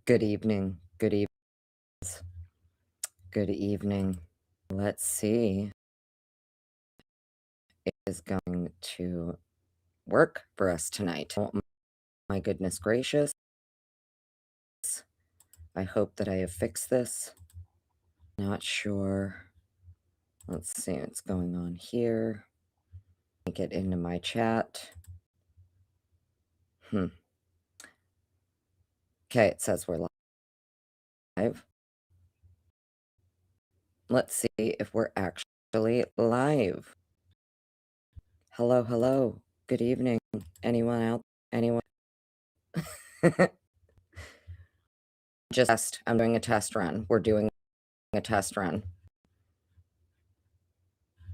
Good evening. Good evening. Good evening. Let's see. It is going to work for us tonight. Oh, my goodness gracious. I hope that I have fixed this. Not sure. Let's see what's going on here. Get into my chat. Okay, it says we're live. Let's see if we're actually live. Hello, hello. Good evening. Anyone out? Anyone? Just, I'm doing a test run. We're doing a test run.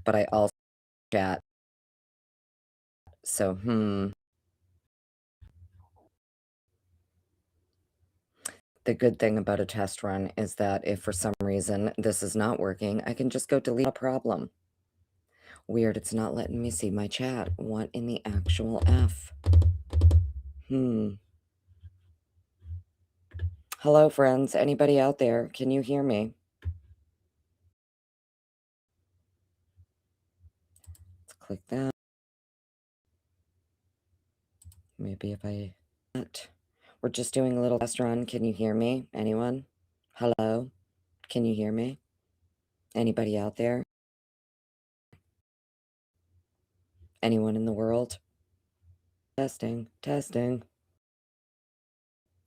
But I also chat. So, The good thing about a test run is that if for some reason this is not working, I can just go delete a problem. Weird, it's not letting me see my chat. What in the actual F? Hello, friends. Anybody out there? Can you hear me? Let's click that. Maybe if I... We're just doing a little test run. Can you hear me? Anyone? Hello? Can you hear me? Anybody out there? Anyone in the world? Testing, testing.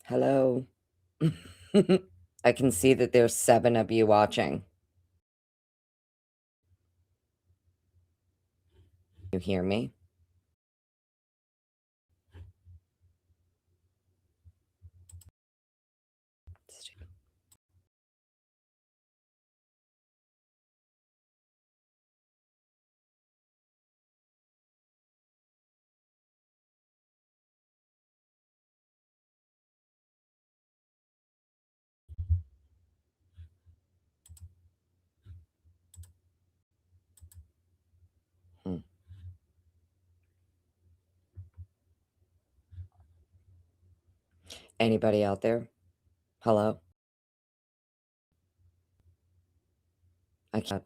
Hello? I can see that there's 7 of you watching. You hear me? Anybody out there? Hello? I can't.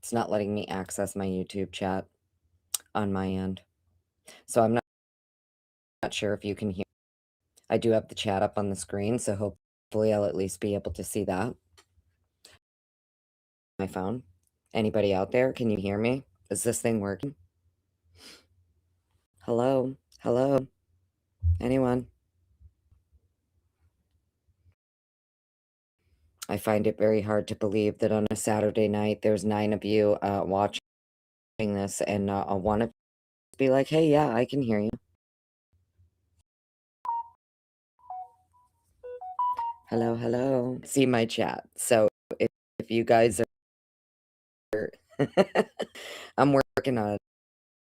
It's not letting me access my YouTube chat on my end. So I'm not sure if you can hear. I do have the chat up on the screen, so hopefully I'll at least be able to see that. My phone. Anybody out there? Can you hear me? Is this thing working? Hello? Hello? Anyone? I find it very hard to believe that on a Saturday night there's 9 of you watching this, and I want to be like, hey, yeah, I can hear you. Hello, hello. See my chat. So if you guys are... I'm working on it.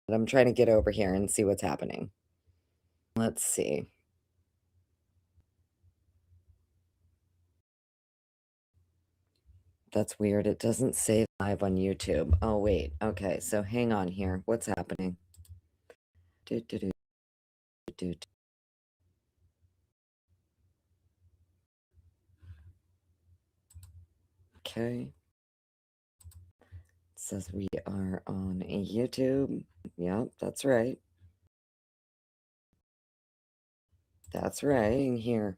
I'm trying to get over here and see what's happening. Let's see. That's weird. It doesn't say live on YouTube. Oh, wait. Okay, so hang on here. What's happening? Okay. It says we are on YouTube. Yep, that's right. That's right. Here.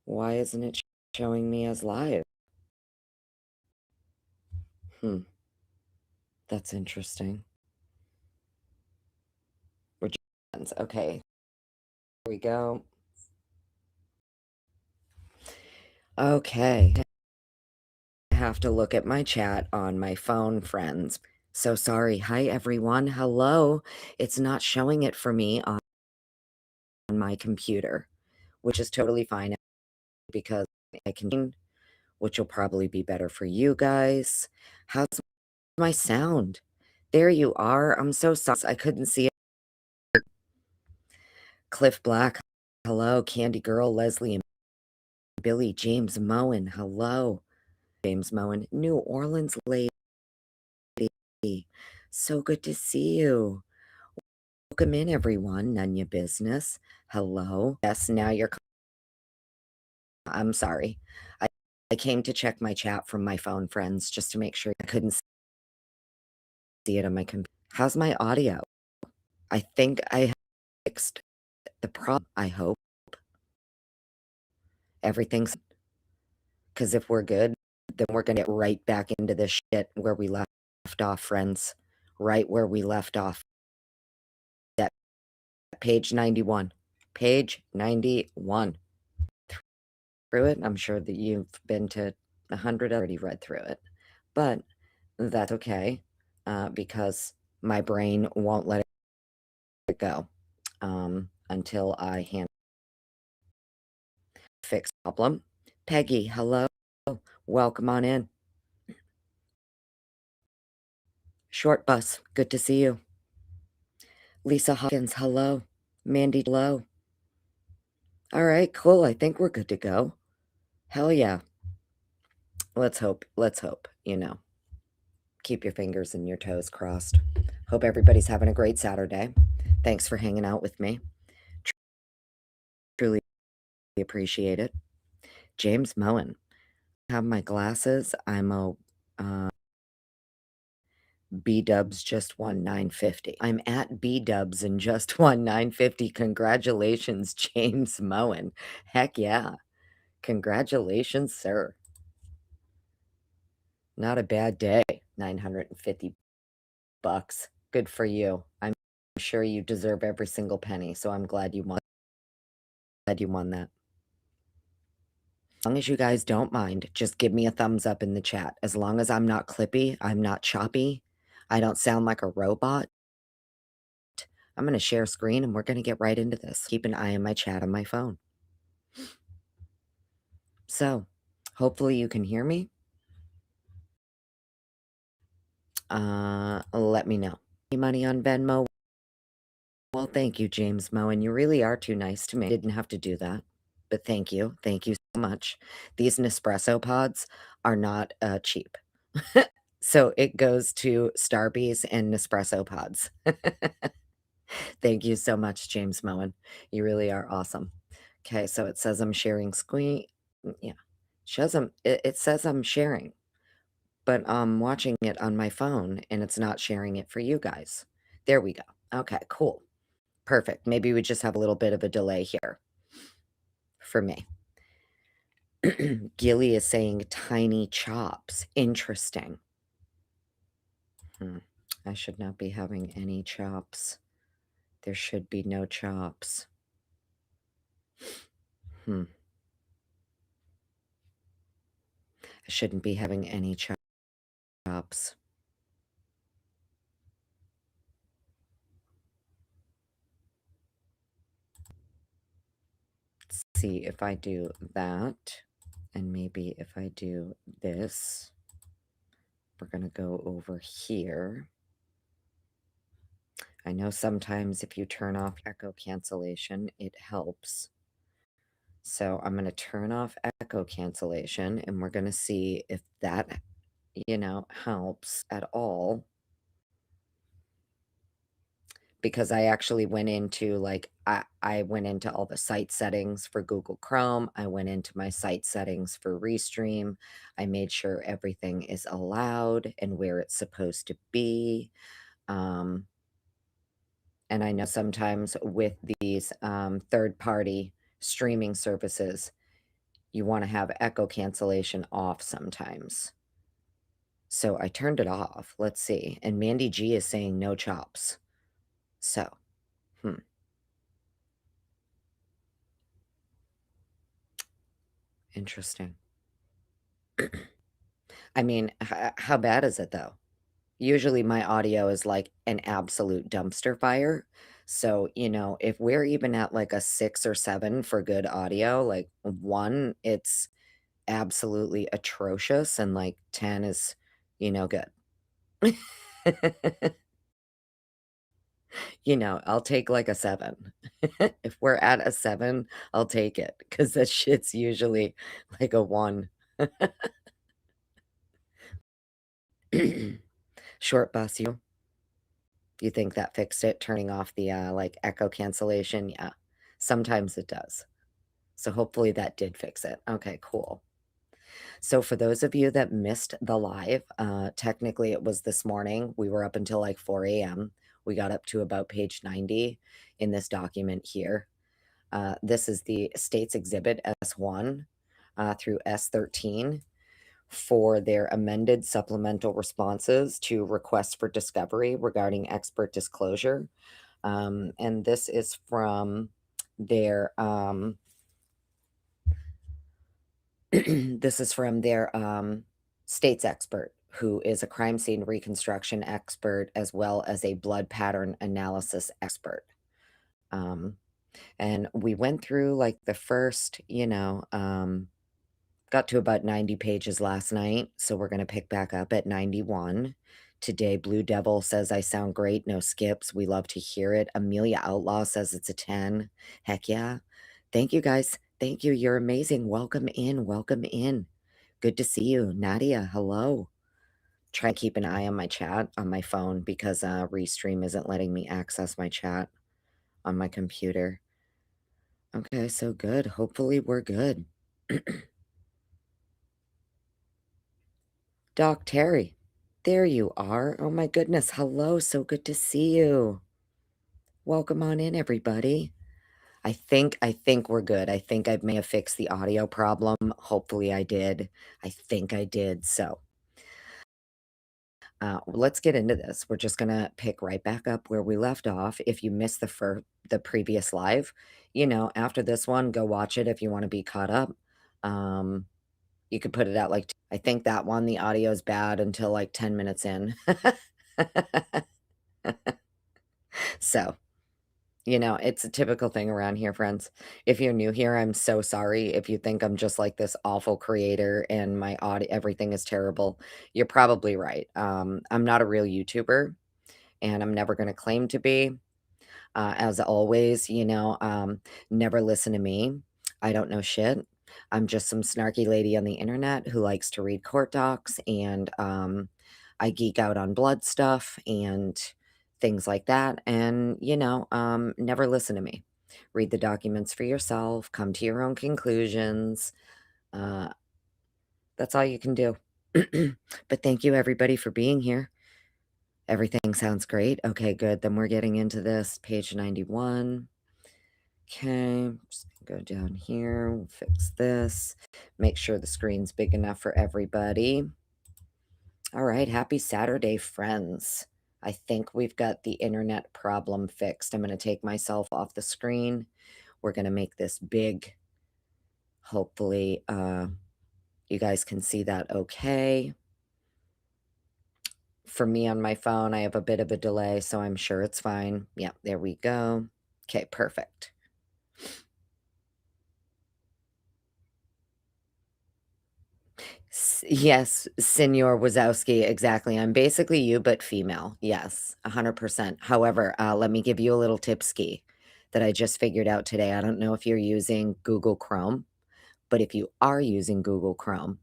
Why isn't it showing me as live? That's interesting. Okay. Here we go. Okay. I have to look at my chat on my phone, friends. So sorry. Hi, everyone. Hello. It's not showing it for me on my computer, which is totally fine because I can, which will probably be better for you guys. How's my sound? There you are. I'm so sorry. I couldn't see it. Cliff Black. Hello. Candy Girl, Leslie, and Billy. James Moen. Hello. James Moen. New Orleans lady. So good to see you. Welcome in, everyone. None your business. Hello. Yes, now you're I'm sorry. I came to check my chat from my phone, friends, just to make sure I couldn't see it on my computer. How's my audio? I think I fixed the problem, I hope. Everything's because if we're good, then we're gonna get right back into this shit where we left off, friends. Right where we left off. That page 91. Page 91. Through it. I'm sure that you've been to 100 already read through it. But that's okay, because my brain won't let it go until I fix the problem. Peggy, hello. Welcome on in. Short bus, good to see you. Lisa Hawkins, hello. Mandy, hello. All right, cool. I think we're good to go. Hell yeah. Let's hope. Let's hope, Keep your fingers and your toes crossed. Hope everybody's having a great Saturday. Thanks for hanging out with me. Truly appreciate it. James Moen. I have my glasses. I'm a B-dubs just won 950. I'm at B-dubs and just won 950. Congratulations, James Moen. Heck yeah. Congratulations, sir. Not a bad day. 950 bucks. Good for you. I'm sure you deserve every single penny, so I'm glad you won that. As long as you guys don't mind, just give me a thumbs up in the chat. As long as I'm not clippy, I'm not choppy, I don't sound like a robot, I'm going to share screen and we're going to get right into this. Keep an eye on my chat on my phone. So, hopefully you can hear me. Let me know. Money on Venmo? Well, thank you, James Moen. You really are too nice to me. I didn't have to do that, but thank you. Thank you so much. These Nespresso pods are not cheap. So it goes to Starbucks and Nespresso pods. Thank you so much, James Moen. You really are awesome. Okay, so it says I'm sharing screen. Yeah, it says I'm sharing, but I'm watching it on my phone and it's not sharing it for you guys. There we go. Okay, cool. Perfect. Maybe we just have a little bit of a delay here for me. Gilly is saying tiny chops. Interesting. I should not be having any chops. There should be no chops. I shouldn't be having any chops. Let's see if I do that, and maybe if I do this, we're going to go over here. I know sometimes if you turn off echo cancellation, it helps. So I'm going to turn off echo cancellation, and we're going to see if that, helps at all. Because I actually went into, I went into all the site settings for Google Chrome. I went into my site settings for Restream. I made sure everything is allowed and where it's supposed to be. And I know sometimes with these third-party streaming services, you want to have echo cancellation off sometimes. So I turned it off. Let's see. And Mandy G is saying no chops. So, interesting. I mean, how bad is it though? Usually my audio is like an absolute dumpster fire. So, if we're even at like a 6 or 7 for good audio, like 1, it's absolutely atrocious, and like 10 is, good. I'll take like a 7. If we're at a 7, I'll take it because that shit's usually like a 1. Short bus, you think that fixed it, turning off the, echo cancellation? Yeah, sometimes it does. So hopefully that did fix it. Okay, cool. So for those of you that missed the live, technically it was this morning. We were up until like 4 a.m. We got up to about page 90 in this document here. This is the States Exhibit S1 through S13 for their amended supplemental responses to requests for discovery regarding expert disclosure. And this is from their this is from their state's expert, who is a crime scene reconstruction expert as well as a blood pattern analysis expert. And we went through like the first, got to about 90 pages last night, so we're going to pick back up at 91. Today, Blue Devil says I sound great, no skips. We love to hear it. Amelia Outlaw says it's a 10. Heck yeah. Thank you guys. Thank you. You're amazing. Welcome in. Welcome in. Good to see you. Nadia, hello. Try and keep an eye on my chat on my phone because Restream isn't letting me access my chat on my computer. Okay, so good. Hopefully we're good. Doc Terry, there you are. Oh my goodness. Hello. So good to see you. Welcome on in, everybody. I think we're good. I think I may have fixed the audio problem. Hopefully I did. I think I did. So let's get into this. We're just gonna pick right back up where we left off. If you missed the previous live, after this one, go watch it if you want to be caught up. You could put it out like I think that one, the audio is bad until like 10 minutes in. So, it's a typical thing around here, friends. If you're new here, I'm so sorry. If you think I'm just like this awful creator and my audio, everything is terrible, you're probably right. I'm not a real YouTuber and I'm never going to claim to be. As always, never listen to me. I don't know shit. I'm just some snarky lady on the internet who likes to read court docs, and I geek out on blood stuff and things like that. And, never listen to me. Read the documents for yourself, come to your own conclusions. Uh, that's all you can do. But thank you, everybody, for being here. Everything sounds great. Okay, good. Then we're getting into this. Page 91. Okay, just gonna go down here. We'll fix this. Make sure the screen's big enough for everybody. All right, happy Saturday, friends. I think we've got the internet problem fixed. I'm going to take myself off the screen. We're going to make this big. Hopefully, you guys can see that okay. For me on my phone, I have a bit of a delay, so I'm sure it's fine. Yeah, there we go. Okay, perfect. Yes, Senor Wazowski, exactly. I'm basically you, but female. Yes, 100%. However, let me give you a little tipski that I just figured out today. I don't know if you're using Google Chrome, but if you are using Google Chrome,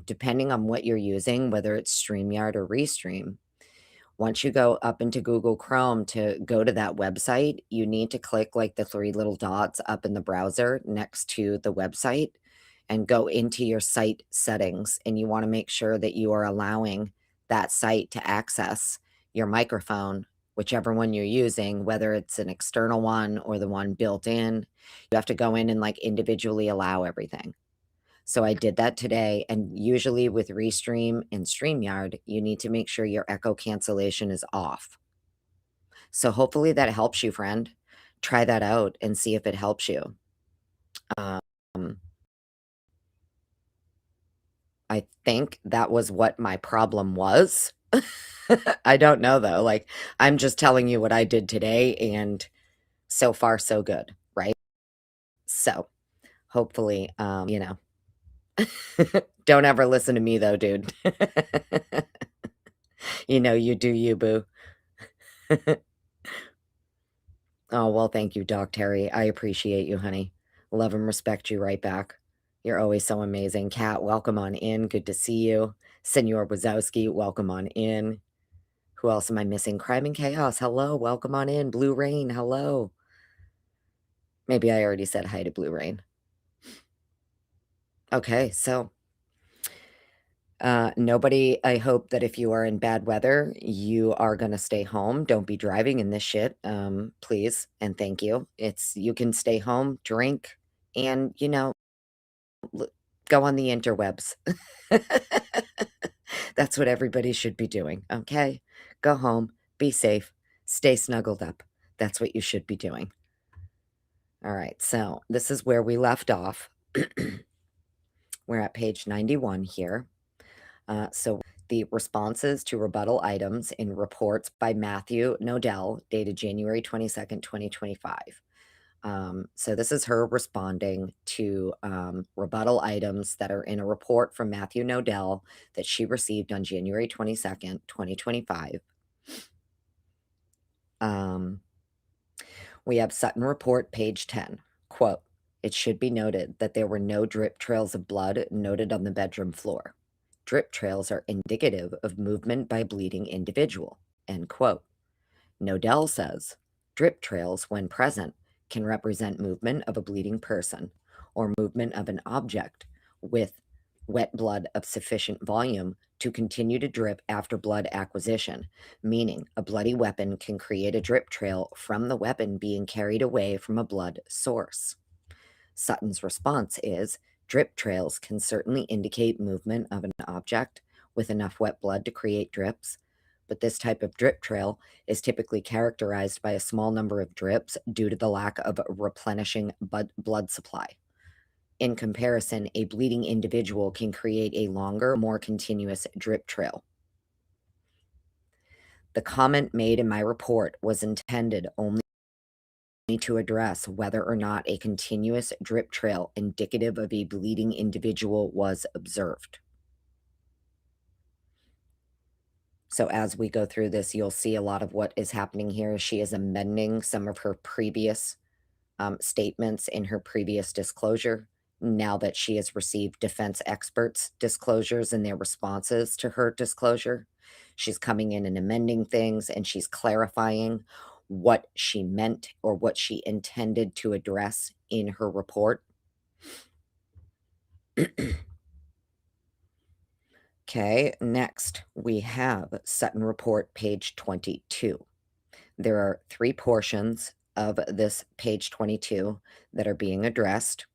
depending on what you're using, whether it's StreamYard or Restream, once you go up into Google Chrome to go to that website, you need to click like the three little dots up in the browser next to the website and go into your site settings. And you want to make sure that you are allowing that site to access your microphone, whichever one you're using, whether it's an external one or the one built in. You have to go in and like individually allow everything. So I did that today, and usually with Restream and StreamYard, you need to make sure your echo cancellation is off. So hopefully that helps you, friend. Try that out and see if it helps you. I think that was what my problem was. I don't know though. Like, I'm just telling you what I did today, and so far so good, right? So hopefully, don't ever listen to me though, dude. You do you, boo. Oh, well, thank you, Doc Terry. I appreciate you, honey. Love and respect you right back. You're always so amazing. Kat, welcome on in. Good to see you. Senor Wazowski, welcome on in. Who else am I missing? Crime and Chaos, hello. Welcome on in. Blue Rain, hello. Maybe I already said hi to Blue Rain. Okay, so nobody, I hope that if you are in bad weather, you are gonna stay home. Don't be driving in this shit, please and thank you. You can stay home, drink, and, l go on the interwebs. That's what everybody should be doing, okay? Go home, be safe, stay snuggled up. That's what you should be doing. Alright, so this is where we left off. We're at page 91 here. So the responses to rebuttal items in reports by Matthew Nodell, dated January 22nd, 2025. So this is her responding to rebuttal items that are in a report from Matthew Nodell that she received on January 22nd, 2025. We have Sutton Report, page 10. Quote, "It should be noted that there were no drip trails of blood noted on the bedroom floor. Drip trails are indicative of movement by a bleeding individual." End quote. Nodell says, "Drip trails, when present, can represent movement of a bleeding person or movement of an object with wet blood of sufficient volume to continue to drip after blood acquisition, meaning a bloody weapon can create a drip trail from the weapon being carried away from a blood source." Sutton's response is, "Drip trails can certainly indicate movement of an object with enough wet blood to create drips, but this type of drip trail is typically characterized by a small number of drips due to the lack of replenishing blood supply. In comparison, a bleeding individual can create a longer, more continuous drip trail. The comment made in my report was intended only to address whether or not a continuous drip trail indicative of a bleeding individual was observed." So as we go through this, you'll see a lot of what is happening here. She is amending some of her previous statements in her previous disclosure, now that she has received defense experts' disclosures and their responses to her disclosure. She's coming in and amending things, and she's clarifying what she meant or what she intended to address in her report. Okay, next we have Sutton Report, page 22. There are 3 portions of this page 22 that are being addressed.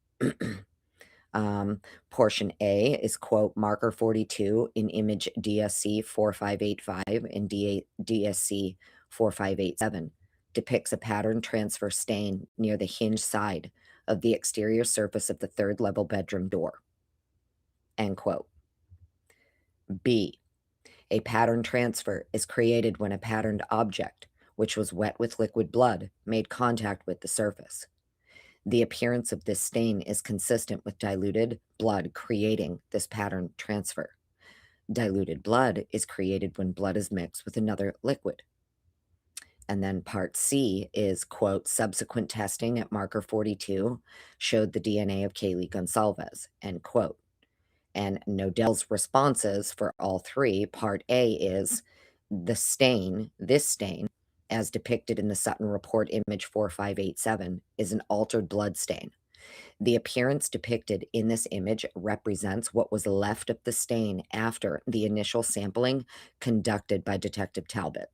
Portion A is, quote, "Marker 42 in image DSC 4585 and DSC 4587 depicts a pattern transfer stain near the hinge side of the exterior surface of the 3rd level bedroom door." End quote. B, "A pattern transfer is created when a patterned object, which was wet with liquid blood, made contact with the surface. The appearance of this stain is consistent with diluted blood creating this pattern transfer. Diluted blood is created when blood is mixed with another liquid." And then part C is, quote, "Subsequent testing at marker 42 showed the DNA of Kaylee Gonsalves," end quote. And Nodell's responses for all 3, part A is, this stain, as depicted in the Sutton Report image 4587, is an altered blood stain. The appearance depicted in this image represents what was left of the stain after the initial sampling conducted by Detective Talbot.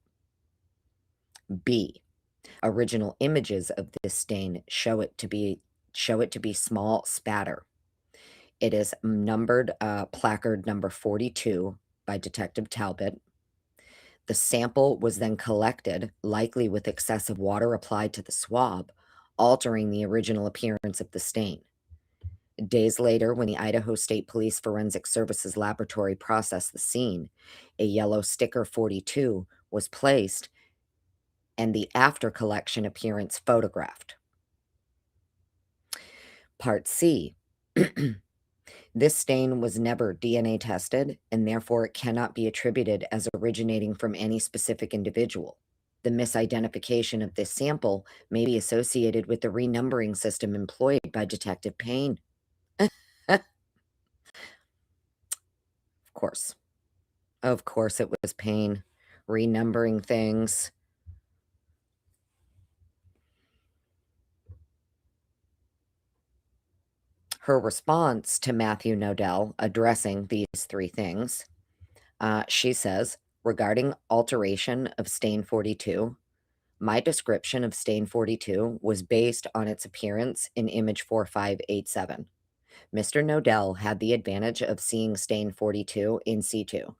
B, original images of this stain show it to be small spatter. It is numbered placard number 42 by Detective Talbot. The sample was then collected, likely with excessive water applied to the swab, altering the original appearance of the stain. Days later, when the Idaho State Police Forensic Services Laboratory processed the scene, a yellow sticker 42 was placed and the after collection appearance photographed. Part C. This stain was never DNA tested, and therefore it cannot be attributed as originating from any specific individual. The misidentification of this sample may be associated with the renumbering system employed by Detective Payne. Of course. Of course it was Payne. Renumbering things. Her response to Matthew Nodell addressing these three things, she says, regarding alteration of stain 42, my description of stain 42 was based on its appearance in image 4587. Mr. Nodell had the advantage of seeing stain 42 in situ.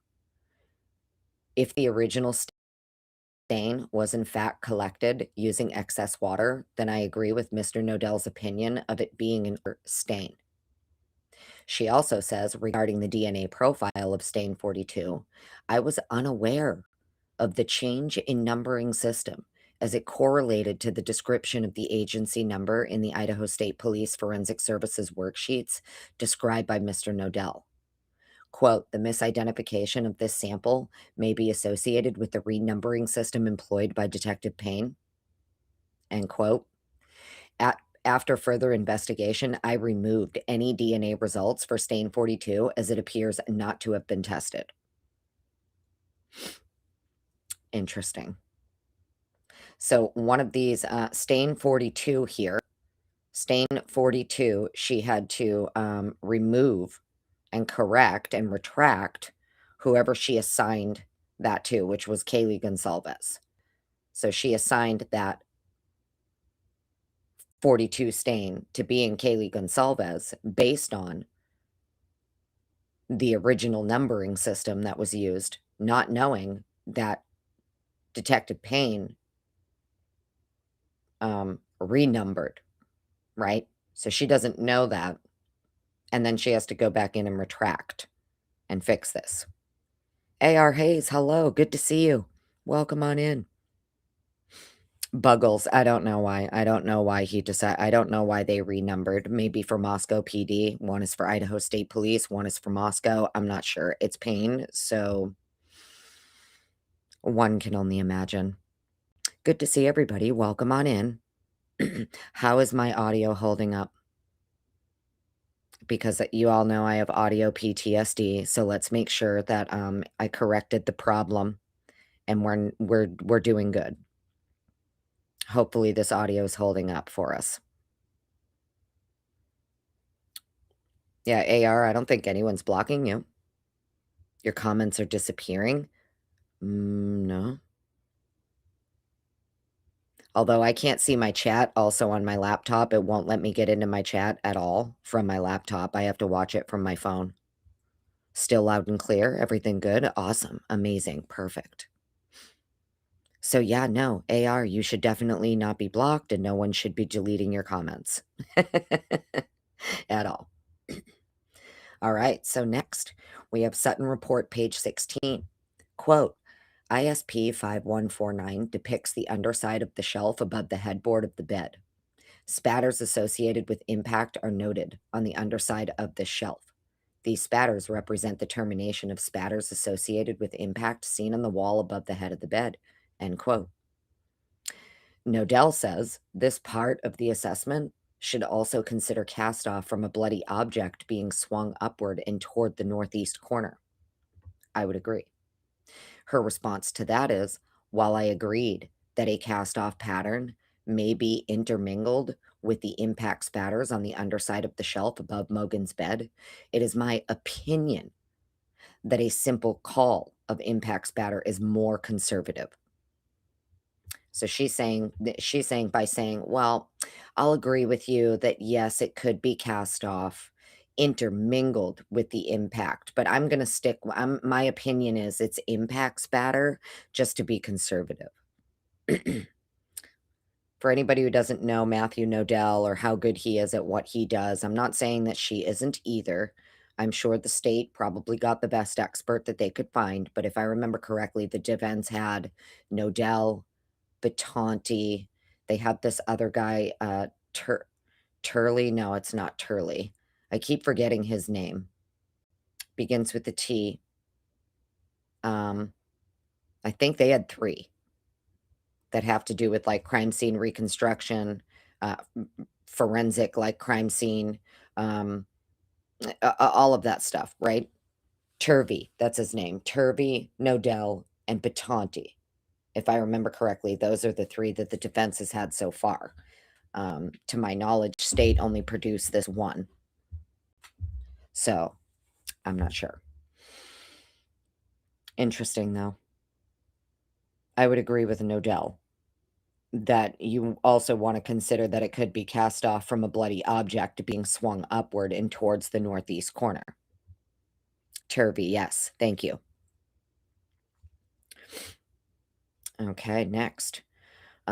If the original stain was in fact collected using excess water, then I agree with Mr. Nodell's opinion of it being an stain. She also says, regarding the DNA profile of stain 42, I was unaware of the change in numbering system as it correlated to the description of the agency number in the Idaho State Police Forensic Services worksheets described by Mr. Nodell. Quote, the misidentification of this sample may be associated with the renumbering system employed by Detective Payne. End quote. After further investigation, I removed any DNA results for stain 42 as it appears not to have been tested. Interesting. So one of these, stain 42 here, stain 42, she had to remove and correct and retract whoever she assigned that to, which was Kaylee Gonsalves. So she assigned that 42 stain to being Kaylee Gonsalves based on the original numbering system that was used, not knowing that Detective Payne renumbered, right? So she doesn't know that. And then she has to go back in and retract and fix this. A.R. Hayes, hello. Good to see you. Welcome on in. Buggles, I don't know why. I don't know why he decided. I don't know why they renumbered. Maybe for Moscow PD. One is for Idaho State Police. One is for Moscow. I'm not sure. It's Payne, so one can only imagine. Good to see everybody. Welcome on in. How is my audio holding up? Because you all know I have audio PTSD, so let's make sure that I corrected the problem and we're doing good. Hopefully this audio is holding up for us. Yeah, AR, I don't think anyone's blocking you. Your comments are disappearing. No. Although I can't see my chat also on my laptop, it won't let me get into my chat at all from my laptop. I have to watch it from my phone. Still loud and clear. Everything good? Awesome. Amazing. Perfect. So yeah, no, AR, you should definitely not be blocked and no one should be deleting your comments at all. All right, so next we have Sutton Report, page 16. Quote, ISP 5149 depicts the underside of the shelf above the headboard of the bed. Spatters associated with impact are noted on the underside of the shelf. These spatters represent the termination of spatters associated with impact seen on the wall above the head of the bed. End quote. Nodell says this part of the assessment should also consider cast off from a bloody object being swung upward and toward the northeast corner. I would agree. Her response to that is, while I agreed that a cast off pattern may be intermingled with the impact spatters on the underside of the shelf above Mogan's bed, it is my opinion that a simple call of impact spatter is more conservative. So she's saying by saying, well, I'll agree with you that yes, it could be cast off, intermingled with the impact, but I'm going to stick, my opinion is it's impact spatter just to be conservative. For anybody who doesn't know Matthew Nodell or how good he is at what he does, I'm not saying that she isn't either. I'm sure the state probably got the best expert that they could find, but if I remember correctly, the defense had Nodell, Batanti. They had this other guy, Turley. No, it's not Turley. I keep forgetting his name. Begins with the T. I think they had 3 that have to do with like crime scene reconstruction, forensic, like crime scene, all of that stuff, right? Turvey, that's his name. Turvey, Nodell, and Batanti. If I remember correctly, those are the 3 that the defense has had so far. To my knowledge, state only produced this one. So, I'm not sure. Interesting, though. I would agree with Nodell that you also want to consider that it could be cast off from a bloody object being swung upward and towards the northeast corner. Turvey, yes. Thank you. Okay, next.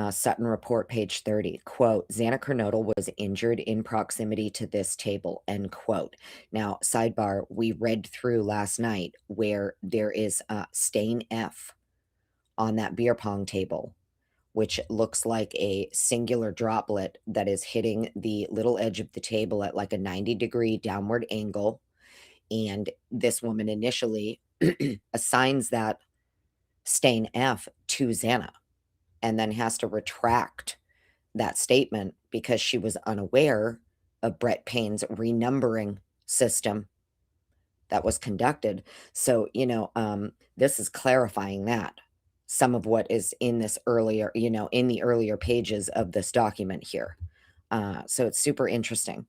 Sutton Report, page 30, quote, Xana Kernodle was injured in proximity to this table, end quote. Now, sidebar, we read through last night where there is stain F on that beer pong table, which looks like a singular droplet that is hitting the little edge of the table at like a 90-degree downward angle. And this woman initially assigns that stain F to Xana and then has to retract that statement because she was unaware of Brett Payne's renumbering system that was conducted. So, this is clarifying that some of what is in this earlier, in the earlier pages of this document here. So it's super interesting.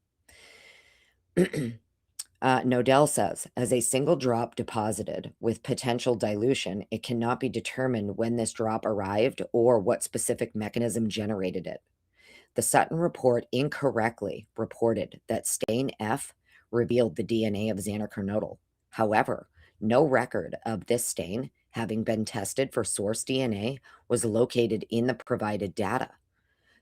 Nodell says, as a single drop deposited with potential dilution, it cannot be determined when this drop arrived or what specific mechanism generated it. The Sutton report incorrectly reported that stain F revealed the DNA of Xana Kernodle. However, no record of this stain having been tested for source DNA was located in the provided data.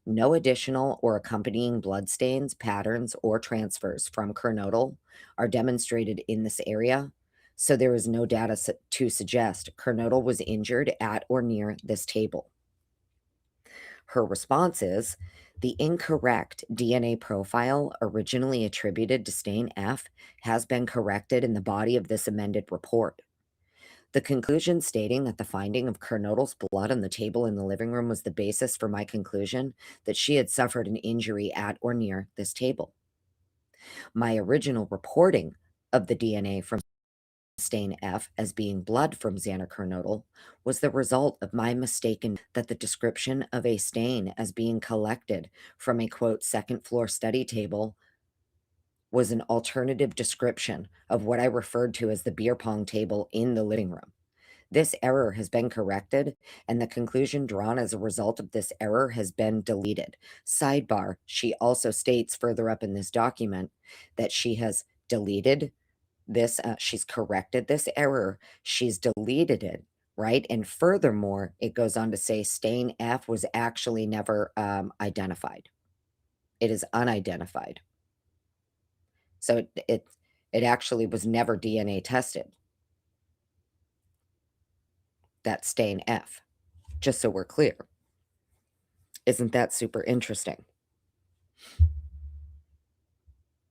No additional or accompanying bloodstains, patterns, or transfers from Kernodle are demonstrated in this area, so there is no data to suggest Kernodle was injured at or near this table. Her response is, the incorrect DNA profile originally attributed to stain F has been corrected in the body of this amended report. The conclusion stating that the finding of Kernodle's blood on the table in the living room was the basis for my conclusion that she had suffered an injury at or near this table. My original reporting of the DNA from stain F as being blood from Xana Kernodle was the result of my mistaken that the description of a stain as being collected from a quote second floor study table was an alternative description of what I referred to as the beer pong table in the living room. This error has been corrected, and the conclusion drawn as a result of this error has been deleted. Sidebar, she also states further up in this document that she has deleted this, she's corrected this error, she's deleted it, right? And furthermore, it goes on to say stain F was actually never identified. It is unidentified. So it actually was never DNA tested. That stain F, just so we're clear. Isn't that super interesting?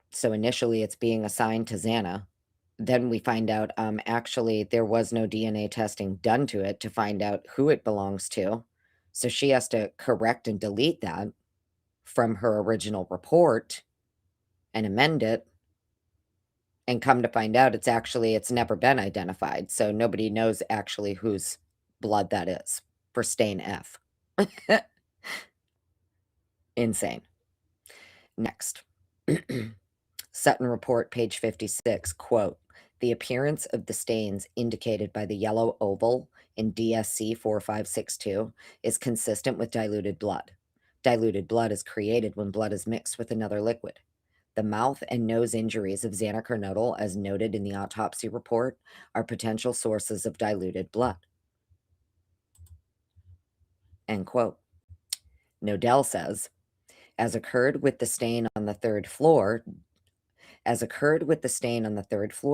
So initially it's being assigned to Xana. Then we find out actually there was no DNA testing done to it to find out who it belongs to. So she has to correct and delete that from her original report and amend it. And come to find out it's never been identified. So nobody knows actually whose blood that is for stain F. Insane. Next. Sutton Report, page 56, quote, the appearance of the stains indicated by the yellow oval in DSC 4562 is consistent with diluted blood. Diluted blood is created when blood is mixed with another liquid. The mouth and nose injuries of Xana Kernodle, as noted in the autopsy report, are potential sources of diluted blood. End quote. Nodell says, as occurred with the stain on the third floor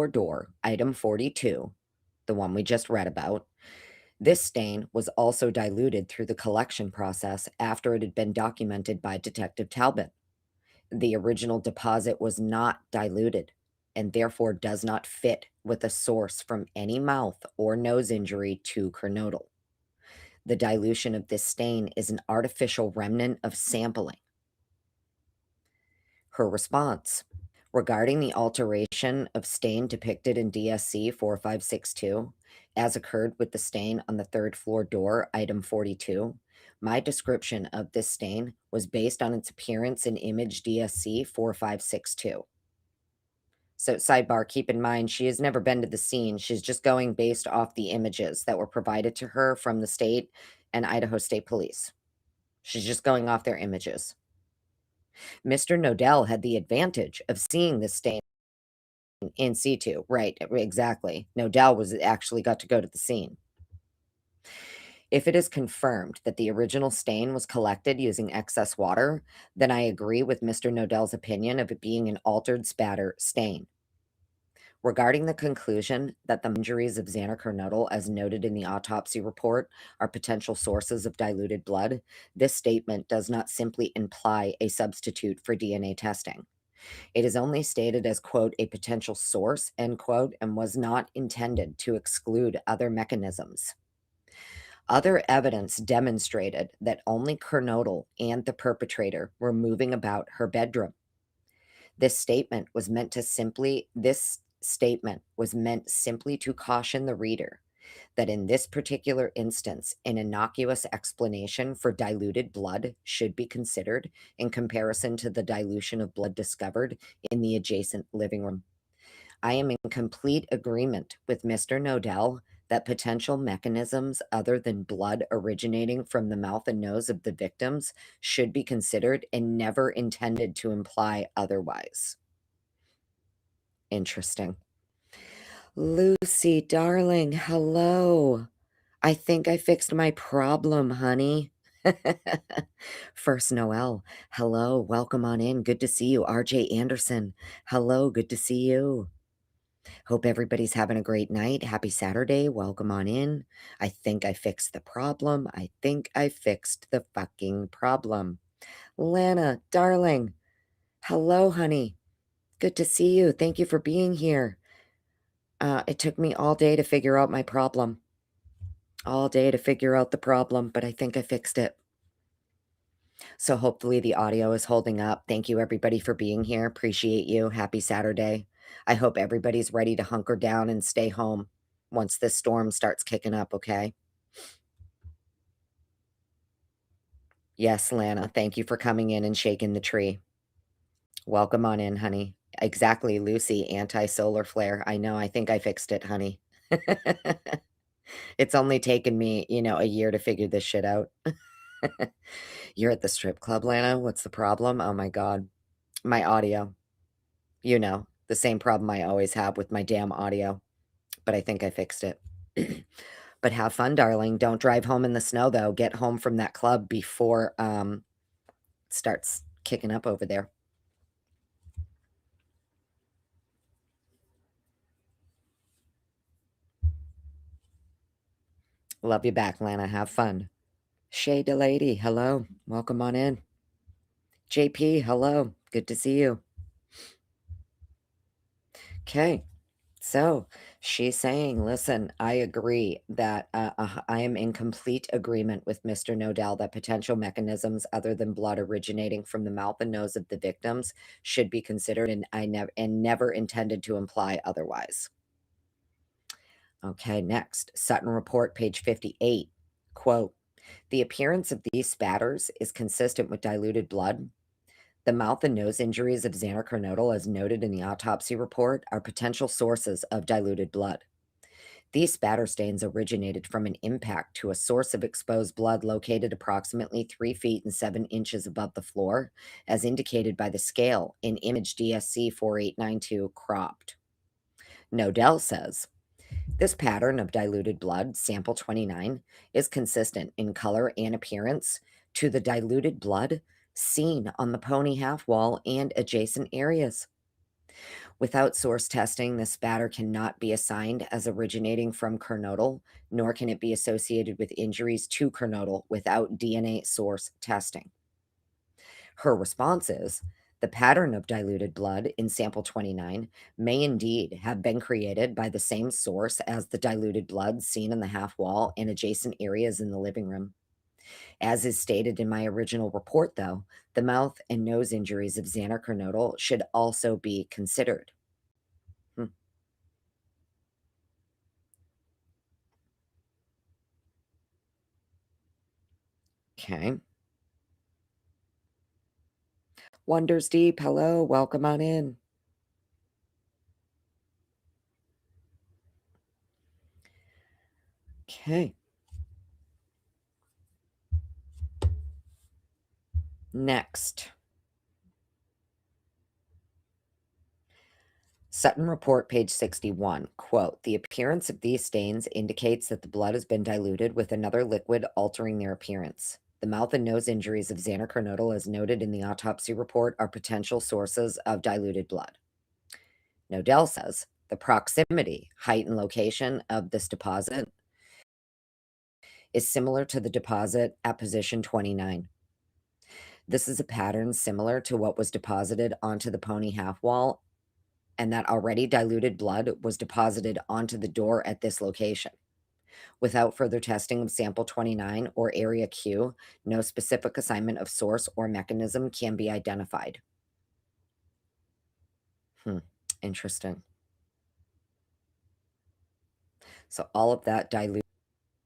door, item 42, the one we just read about, this stain was also diluted through the collection process after it had been documented by Detective Talbot. The original deposit was not diluted and therefore does not fit with a source from any mouth or nose injury to Kernodle. The dilution of this stain is an artificial remnant of sampling. Her response, regarding the alteration of stain depicted in DSC 4562, as occurred with the stain on the third floor door, item 42, my description of this stain was based on its appearance in image DSC 4562. So, sidebar, keep in mind, she has never been to the scene. She's just going based off the images that were provided to her from the state and Idaho State Police. She's just going off their images. Mr. Nodell had the advantage of seeing the stain in situ. Right, exactly. Nodell was actually got to go to the scene. If it is confirmed that the original stain was collected using excess water, then I agree with Mr. Nodell's opinion of it being an altered spatter stain. Regarding the conclusion that the injuries of Xander Kernodle, as noted in the autopsy report, are potential sources of diluted blood, this statement does not simply imply a substitute for DNA testing. It is only stated as, quote, a potential source, end quote, and was not intended to exclude other mechanisms. Other evidence demonstrated that only Kernodle and the perpetrator were moving about her bedroom. This statement was meant simply to caution the reader that in this particular instance, an innocuous explanation for diluted blood should be considered in comparison to the dilution of blood discovered in the adjacent living room. I am in complete agreement with Mr. Nodell that potential mechanisms other than blood originating from the mouth and nose of the victims should be considered and never intended to imply otherwise. Interesting. Lucy, darling, hello. I think I fixed my problem, honey. First Noel, hello, welcome on in. Good to see you. RJ Anderson, hello, good to see you. Hope everybody's having a great night. Happy Saturday. Welcome on in. I think I fixed the problem. I think I fixed the fucking problem. Lana, darling, hello, honey. Good to see you. Thank you for being here. It took me all day to figure out my problem. All day to figure out the problem, but I think I fixed it. So hopefully the audio is holding up. Thank you everybody for being here. Appreciate you. Happy Saturday. I hope everybody's ready to hunker down and stay home once this storm starts kicking up, okay? Yes, Lana, thank you for coming in and shaking the tree. Welcome on in, honey. Exactly, Lucy, anti-solar flare. I know, I think I fixed it, honey. It's only taken me, a year to figure this shit out. You're at the strip club, Lana? What's the problem? Oh my god. My audio. The same problem I always have with my damn audio. But I think I fixed it. But have fun, darling. Don't drive home in the snow, though. Get home from that club before it starts kicking up over there. Love you back, Lana. Have fun. Shay DeLady, hello. Welcome on in. JP, hello. Good to see you. Okay. So she's saying, listen, I agree that I am in complete agreement with Mr. Nodell that potential mechanisms other than blood originating from the mouth and nose of the victims should be considered, and I never intended to imply otherwise. Okay, next, Sutton Report, page 58. Quote, the appearance of these spatters is consistent with diluted blood. The mouth and nose injuries of Xander Kernodle, as noted in the autopsy report, are potential sources of diluted blood. These spatter stains originated from an impact to a source of exposed blood located approximately 3 feet and 7 inches above the floor, as indicated by the scale in image DSC 4892 cropped. Nodell says, this pattern of diluted blood, sample 29, is consistent in color and appearance to the diluted blood seen on the pony half wall and adjacent areas. Without source testing, this spatter cannot be assigned as originating from Kernodle, nor can it be associated with injuries to Kernodle without DNA source testing. Her response is, the pattern of diluted blood in sample 29 may indeed have been created by the same source as the diluted blood seen in the half wall and adjacent areas in the living room. As is stated in my original report, though, the mouth and nose injuries of Xander Kernodle should also be considered. Okay. Wonders Deep, hello, welcome on in. Okay. Next. Sutton Report, page 61, quote, "The appearance of these stains indicates that the blood has been diluted with another liquid altering their appearance. The mouth and nose injuries of Xana Kernodle, as noted in the autopsy report, are potential sources of diluted blood." Nodell says, "The proximity, height, and location of this deposit is similar to the deposit at position 29. This is a pattern similar to what was deposited onto the pony half wall, and that already diluted blood was deposited onto the door at this location. Without further testing of sample 29 or area Q, no specific assignment of source or mechanism can be identified." Interesting. So all of that diluted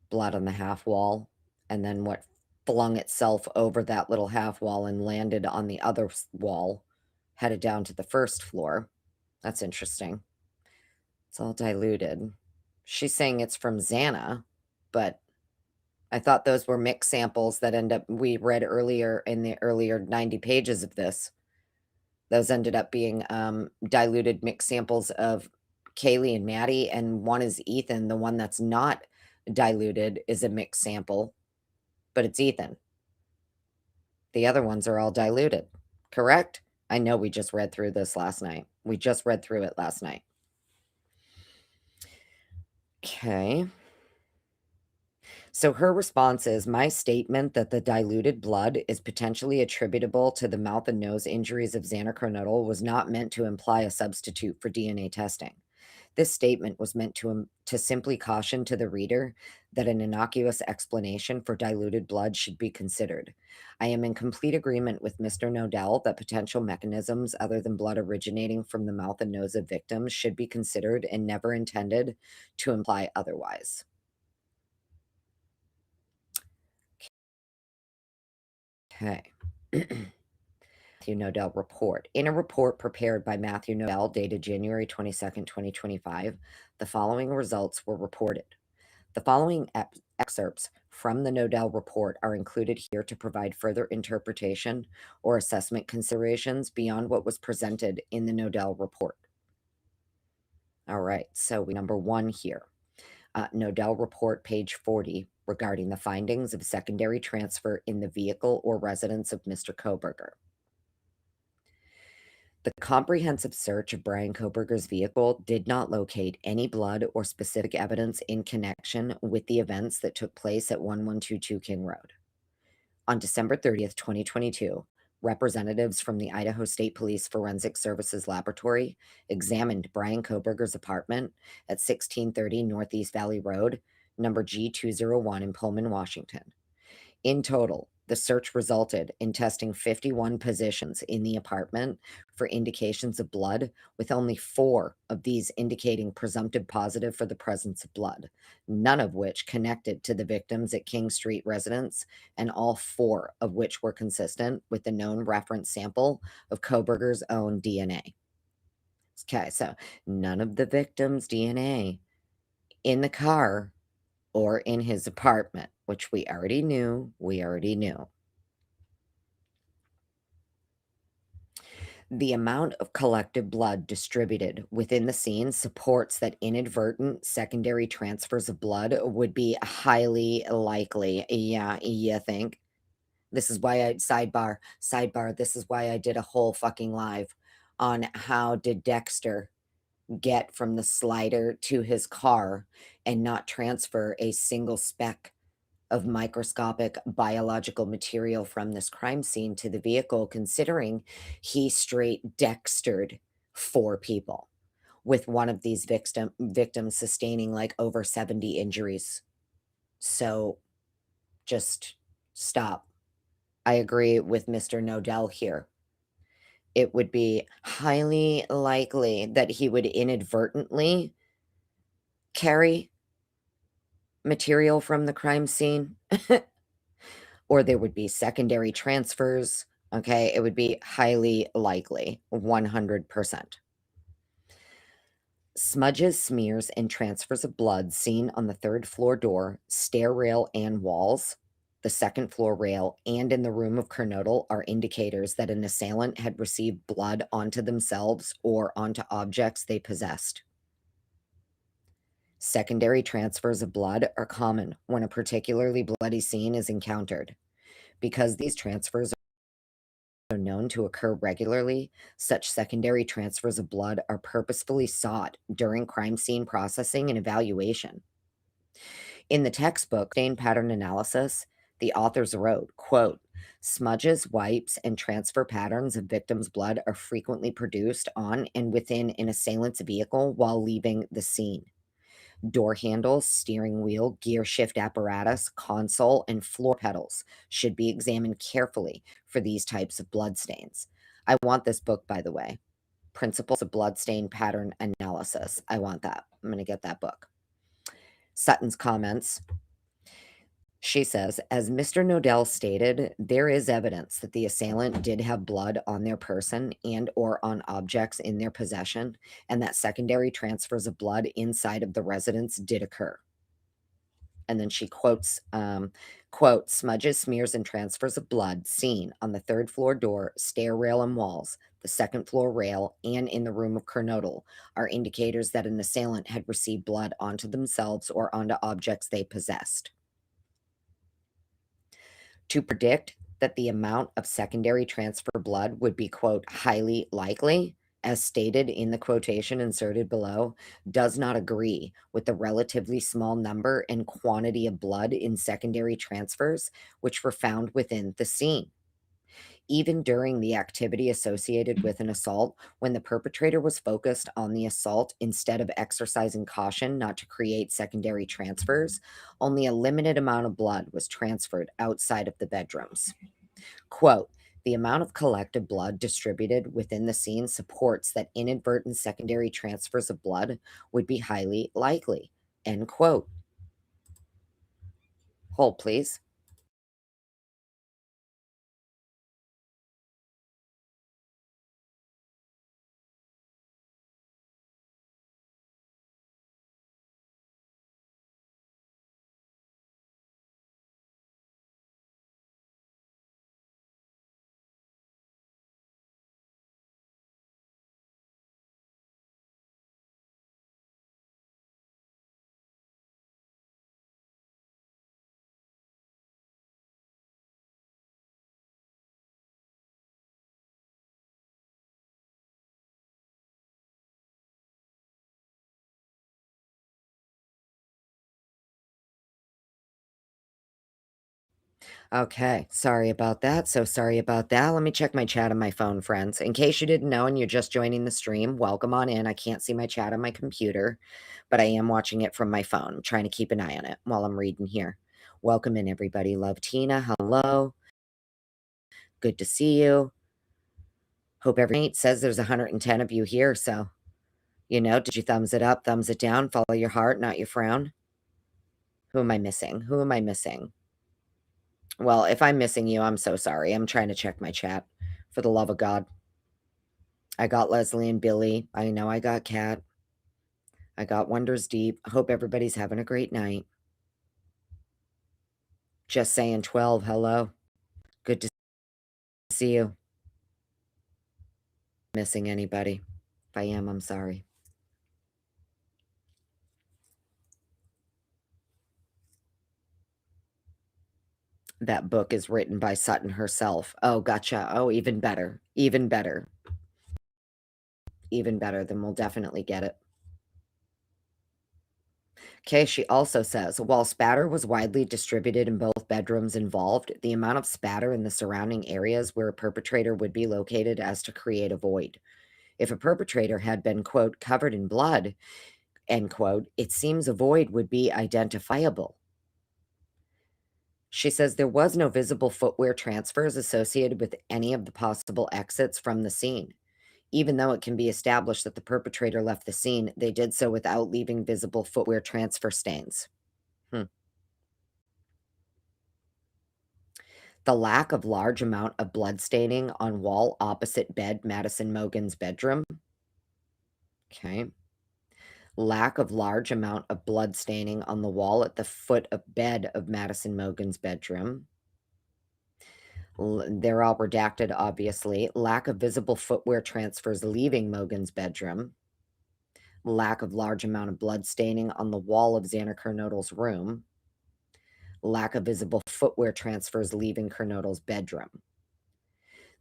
blood on the half wall, and then what flung itself over that little half wall and landed on the other wall, headed down to the first floor. That's interesting. It's all diluted. She's saying it's from Xana, but I thought those were mixed samples that we read earlier in the earlier 90 pages of this. Those ended up being diluted mixed samples of Kaylee and Maddie, and one is Ethan. The one that's not diluted is a mixed sample, but it's Ethan. The other ones are all diluted, correct? I know we just read through this last night. We just read through it last night. Okay. So her response is, "My statement that the diluted blood is potentially attributable to the mouth and nose injuries of Xana Kernodle was not meant to imply a substitute for DNA testing. This statement was meant to simply caution to the reader that an innocuous explanation for diluted blood should be considered. I am in complete agreement with Mr. Nodell that potential mechanisms other than blood originating from the mouth and nose of victims should be considered and never intended to imply otherwise." Okay. Matthew Nodell report. In a report prepared by Matthew Nodell dated January 22nd, 2025, the following results were reported. The following excerpts from the Nodell report are included here to provide further interpretation or assessment considerations beyond what was presented in the Nodell report. All right, so number one here. Nodell report, page 40, regarding the findings of secondary transfer in the vehicle or residence of Mr. Koberger. The comprehensive search of Brian Koberger's vehicle did not locate any blood or specific evidence in connection with the events that took place at 1122 King Road. On December 30th, 2022, representatives from the Idaho State Police Forensic Services Laboratory examined Brian Koberger's apartment at 1630 Northeast Valley Road, number G201 in Pullman, Washington. In total, the search resulted in testing 51 positions in the apartment for indications of blood, with only 4 of these indicating presumptive positive for the presence of blood, none of which connected to the victims at King Street residence, and all 4 of which were consistent with the known reference sample of Koberger's own DNA. Okay, so none of the victims' DNA in the car or in his apartment, which we already knew. The amount of collective blood distributed within the scene supports that inadvertent secondary transfers of blood would be highly likely. Yeah, you think? This is why sidebar, this is why I did a whole fucking live on how did Dexter get from the slider to his car and not transfer a single speck of microscopic biological material from this crime scene to the vehicle, considering he straight dextered 4 people, with one of these victims sustaining like over 70 injuries. So just stop. I agree with Mr. Nodell here. It would be highly likely that he would inadvertently carry material from the crime scene, or there would be secondary transfers. Okay, it would be highly likely, 100%. Smudges, smears, and transfers of blood seen on the third floor door, stair rail, and walls, the second floor rail, and in the room of Kernodle are indicators that an assailant had received blood onto themselves or onto objects they possessed. Secondary transfers of blood are common when a particularly bloody scene is encountered. Because these transfers are known to occur regularly, such secondary transfers of blood are purposefully sought during crime scene processing and evaluation. In the textbook, Stain Pattern Analysis, the authors wrote, quote, smudges, wipes, and transfer patterns of victims' blood are frequently produced on and within an assailant's vehicle while leaving the scene. Door handles, steering wheel, gear shift apparatus, console, and floor pedals should be examined carefully for these types of blood stains. I want this book, by the way. Principles of Blood Stain Pattern Analysis. I want that. I'm going to get that book. Sutton's comments. She says, as Mr. Nodell stated, there is evidence that the assailant did have blood on their person and or on objects in their possession, and that secondary transfers of blood inside of the residence did occur. And then she quotes, quote, smudges, smears, and transfers of blood seen on the third floor door, stair rail, and walls, the second floor rail, and in the room of Kernodle are indicators that an assailant had received blood onto themselves or onto objects they possessed. To predict that the amount of secondary transfer blood would be, quote, highly likely, as stated in the quotation inserted below, does not agree with the relatively small number and quantity of blood in secondary transfers which were found within the scene. Even during the activity associated with an assault, when the perpetrator was focused on the assault instead of exercising caution not to create secondary transfers, only a limited amount of blood was transferred outside of the bedrooms. Quote, the amount of collective blood distributed within the scene supports that inadvertent secondary transfers of blood would be highly likely. End quote. Hold, please. Okay, sorry about that. So sorry about that. Let me check my chat on my phone, friends. In case you didn't know and you're just joining the stream, welcome on in. I can't see my chat on my computer, but I am watching it from my phone. I'm trying to keep an eye on it while I'm reading here. Welcome in, everybody. Love Tina. Hello. Good to see you. Hope everyone says there's 110 of you here. So, did you thumbs it up, thumbs it down, follow your heart, not your frown? Who am I missing? Who am I missing? Well, if I'm missing you, I'm so sorry. I'm trying to check my chat. For the love of God. I got Leslie and Billy. I know I got Kat. I got Wonders Deep. I hope everybody's having a great night. Just saying 12. Hello. Good to see you. Missing anybody? If I am, I'm sorry. That book is written by Sutton herself. Oh, gotcha. Oh, even better. Even better. Even better. Then we'll definitely get it. Okay, she also says, while spatter was widely distributed in both bedrooms involved, the amount of spatter in the surrounding areas where a perpetrator would be located as to create a void. If a perpetrator had been, quote, covered in blood, end quote, it seems a void would be identifiable. She says there was no visible footwear transfers associated with any of the possible exits from the scene. Even though it can be established that the perpetrator left the scene, they did so without leaving visible footwear transfer stains. The lack of large amount of blood staining on wall opposite bed Madison Mogan's bedroom. Okay. lack of large amount of blood staining on the wall at the foot of bed of Madison Mogen's bedroom. They're all redacted, obviously. Lack of visible footwear transfers leaving Mogen's bedroom. Lack of large amount of blood staining on the wall of Xander Kernodle's room. Lack of visible footwear transfers leaving Kernodle's bedroom.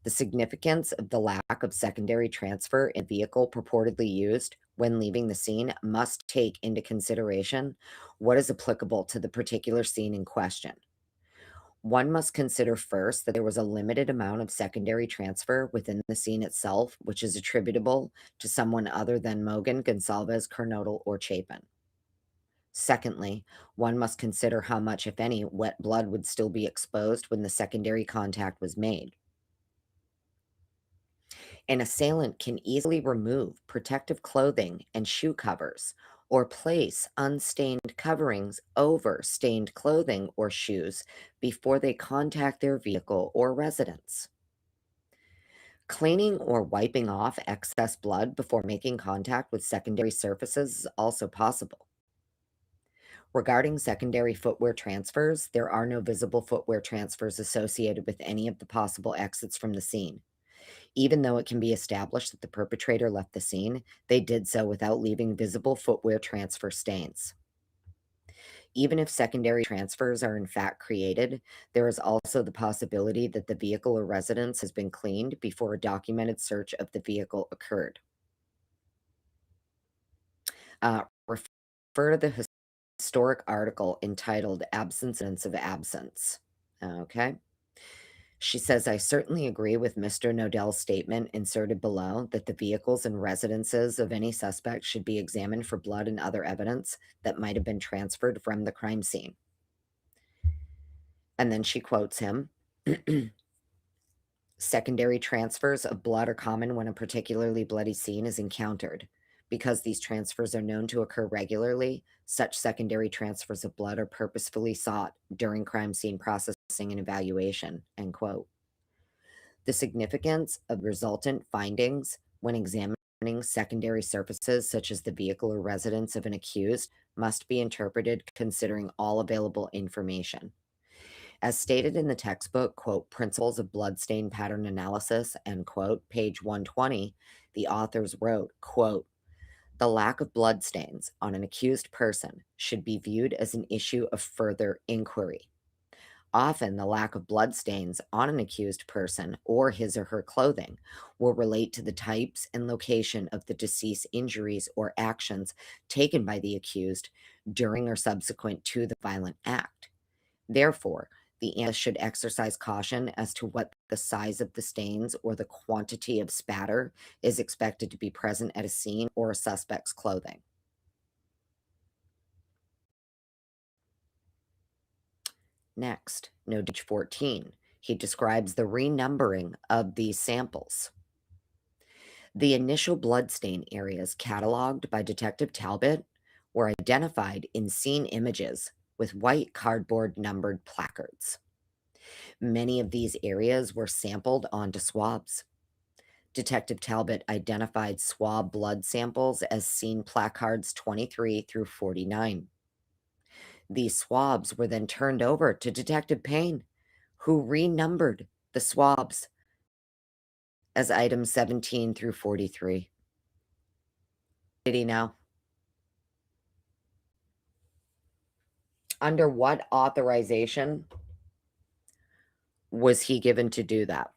The significance of the lack of secondary transfer in vehicle purportedly used when leaving the scene must take into consideration what is applicable to the particular scene in question. One must consider first that there was a limited amount of secondary transfer within the scene itself, which is attributable to someone other than Mogen, Gonsalves, Kernodle, or Chapin. Secondly, one must consider how much, if any, wet blood would still be exposed when the secondary contact was made. An assailant can easily remove protective clothing and shoe covers, or place unstained coverings over stained clothing or shoes before they contact their vehicle or residence. Cleaning or wiping off excess blood before making contact with secondary surfaces is also possible. Regarding secondary footwear transfers, there are no visible footwear transfers associated with any of the possible exits from the scene. Even though it can be established that the perpetrator left the scene, they did so without leaving visible footwear transfer stains. Even if secondary transfers are in fact created, there is also the possibility that the vehicle or residence has been cleaned before a documented search of the vehicle occurred. Refer to the historic article entitled Absence of Absence. Okay. She says, I certainly agree with Mr. Nodell's statement inserted below that the vehicles and residences of any suspect should be examined for blood and other evidence that might have been transferred from the crime scene. And then she quotes him. Secondary transfers of blood are common when a particularly bloody scene is encountered. Because these transfers are known to occur regularly, such secondary transfers of blood are purposefully sought during crime scene processing and evaluation, end quote. The significance of resultant findings when examining secondary surfaces, such as the vehicle or residence of an accused, must be interpreted considering all available information. As stated in the textbook, quote, Principles of Bloodstain Pattern Analysis, end quote, page 120, the authors wrote, quote, the lack of bloodstains on an accused person should be viewed as an issue of further inquiry. Often, the lack of bloodstains on an accused person or his or her clothing will relate to the types and location of the deceased's injuries or actions taken by the accused during or subsequent to the violent act. Therefore, the analyst should exercise caution as to what the size of the stains or the quantity of spatter is expected to be present at a scene or a suspect's clothing. Next, note page 14. He describes the renumbering of these samples. The initial bloodstain areas cataloged by Detective Talbot were identified in scene images with white cardboard numbered placards. Many of these areas were sampled onto swabs. Detective Talbot identified swab blood samples as scene placards 23 through 49. These swabs were then turned over to Detective Payne, who renumbered the swabs as items 17 through 43. Did he know? Under what authorization was he given to do that?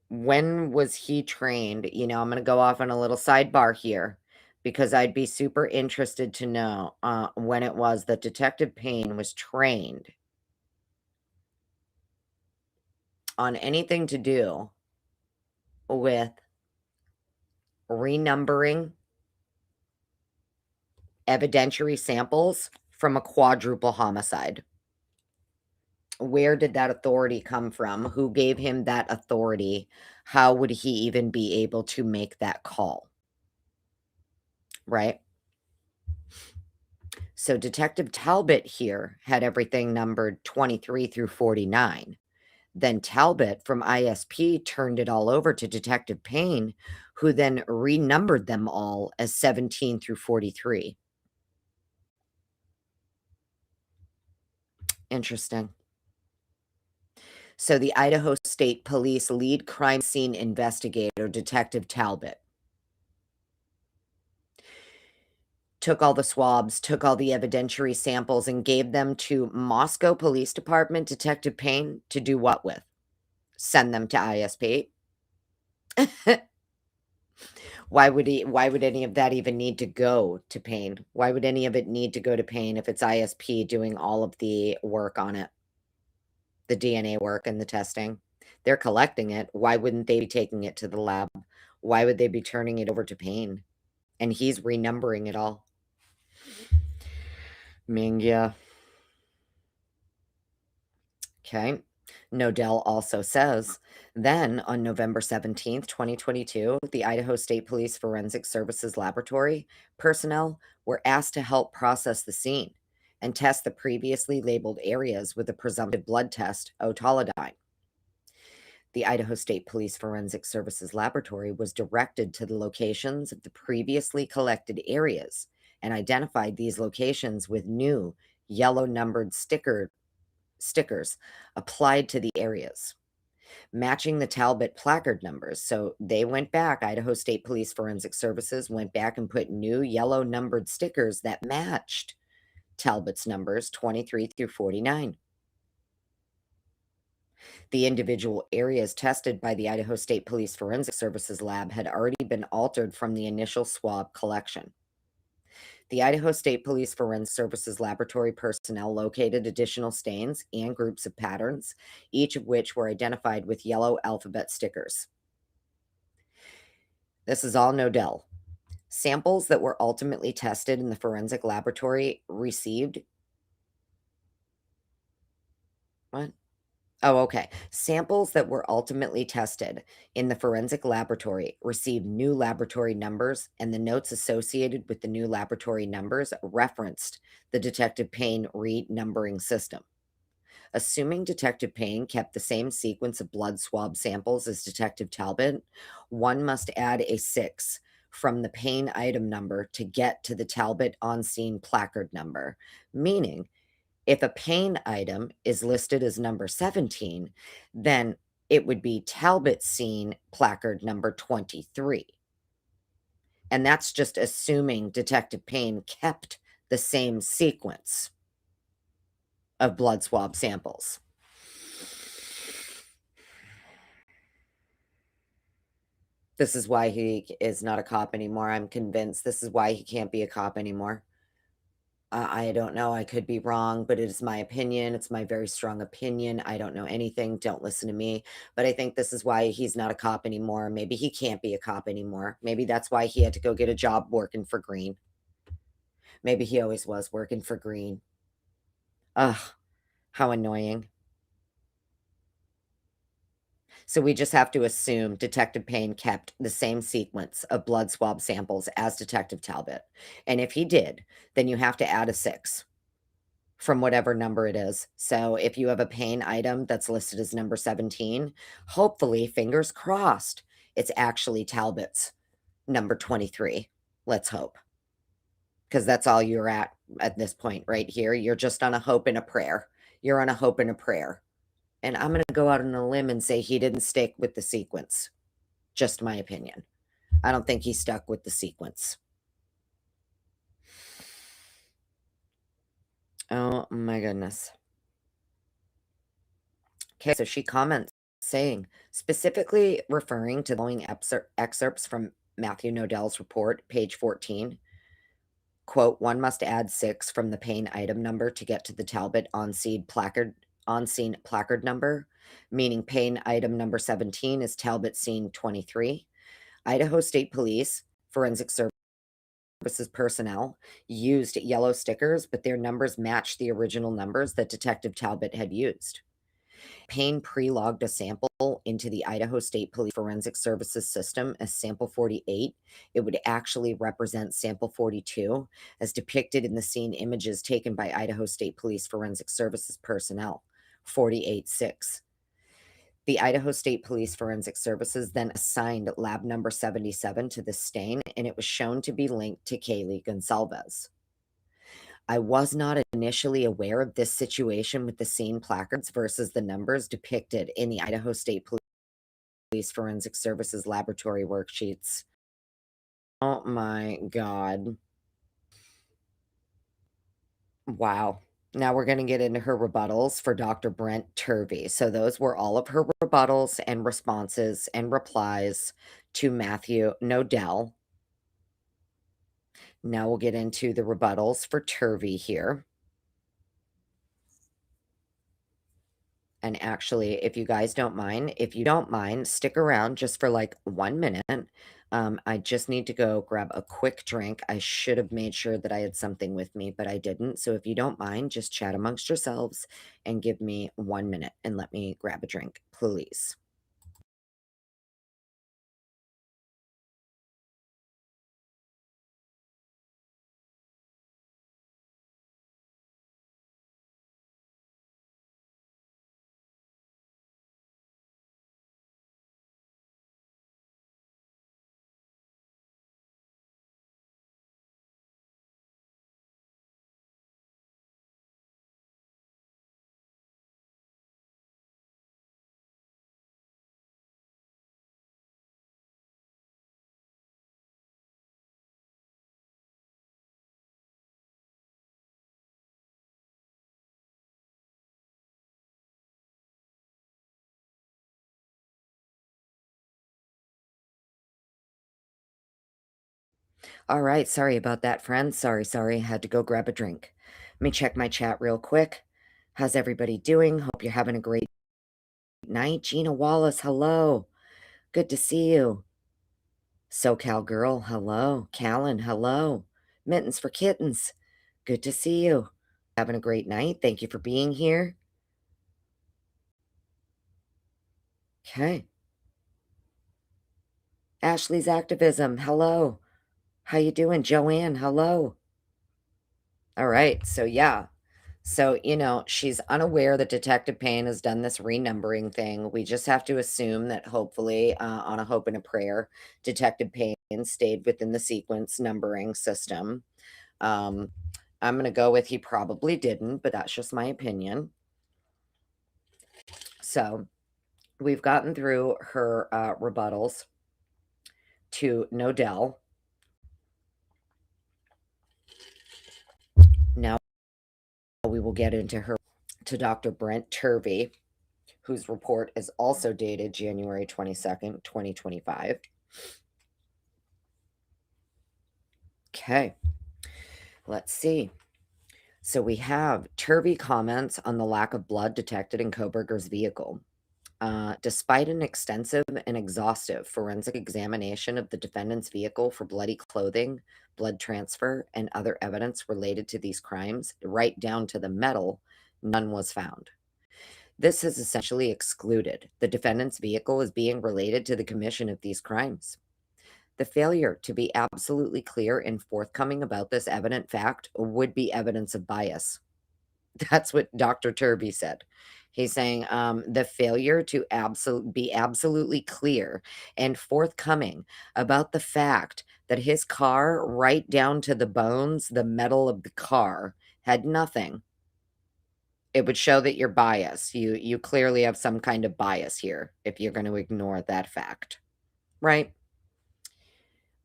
When was he trained? You know, I'm going to go off on a little sidebar here because I'd be super interested to know when it was that Detective Payne was trained on anything to do with renumbering evidentiary samples from a quadruple homicide. Where did that authority come from? Who gave him that authority? How would he even be able to make that call? Right? So Detective Talbot here had everything numbered 23 through 49. Then Talbot from ISP turned it all over to Detective Payne, who then renumbered them all as 17 through 43. Interesting. So the Idaho State Police lead crime scene investigator, Detective Talbot, took all the swabs, took all the evidentiary samples, and gave them to Moscow Police Department Detective Payne to do what with? Send them to ISP? Why would any of that even need to go to Payne? Why would any of it need to go to Payne if it's ISP doing all of the work on it? The DNA work and the testing. They're collecting it. Why wouldn't they be taking it to the lab? Why would they be turning it over to Payne? And he's renumbering it all. Mingya. Okay. Nodell also says, then on November 17th, 2022, the Idaho State Police Forensic Services Laboratory personnel were asked to help process the scene and test the previously labeled areas with a presumptive blood test, otolidine. The Idaho State Police Forensic Services Laboratory was directed to the locations of the previously collected areas and identified these locations with new yellow numbered stickers applied to the areas, matching the Talbot placard numbers. So they went back, Idaho State Police Forensic Services went back and put new yellow numbered stickers that matched Talbot's numbers 23 through 49. The individual areas tested by the Idaho State Police Forensic Services Lab had already been altered from the initial swab collection. The Idaho State Police Forensic Services Laboratory personnel located additional stains and groups of patterns, each of which were identified with yellow alphabet stickers. This is all Nodell. Samples that were ultimately tested in the forensic laboratory received. What? Oh, okay. Samples that were ultimately tested in the forensic laboratory received new laboratory numbers, and the notes associated with the new laboratory numbers referenced the Detective Payne renumbering system. Assuming Detective Payne kept the same sequence of blood swab samples as Detective Talbot, one must add a 6 from the Payne item number to get to the Talbot on-scene placard number, meaning if a Payne item is listed as number 17, then it would be Talbot scene placard number 23. And that's just assuming Detective Payne kept the same sequence of blood swab samples. This is why he is not a cop anymore. I'm convinced this is why he can't be a cop anymore. I don't know. I could be wrong, but it is my opinion. It's my very strong opinion. I don't know anything. Don't listen to me. But I think this is why he's not a cop anymore. Maybe he can't be a cop anymore. Maybe that's why he had to go get a job working for Green. Maybe he always was working for Green. Ugh, how annoying. So we just have to assume Detective Payne kept the same sequence of blood swab samples as Detective Talbot. And if he did, then you have to add a 6 from whatever number it is. So if you have a Payne item that's listed as number 17, hopefully, fingers crossed, it's actually Talbot's number 23. Let's hope. Because that's all you're at this point right here. You're just on a hope and a prayer. You're on a hope and a prayer. And I'm going to go out on a limb and say he didn't stick with the sequence. Just my opinion. I don't think he stuck with the sequence. Oh my goodness. Okay, so she comments saying, specifically referring to the following excerpts from Matthew Nodell's report, page 14. Quote, one must add 6 from the Payne item number to get to the Talbot on-scene placard number, meaning Payne item number 17 is Talbot scene 23. Idaho State Police Forensic Services personnel used yellow stickers, but their numbers matched the original numbers that Detective Talbot had used. Payne pre-logged a sample into the Idaho State Police Forensic Services system as sample 48. It would actually represent sample 42, as depicted in the scene images taken by Idaho State Police Forensic Services personnel, 48-6. The Idaho State Police Forensic Services then assigned lab number 77 to the stain, and it was shown to be linked to Kaylee Gonsalves. I was not initially aware of this situation with the scene placards versus the numbers depicted in the Idaho State Police Forensic Services laboratory worksheets. Oh my God. Wow. Now we're going to get into her rebuttals for Dr. Brent Turvey. So those were all of her rebuttals and responses and replies to Matthew Nodell. Now we'll get into the rebuttals for Turvey here. And actually, if you guys don't mind, if you don't mind, stick around just for like 1 minute. I just need to go grab a quick drink. I should have made sure that I had something with me, but I didn't. So if you don't mind, just chat amongst yourselves and give me 1 minute and let me grab a drink, please. All right, sorry about that, friends. Sorry. I had to go grab a drink. Let me check my chat real quick. How's everybody doing? Hope you're having a great night. Gina Wallace, hello. Good to see you. SoCal Girl, hello. Callan, hello. Mittens for Kittens, good to see you. Having a great night. Thank you for being here. Okay. Ashley's Activism, hello. How you doing? Joanne, hello. All right, so yeah. So, she's unaware that Detective Payne has done this renumbering thing. We just have to assume that hopefully, on a hope and a prayer, Detective Payne stayed within the sequence numbering system. Um, I'm going to go with he probably didn't, but that's just my opinion. So we've gotten through her rebuttals to Nodell. Now we will get into her to Dr. Brent Turvey, whose report is also dated January 22nd, 2025. Okay, let's see. So we have Turvey comments on the lack of blood detected in Koberger's vehicle. Despite an extensive and exhaustive forensic examination of the defendant's vehicle for bloody clothing, blood transfer, and other evidence related to these crimes, right down to the metal, none was found. This has essentially excluded the defendant's vehicle as being related to the commission of these crimes. The failure to be absolutely clear and forthcoming about this evident fact would be evidence of bias. That's what Dr. Turvey said. He's saying the failure to be absolutely clear and forthcoming about the fact that his car, right down to the bones, the metal of the car, had nothing. It would show that you're biased. You clearly have some kind of bias here if you're going to ignore that fact, right?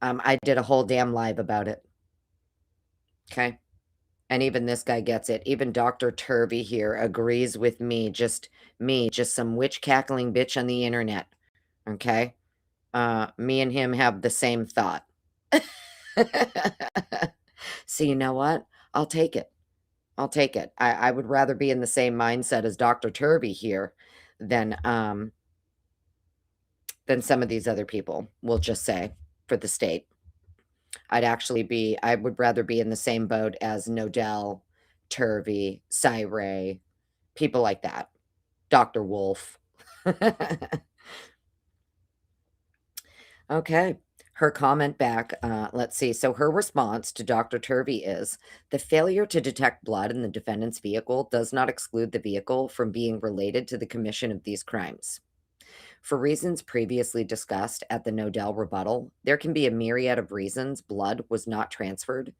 I did a whole damn live about it. Okay. And even this guy gets it. Even Dr. Turvey here agrees with me. Just me, just some witch cackling bitch on the internet. Okay? Me and him have the same thought. So you know what? I'll take it. I'll take it. I would rather be in the same mindset as Dr. Turvey here than some of these other people, we'll just say, for the state. I would rather be in the same boat as Nodell, Turvey, Cyray, people like that. Dr. Wolf. Okay. Her comment back, let's see. So her response to Dr. Turvey is the failure to detect blood in the defendant's vehicle does not exclude the vehicle from being related to the commission of these crimes. For reasons previously discussed at the Nodell rebuttal, there can be a myriad of reasons blood was not transferred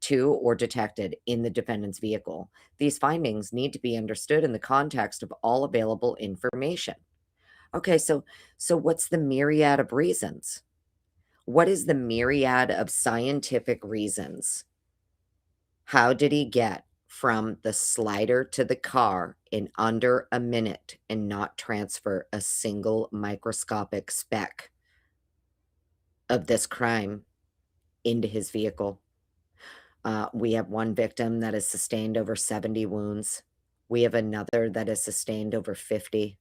to or detected in the defendant's vehicle. These findings need to be understood in the context of all available information. Okay, so what's the myriad of reasons? What is the myriad of scientific reasons? How did he get from the slider to the car in under a minute and not transfer a single microscopic speck of this crime into his vehicle? We have one victim that has sustained over 70 wounds. We have another that has sustained over 50.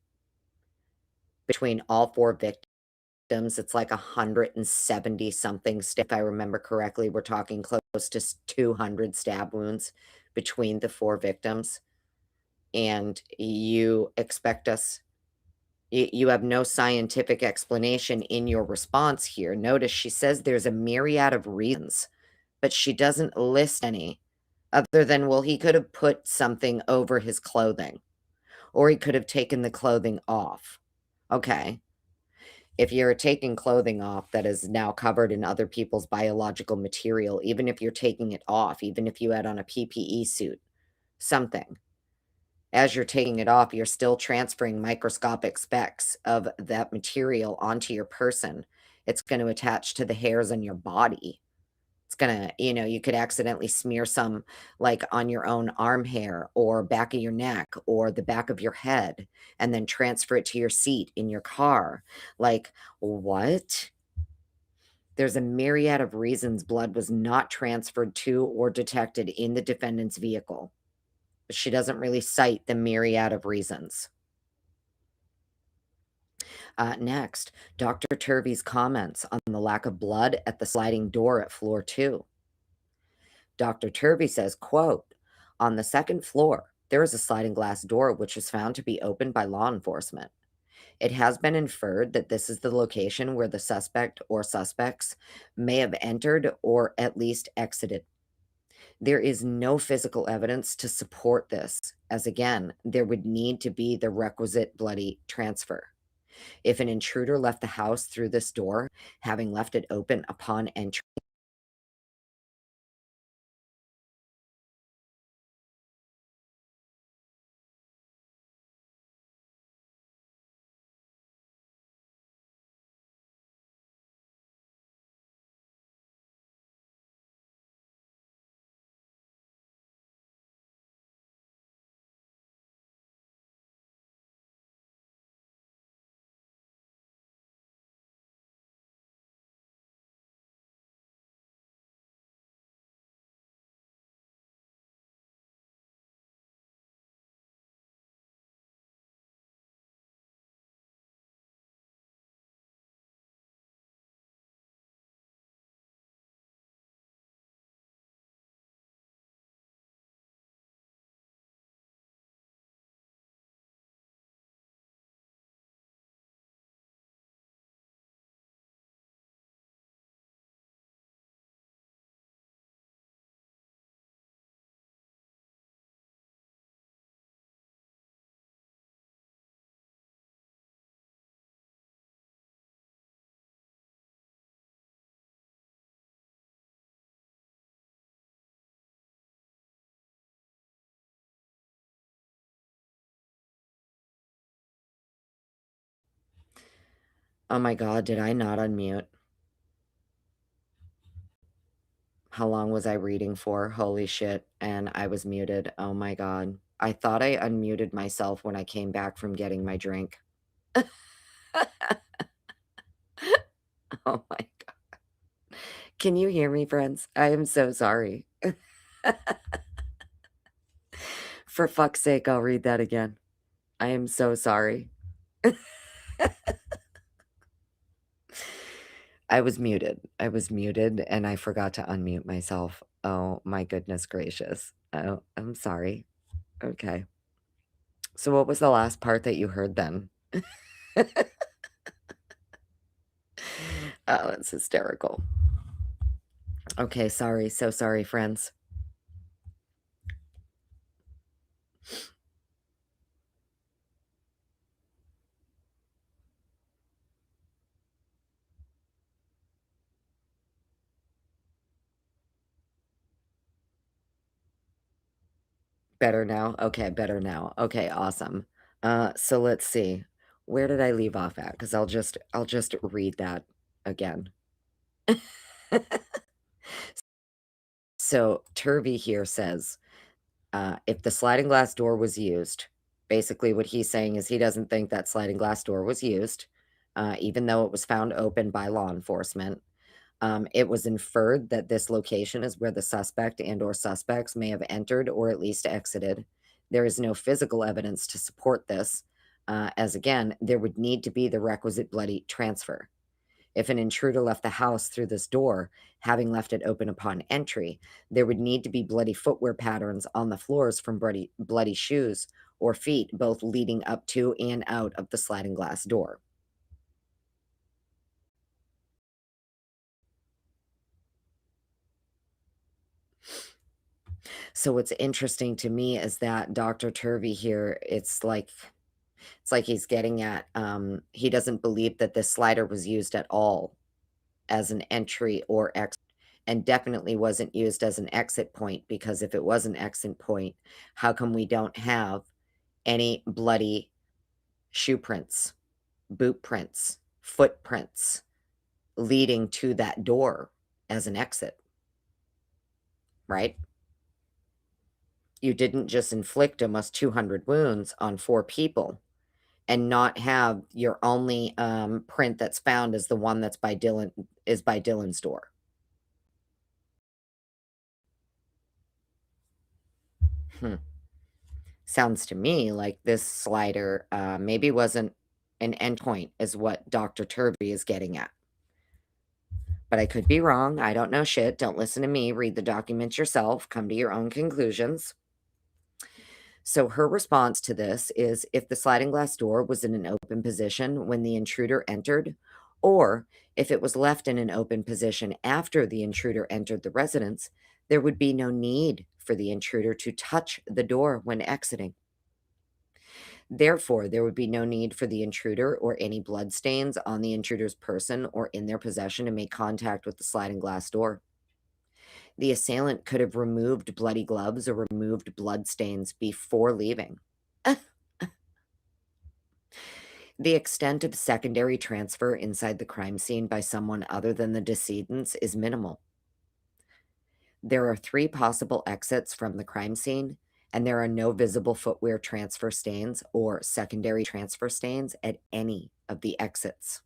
Between all four victims, it's like 170 something. If I remember correctly, we're talking close to 200 stab wounds between the four victims. And you expect us, you have no scientific explanation in your response here. Notice she says there's a myriad of reasons, but she doesn't list any other than, well, he could have put something over his clothing, or he could have taken the clothing off. Okay. If you're taking clothing off that is now covered in other people's biological material, even if you're taking it off, even if you had on a PPE suit, something, as you're taking it off, you're still transferring microscopic specks of that material onto your person. It's going to attach to the hairs on your body. It's going to, you could accidentally smear some like on your own arm hair or back of your neck or the back of your head and then transfer it to your seat in your car. Like, what? There's a myriad of reasons blood was not transferred to or detected in the defendant's vehicle. But she doesn't really cite the myriad of reasons. Next, Dr. Turvey's comments on the lack of blood at the sliding door at floor 2. Dr. Turvey says, quote, on the second floor, there is a sliding glass door which was found to be opened by law enforcement. It has been inferred that this is the location where the suspect or suspects may have entered or at least exited. There is no physical evidence to support this, as again, there would need to be the requisite bloody transfer. If an intruder left the house through this door, having left it open upon entry, oh my God, did I not unmute? How long was I reading for? Holy shit. And I was muted. Oh my God. I thought I unmuted myself when I came back from getting my drink. Oh my God. Can you hear me, friends? I am so sorry. For fuck's sake, I'll read that again. I am so sorry. I was muted. I was muted and I forgot to unmute myself. Oh my goodness gracious. Oh, I'm sorry. Okay. So what was the last part that you heard then? Oh, it's hysterical. Okay, sorry. So sorry, friends. Better now? Okay, better now. Okay, awesome. So let's see. Where did I leave off at? Because I'll just read that again. So Turvey here says, if the sliding glass door was used, basically what he's saying is he doesn't think that sliding glass door was used, even though it was found open by law enforcement. It was inferred that this location is where the suspect and or suspects may have entered or at least exited. There is no physical evidence to support this, as again, there would need to be the requisite bloody transfer. If an intruder left the house through this door, having left it open upon entry, there would need to be bloody footwear patterns on the floors from bloody shoes or feet, both leading up to and out of the sliding glass door. So what's interesting to me is that Dr. Turvey here, it's like he's getting at he doesn't believe that this slider was used at all as an entry or exit, and definitely wasn't used as an exit point, because if it was an exit point, how come we don't have any bloody shoe prints, boot prints, footprints leading to that door as an exit, right? You didn't just inflict almost 200 wounds on 4 people and not have your only, print that's found is the one that's by Dylan's door. Hmm. Sounds to me like this slider, maybe wasn't an endpoint is what Dr. Turvey is getting at. But I could be wrong, I don't know shit, don't listen to me, read the documents yourself, come to your own conclusions. So her response to this is, if the sliding glass door was in an open position when the intruder entered, or if it was left in an open position after the intruder entered the residence, there would be no need for the intruder to touch the door when exiting. Therefore, there would be no need for the intruder or any blood stains on the intruder's person or in their possession to make contact with the sliding glass door. The assailant could have removed bloody gloves or removed blood stains before leaving. The extent of secondary transfer inside the crime scene by someone other than the decedents is minimal. There are 3 possible exits from the crime scene, and there are no visible footwear transfer stains or secondary transfer stains at any of the exits.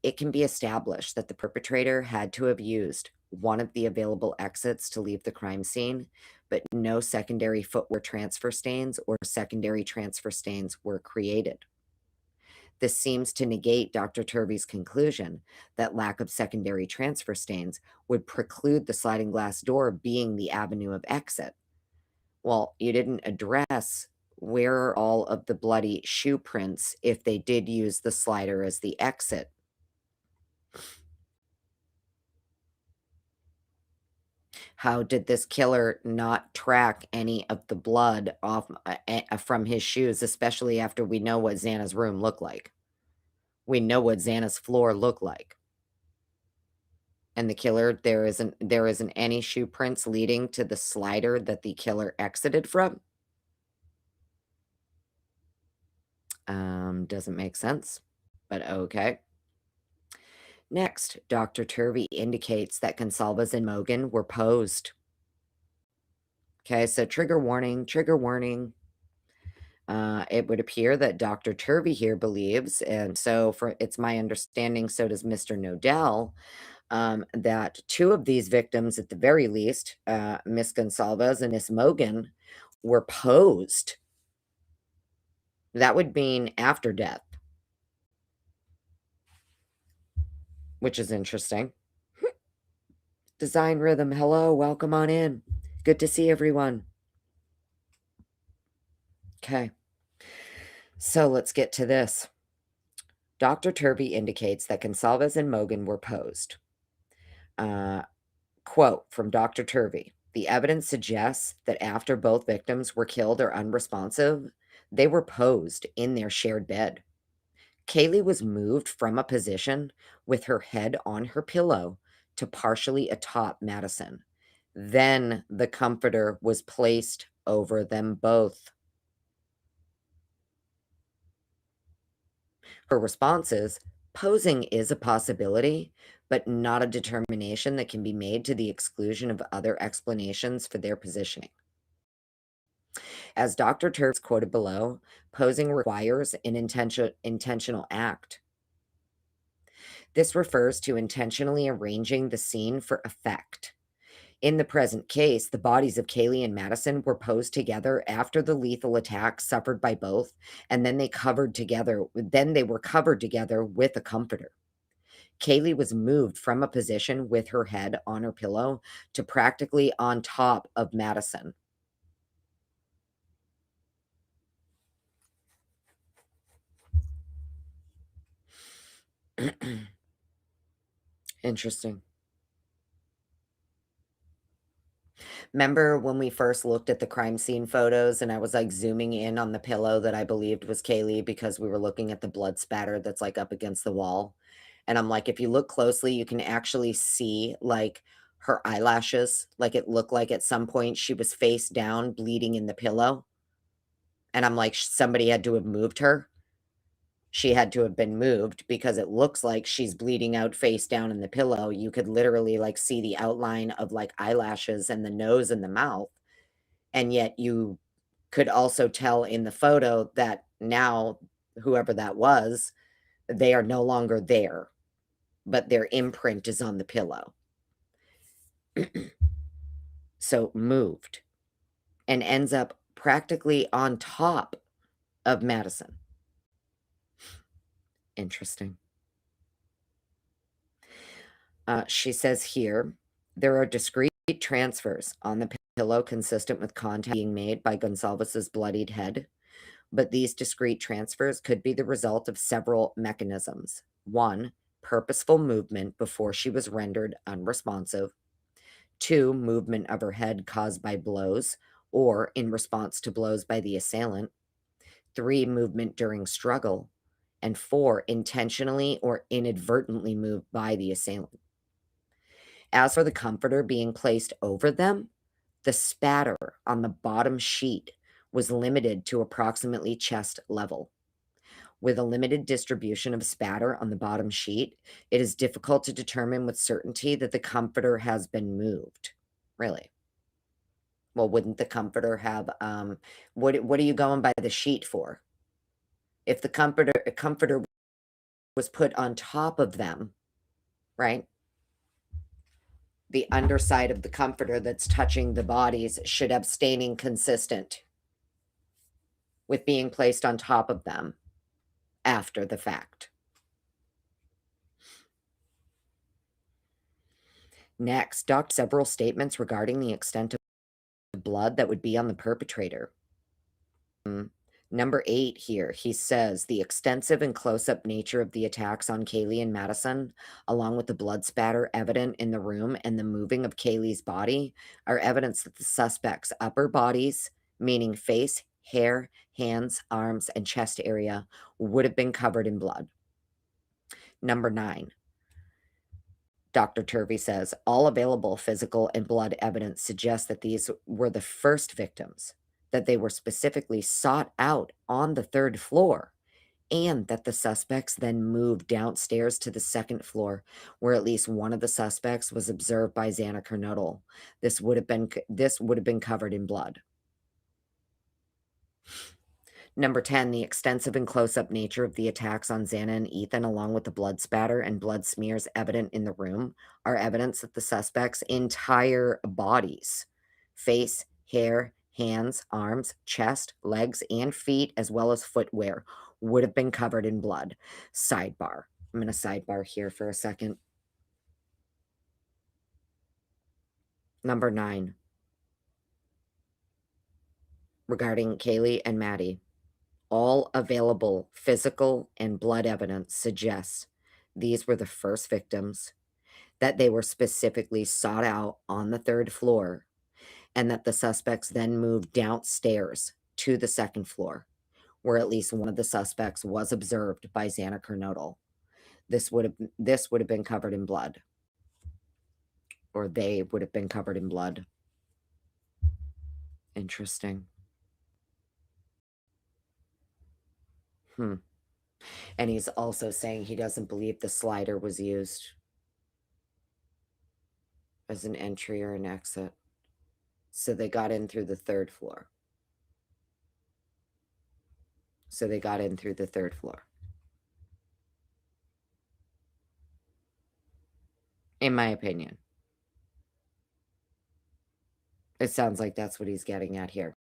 It can be established that the perpetrator had to have used one of the available exits to leave the crime scene, but no secondary footwear transfer stains or secondary transfer stains were created. This seems to negate Dr. Turvey's conclusion that lack of secondary transfer stains would preclude the sliding glass door being the avenue of exit. Well, you didn't address where are all of the bloody shoe prints if they did use the slider as the exit. How did this killer not track any of the blood off from his shoes, especially after we know what Xana's room looked like? We know what Xana's floor looked like. And the killer, there isn't any shoe prints leading to the slider that the killer exited from? Doesn't make sense, but okay. Next, Dr. Turvey indicates that Gonsalves and Mogan were posed. Okay, so trigger warning, trigger warning. It would appear that Dr. Turvey here believes, and so it's my understanding, so does Mr. Nodell, that 2 of these victims, at the very least, Miss Gonsalves and Miss Mogan, were posed. That would mean after death, which is interesting. Design Rhythm, hello, welcome on in. Good to see everyone. Okay, so let's get to this. Dr. Turvey indicates that Gonsalves and Mogan were posed. Quote from Dr. Turvey: the evidence suggests that after both victims were killed or unresponsive, they were posed in their shared bed. Kaylee was moved from a position with her head on her pillow to partially atop Madison. Then the comforter was placed over them both. Her response is, posing is a possibility, but not a determination that can be made to the exclusion of other explanations for their positioning. As Dr. Turves quoted below, posing requires an intentional act. This refers to intentionally arranging the scene for effect. In the present case, the bodies of Kaylee and Madison were posed together after the lethal attack suffered by both, and then they were covered together with a comforter. Kaylee was moved from a position with her head on her pillow to practically on top of Madison. Interesting. Remember when we first looked at the crime scene photos and I was like zooming in on the pillow that I believed was Kaylee because we were looking at the blood spatter that's like up against the wall? And I'm like, if you look closely, you can actually see like her eyelashes. Like it looked like at some point she was face down, bleeding in the pillow. And I'm like, somebody had to have moved her. She had to have been moved because it looks like she's bleeding out face down in the pillow. You could literally like see the outline of like eyelashes and the nose and the mouth. And yet you could also tell in the photo that now whoever that was, they are no longer there, but their imprint is on the pillow. So moved and ends up practically on top of Madison. Interesting. She says here, there are discrete transfers on the pillow consistent with contact being made by Gonsalves's bloodied head, but these discrete transfers could be the result of several mechanisms. One, purposeful movement before she was rendered unresponsive. Two, movement of her head caused by blows or in response to blows by the assailant. Three, movement during struggle. And four, intentionally or inadvertently moved by the assailant. As for the comforter being placed over them, the spatter on the bottom sheet was limited to approximately chest level. With a limited distribution of spatter on the bottom sheet, it is difficult to determine with certainty that the comforter has been moved. Really? Well, wouldn't the comforter have, what are you going by the sheet for? If the comforter was put on top of them, right? The underside of the comforter that's touching the bodies should have staining consistent with being placed on top of them after the fact. Next, docked several statements regarding the extent of blood that would be on the perpetrator. Number 8 here, he says the extensive and close-up nature of the attacks on Kaylee and Madison, along with the blood spatter evident in the room and the moving of Kaylee's body, are evidence that the suspect's upper bodies, meaning face, hair, hands, arms, and chest area, would have been covered in blood. Number 9, Dr. Turvey says, all available physical and blood evidence suggests that these were the first victims, that they were specifically sought out on the 3rd floor, and that the suspects then moved downstairs to the 2nd floor, where at least one of the suspects was observed by Xana Kernodle. This would have been covered in blood. Number 10, the extensive and close-up nature of the attacks on Xana and Ethan, along with the blood spatter and blood smears evident in the room, are evidence that the suspects' entire bodies, face, hair, hands, arms, chest, legs, and feet, as well as footwear, would have been covered in blood. Sidebar. I'm going to sidebar here for a second. Number 9, regarding Kaylee and Maddie. All available physical and blood evidence suggests these were the first victims, that they were specifically sought out on the 3rd floor, and that the suspects then moved downstairs to the 2nd floor, where at least one of the suspects was observed by Xana Kernodle. This would have been covered in blood, or they would have been covered in blood. Interesting. Hmm. And he's also saying he doesn't believe the slider was used as an entry or an exit. So they got in through the 3rd floor. So they got in through the 3rd floor. In my opinion. It sounds like that's what he's getting at here.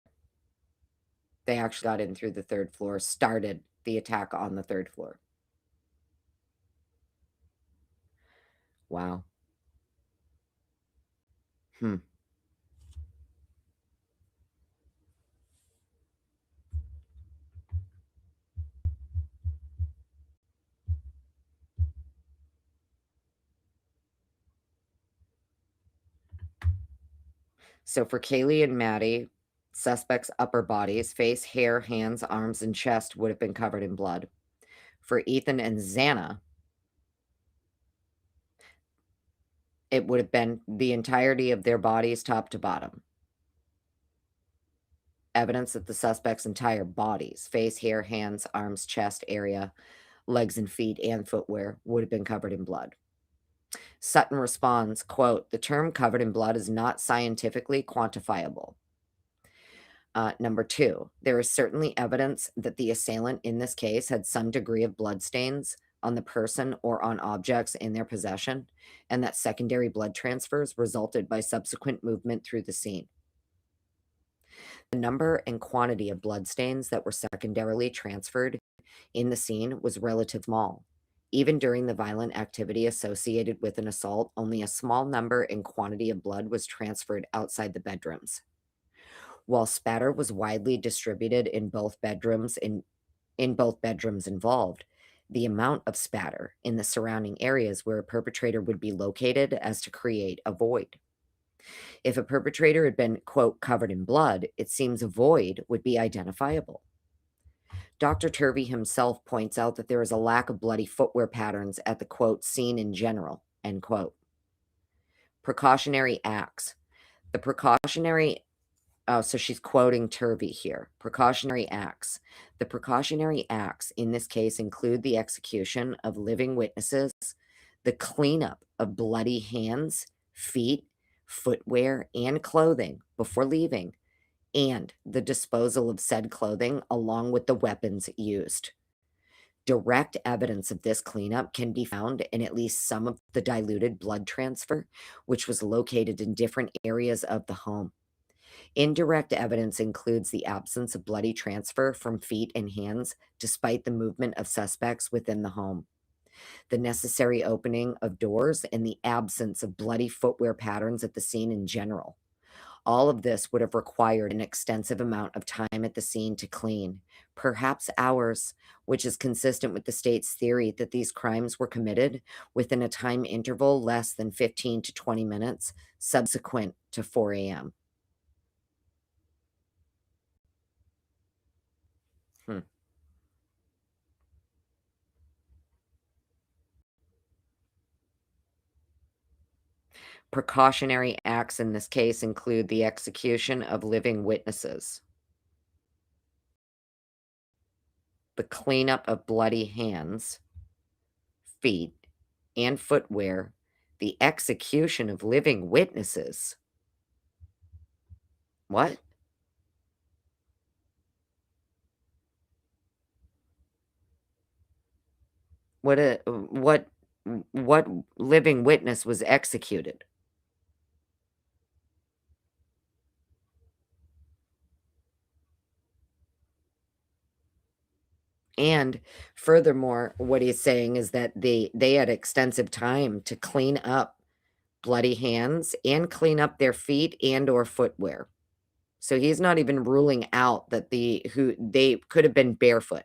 They actually got in through the 3rd floor, started the attack on the 3rd floor. Wow. Hmm. So for Kaylee and Maddie, suspects' upper bodies, face, hair, hands, arms, and chest would have been covered in blood. For Ethan and Xana, it would have been the entirety of their bodies, top to bottom. Evidence that the suspect's entire bodies, face, hair, hands, arms, chest area, legs and feet, and footwear would have been covered in blood. Sutton responds, quote, "The term covered in blood is not scientifically quantifiable." Number 2, there is certainly evidence that the assailant in this case had some degree of bloodstains on the person or on objects in their possession, and that secondary blood transfers resulted by subsequent movement through the scene. The number and quantity of bloodstains that were secondarily transferred in the scene was relatively small. Even during the violent activity associated with an assault, only a small number and quantity of blood was transferred outside the bedrooms. While spatter was widely distributed in both bedrooms involved, the amount of spatter in the surrounding areas where a perpetrator would be located as to create a void. If a perpetrator had been, quote, covered in blood, it seems a void would be identifiable. Dr. Turvey himself points out that there is a lack of bloody footwear patterns at the, quote, scene in general, end quote. Precautionary acts. The precautionary so she's quoting Turvey here. Precautionary acts. The precautionary acts in this case include the execution of living witnesses, the cleanup of bloody hands, feet, footwear, and clothing before leaving, and the disposal of said clothing along with the weapons used. Direct evidence of this cleanup can be found in at least some of the diluted blood transfer, which was located in different areas of the home. Indirect evidence includes the absence of bloody transfer from feet and hands despite the movement of suspects within the home, the necessary opening of doors, and the absence of bloody footwear patterns at the scene in general. All of this would have required an extensive amount of time at the scene to clean, perhaps hours, which is consistent with the state's theory that these crimes were committed within a time interval less than 15 to 20 minutes subsequent to 4 a.m. Hmm. Precautionary acts in this case include the execution of living witnesses, the cleanup of bloody hands, feet, and footwear, the execution of living witnesses. What? What living witness was executed? And furthermore, what he's saying is that they had extensive time to clean up bloody hands and clean up their feet and or footwear. So he's not even ruling out that they could have been barefoot.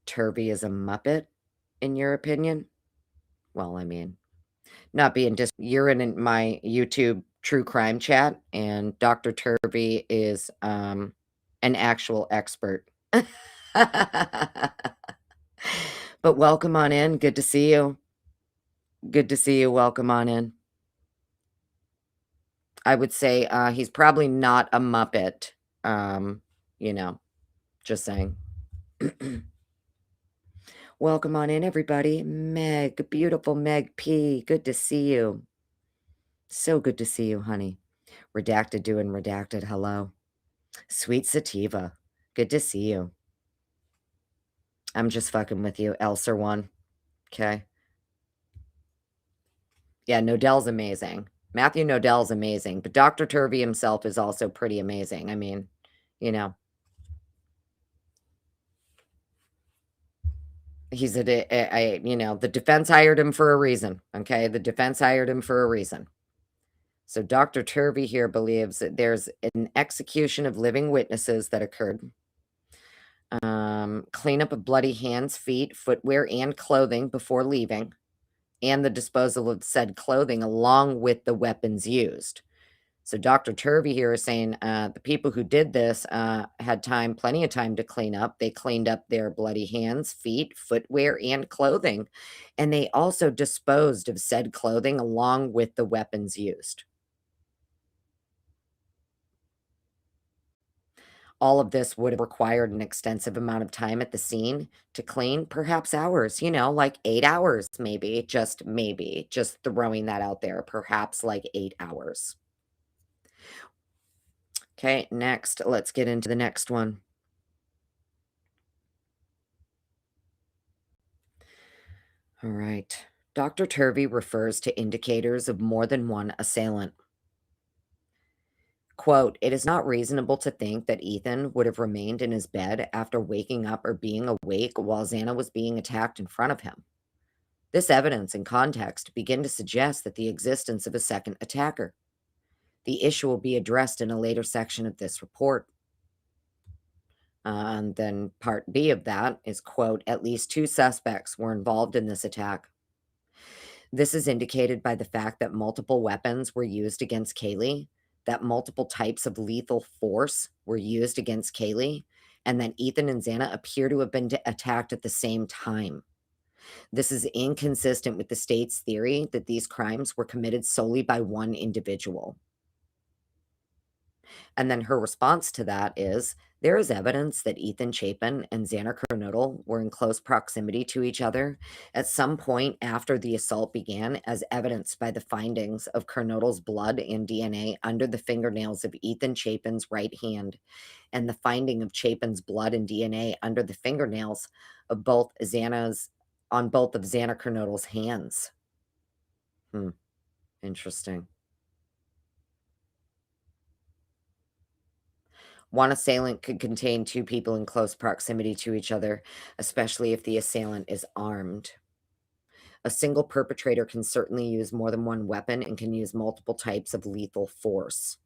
Turvey is a muppet, in your opinion? Well, I mean, not being just you're in my YouTube true crime chat, and Dr. Turvey is an actual expert But welcome on in, good to see you. Good to see you, welcome on in. I would say, he's probably not a Muppet, um, you know, just saying. Welcome on in, everybody. Meg, beautiful Meg P, good to see you. So good to see you, honey. Redacted doing redacted, hello. Sweet Sativa, good to see you. I'm just fucking with you, Elser one, okay? Yeah, Nodell's amazing. Matthew Nodell's amazing, but Dr. Turvey himself is also pretty amazing. I mean, you know, he's you know, the defense hired him for a reason, okay? The defense hired him for a reason. So Dr. Turvey here believes that there's an execution of living witnesses that occurred. Cleanup of bloody hands, feet, footwear, and clothing before leaving, and the disposal of said clothing along with the weapons used. So Dr. Turvey here is saying the people who did this had plenty of time to clean up. They cleaned up their bloody hands, feet, footwear, and clothing. And they also disposed of said clothing along with the weapons used. All of this would have required an extensive amount of time at the scene to clean, perhaps hours, you know, like 8 hours, maybe, just throwing that out there, perhaps like 8 hours. Okay, next, let's get into the next one. All right. Dr. Turvey refers to indicators of more than one assailant. Quote, it is not reasonable to think that Ethan would have remained in his bed after waking up or being awake while Xana was being attacked in front of him. This evidence and context begin to suggest that the existence of a second attacker. The issue will be addressed in a later section of this report. And then part B of that is, quote, at least 2 suspects were involved in this attack. This is indicated by the fact that multiple weapons were used against Kaylee, that multiple types of lethal force were used against Kaylee, and that Ethan and Xana appear to have been attacked at the same time. This is inconsistent with the state's theory that these crimes were committed solely by one individual. And then her response to that is, there is evidence that Ethan Chapin and Xana Kernodle were in close proximity to each other at some point after the assault began, as evidenced by the findings of Kernodle's blood and DNA under the fingernails of Ethan Chapin's right hand, and the finding of Chapin's blood and DNA under the fingernails of both of Xana Kernodle's hands. Interesting. One assailant could contain 2 people in close proximity to each other, especially if the assailant is armed. A single perpetrator can certainly use more than one weapon and can use multiple types of lethal force.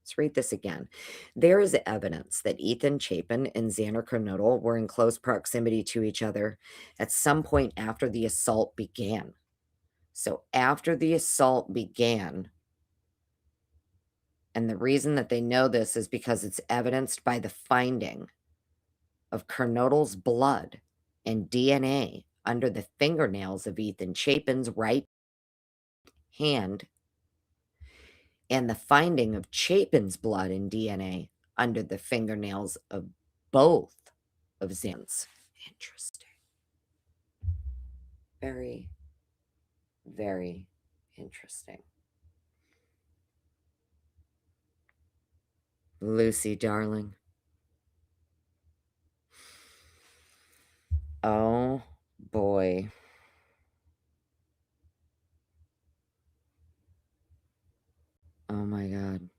Let's read this again. There is evidence that Ethan Chapin and Xander Kernodle were in close proximity to each other at some point after the assault began. So after the assault began, and the reason that they know this is because it's evidenced by the finding of Kernodle's blood and DNA under the fingernails of Ethan Chapin's right hand, and the finding of Chapin's blood and DNA under the fingernails of both of Xan's. Interesting. Very, very interesting. Lucy, darling. Oh, boy. Oh, my God.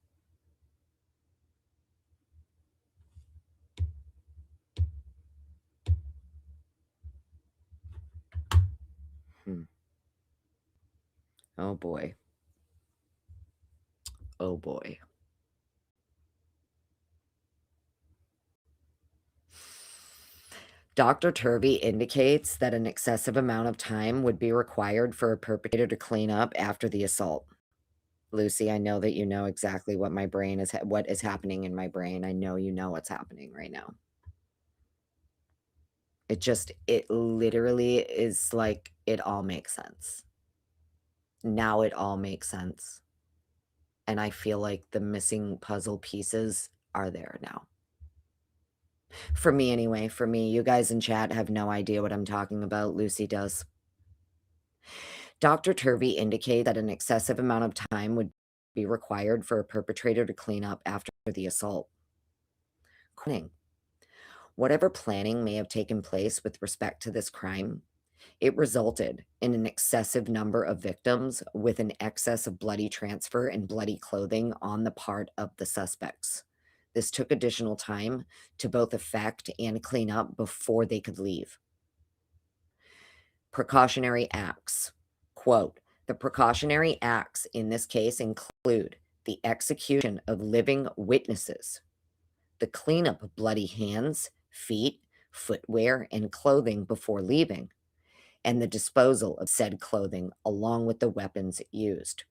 Oh, boy. Oh, boy. Dr. Turvey indicates that an excessive amount of time would be required for a perpetrator to clean up after the assault. Lucy, I know that you know exactly what my brain is what is happening in my brain. I know you know what's happening right now. It literally is like, it all makes sense. Now it all makes sense. And I feel like the missing puzzle pieces are there now. For me anyway, for me. You guys in chat have no idea what I'm talking about. Lucy does. Dr. Turvey indicated that an excessive amount of time would be required for a perpetrator to clean up after the assault. Whatever planning may have taken place with respect to this crime, it resulted in an excessive number of victims with an excess of bloody transfer and bloody clothing on the part of the suspects. This took additional time to both effect and clean up before they could leave. Precautionary acts. Quote, the precautionary acts in this case include the execution of living witnesses, the cleanup of bloody hands, feet, footwear, and clothing before leaving, and the disposal of said clothing along with the weapons used.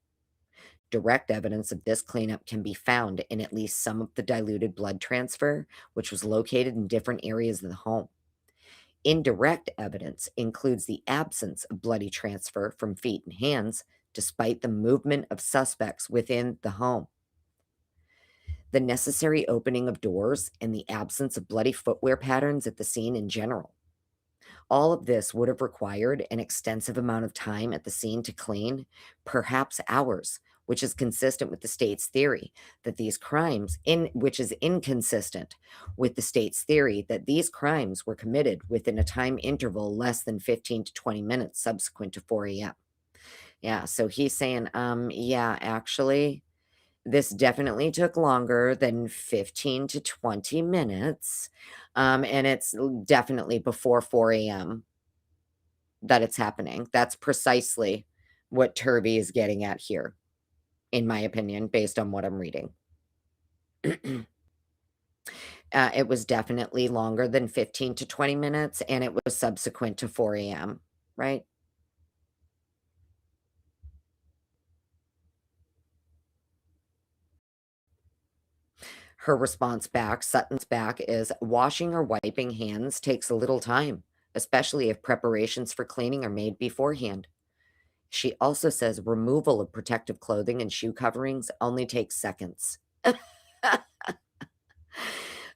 Direct evidence of this cleanup can be found in at least some of the diluted blood transfer, which was located in different areas of the home. Indirect evidence includes the absence of bloody transfer from feet and hands, despite the movement of suspects within the home. The necessary opening of doors and the absence of bloody footwear patterns at the scene in general. All of this would have required an extensive amount of time at the scene to clean, perhaps hours, which is consistent with the state's theory that these crimes, which is inconsistent with the state's theory that these crimes were committed within a time interval less than 15 to 20 minutes subsequent to 4 a.m. Yeah, so he's saying, yeah, actually, this definitely took longer than 15 to 20 minutes, and it's definitely before 4 a.m. that it's happening. That's precisely what Turvey is getting at here, in my opinion, based on what I'm reading. It was definitely longer than 15 to 20 minutes, and it was subsequent to 4 a.m., right? Her response back, Sutton's back, is washing or wiping hands takes a little time, especially if preparations for cleaning are made beforehand. She also says removal of protective clothing and shoe coverings only takes seconds.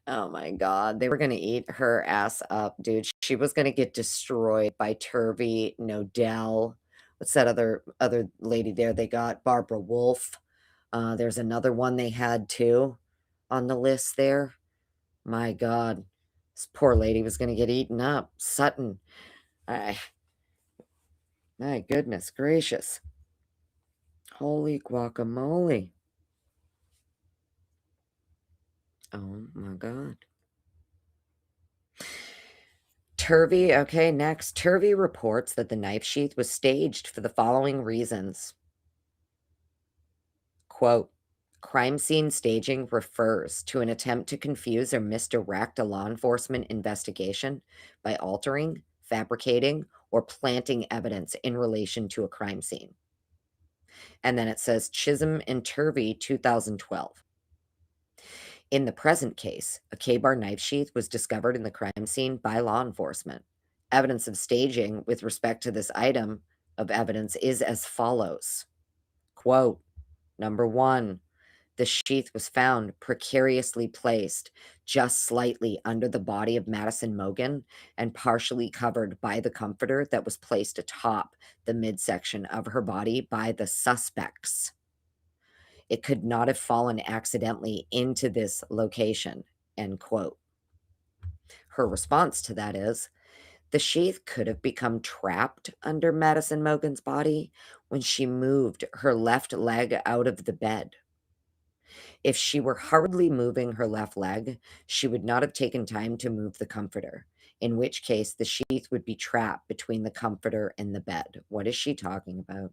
Oh my God. They were going to eat her ass up, dude. She was going to get destroyed by Turvey, Nodell. What's that other lady there they got? Barbara Wolf. There's another one they had too on the list there. My God. This poor lady was going to get eaten up. Sutton. My goodness gracious. Holy guacamole. Oh my God. Turvey, okay, next. Turvey reports that the knife sheath was staged for the following reasons. Quote, crime scene staging refers to an attempt to confuse or misdirect a law enforcement investigation by altering, fabricating, or planting evidence in relation to a crime scene. And then it says Chisholm and Turvey, 2012. In the present case, a K-bar knife sheath was discovered in the crime scene by law enforcement. Evidence of staging with respect to this item of evidence is as follows. Quote, number one, the sheath was found precariously placed just slightly under the body of Madison Mogen and partially covered by the comforter that was placed atop the midsection of her body by the suspects. It could not have fallen accidentally into this location, end quote. Her response to that is, the sheath could have become trapped under Madison Mogen's body when she moved her left leg out of the bed. If she were hurriedly moving her left leg, she would not have taken time to move the comforter, in which case the sheath would be trapped between the comforter and the bed. What is she talking about?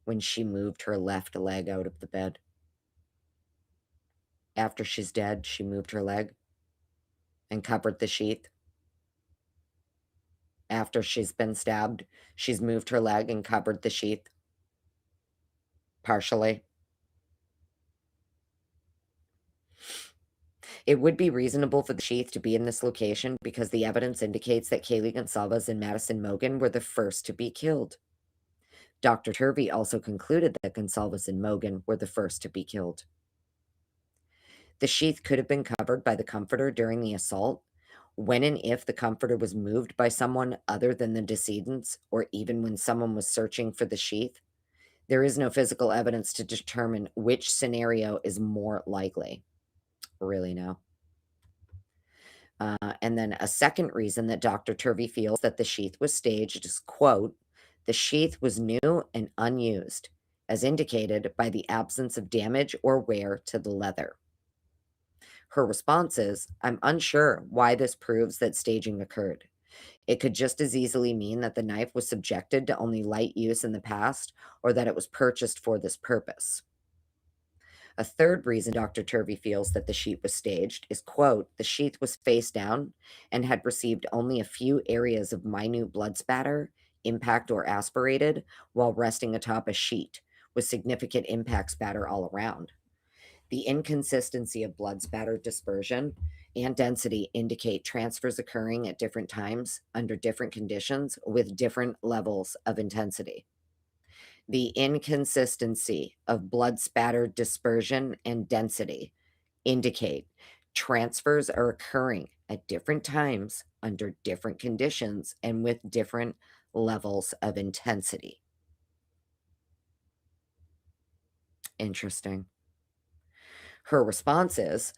When she moved her left leg out of the bed. After she's dead, she moved her leg and covered the sheath. After she's been stabbed, she's moved her leg and covered the sheath. Partially. It would be reasonable for the sheath to be in this location because the evidence indicates that Kaylee Gonsalves and Madison Mogen were the first to be killed. Dr. Turvey also concluded that Gonsalves and Mogen were the first to be killed. The sheath could have been covered by the comforter during the assault, when and if the comforter was moved by someone other than the decedents, or even when someone was searching for the sheath. There is no physical evidence to determine which scenario is more likely. Really, no. And then a second reason that Dr. Turvey feels that the sheath was staged is, quote, the sheath was new and unused, as indicated by the absence of damage or wear to the leather. Her response is, I'm unsure why this proves that staging occurred. It could just as easily mean that the knife was subjected to only light use in the past, or that it was purchased for this purpose. A third reason Dr. Turvey feels that the sheath was staged is, quote, the sheath was face down and had received only a few areas of minute blood spatter, impact, or aspirated while resting atop a sheet, with significant impact spatter all around. The inconsistency of blood spatter dispersion and density indicate transfers occurring at different times, under different conditions, with different levels of intensity. The inconsistency of blood spatter dispersion and density indicate transfers are occurring at different times, under different conditions, and with different levels of intensity. Interesting. Her response is,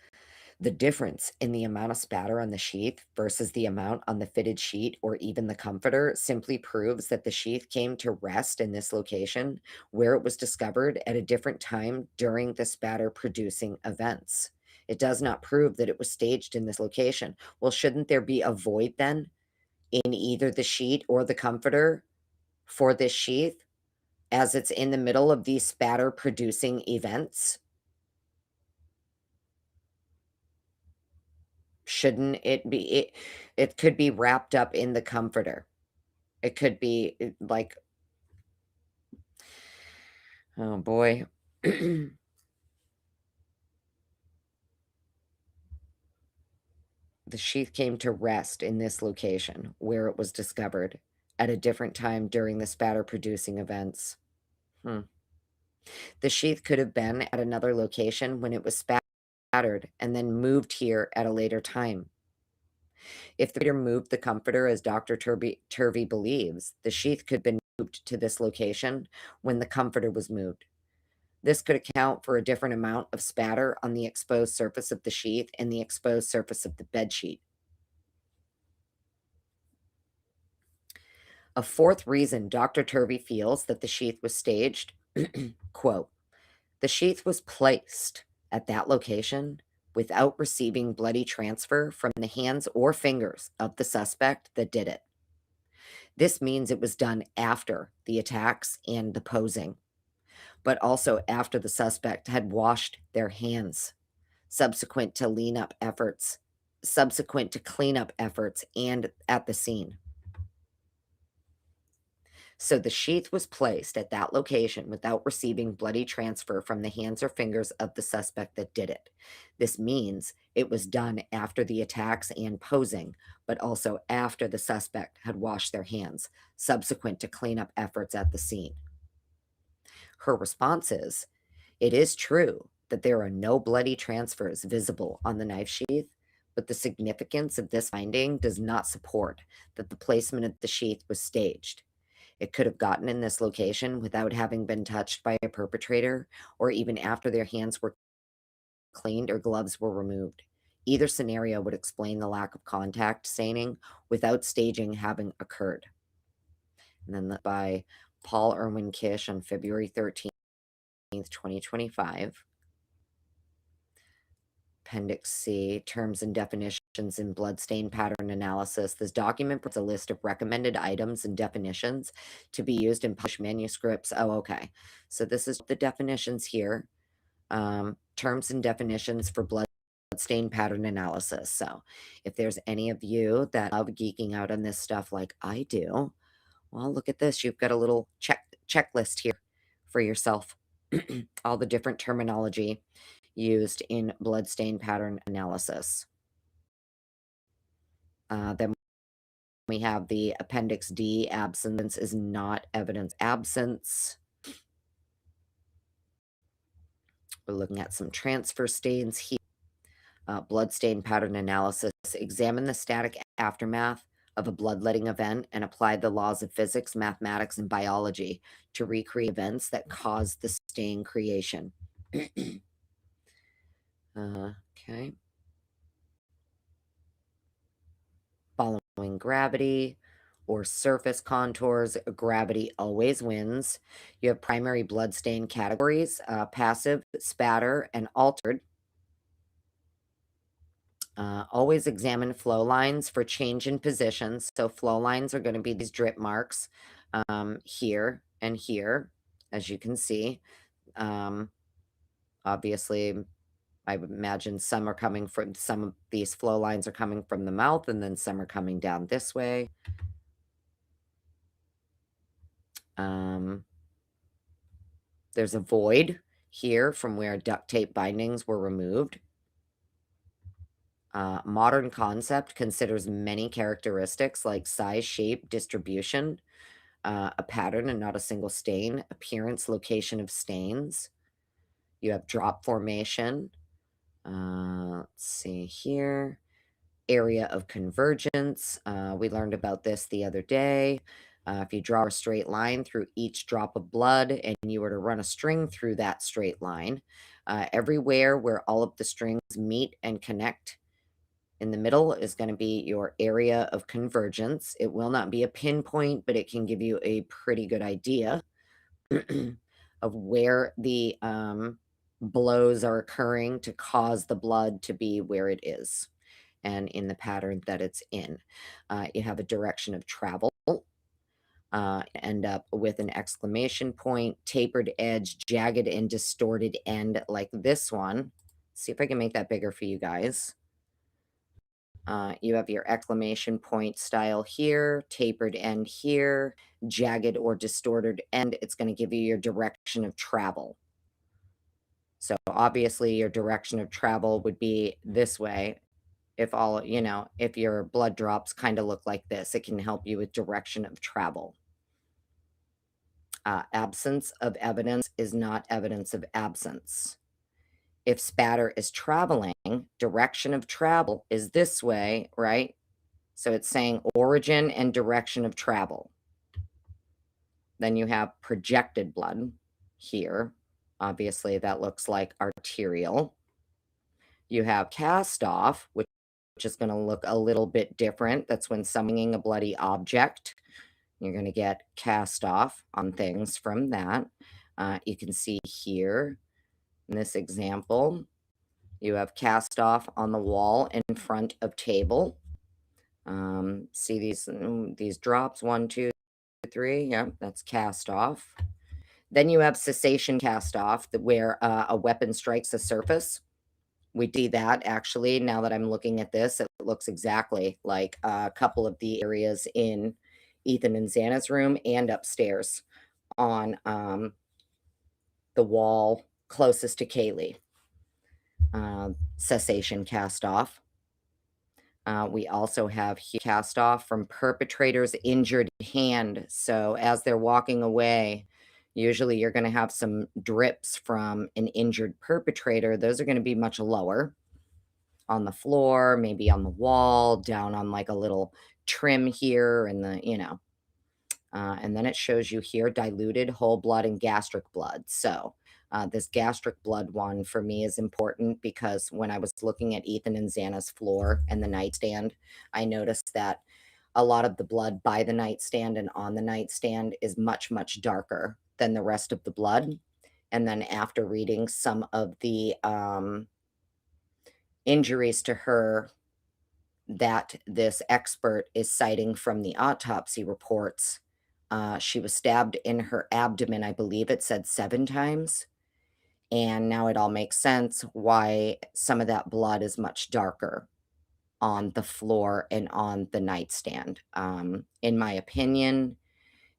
the difference in the amount of spatter on the sheath versus the amount on the fitted sheet or even the comforter simply proves that the sheath came to rest in this location where it was discovered at a different time during the spatter producing events. It does not prove that it was staged in this location. Well, shouldn't there be a void then in either the sheet or the comforter for this sheath as it's in the middle of these spatter producing events? Shouldn't it be it could be wrapped up in the comforter. It could be, like oh boy. The sheath came to rest in this location where it was discovered at a different time during the spatter-producing events. Hmm. The sheath could have been at another location when it was spattered and then moved here at a later time. If the reader moved the comforter as Dr. Turvey believes, the sheath could have been moved to this location when the comforter was moved. This could account for a different amount of spatter on the exposed surface of the sheath and the exposed surface of the bedsheet. A fourth reason Dr. Turvey feels that the sheath was staged, quote, the sheath was placed at that location without receiving bloody transfer from the hands or fingers of the suspect that did it. This means it was done after the attacks and the posing, but also after the suspect had washed their hands, subsequent to cleanup efforts and at the scene. So the sheath was placed at that location without receiving bloody transfer from the hands or fingers of the suspect that did it. This means it was done after the attacks and posing, but also after the suspect had washed their hands, subsequent to cleanup efforts at the scene. Her response is, it is true that there are no bloody transfers visible on the knife sheath, but the significance of this finding does not support that the placement of the sheath was staged. It could have gotten in this location without having been touched by a perpetrator, or even after their hands were cleaned or gloves were removed. Either scenario would explain the lack of contact staining without staging having occurred. And then by Paul Irwin Kish on February 13th, 2025. Appendix C, Terms and Definitions in Bloodstain Pattern Analysis. This document puts a list of recommended items and definitions to be used in published manuscripts. Oh, okay. So this is the definitions here. Terms and definitions for bloodstain pattern analysis. So if there's any of you that love geeking out on this stuff like I do, well, look at this. You've got a little checklist here for yourself. All the different terminology used in bloodstain pattern analysis. Then we have the Appendix D, absence is not evidence absence. We're looking at some transfer stains here. Bloodstain pattern analysis. Examine the static aftermath of a bloodletting event and apply the laws of physics, mathematics, and biology to recreate events that cause the stain creation. Okay. Following gravity or surface contours, gravity always wins. You have primary bloodstain categories, passive, spatter, and altered. Always examine flow lines for change in positions. So flow lines are going to be these drip marks here and here, as you can see. Obviously, I would imagine some are coming from, some of these flow lines are coming from the mouth, and then some are coming down this way. There's a void here from where duct tape bindings were removed. Modern concept considers many characteristics like size, shape, distribution, a pattern and not a single stain, appearance, location of stains. You have drop formation. Let's see here. Area of convergence. We learned about this the other day. If you draw a straight line through each drop of blood and you were to run a string through that straight line, everywhere where all of the strings meet and connect in the middle is going to be your area of convergence. It will not be a pinpoint, but it can give you a pretty good idea of where the blows are occurring to cause the blood to be where it is and in the pattern that it's in. You have a direction of travel. End up with an exclamation point, tapered edge, jagged and distorted end like this one. See if I can make that bigger for you guys. You have your exclamation point style here, tapered end here, jagged or distorted end. It's going to give you your direction of travel. So obviously your direction of travel would be this way. If all, if your blood drops kind of look like this, it can help you with direction of travel. Absence of evidence is not evidence of absence. If spatter is traveling, direction of travel is this way, right? So it's saying origin and direction of travel. Then you have projected blood here. Obviously, that looks like arterial. You have cast off, which is going to look a little bit different. That's when summoning a bloody object. You're going to get cast off on things from that. You can see here in this example, you have cast off on the wall in front of table. See these drops, 1, 2, 3. Yeah, that's cast off. Then you have cessation cast off, where a weapon strikes a surface. We see that actually, now that I'm looking at this, it looks exactly like a couple of the areas in Ethan and Xana's room and upstairs on the wall closest to Kaylee. Cessation cast off. We also have cast off from perpetrator's injured hand. So as they're walking away, usually you're going to have some drips from an injured perpetrator. Those are going to be much lower on the floor, maybe on the wall, down on like a little trim here and and then it shows you here diluted whole blood and gastric blood. So this gastric blood one for me is important because when I was looking at Ethan and Xana's floor and the nightstand, I noticed that a lot of the blood by the nightstand and on the nightstand is much, much darker than the rest of the blood. And then after reading some of the injuries to her that this expert is citing from the autopsy reports, she was stabbed in her abdomen, I believe it said 7 times. And now it all makes sense why some of that blood is much darker on the floor and on the nightstand. In my opinion,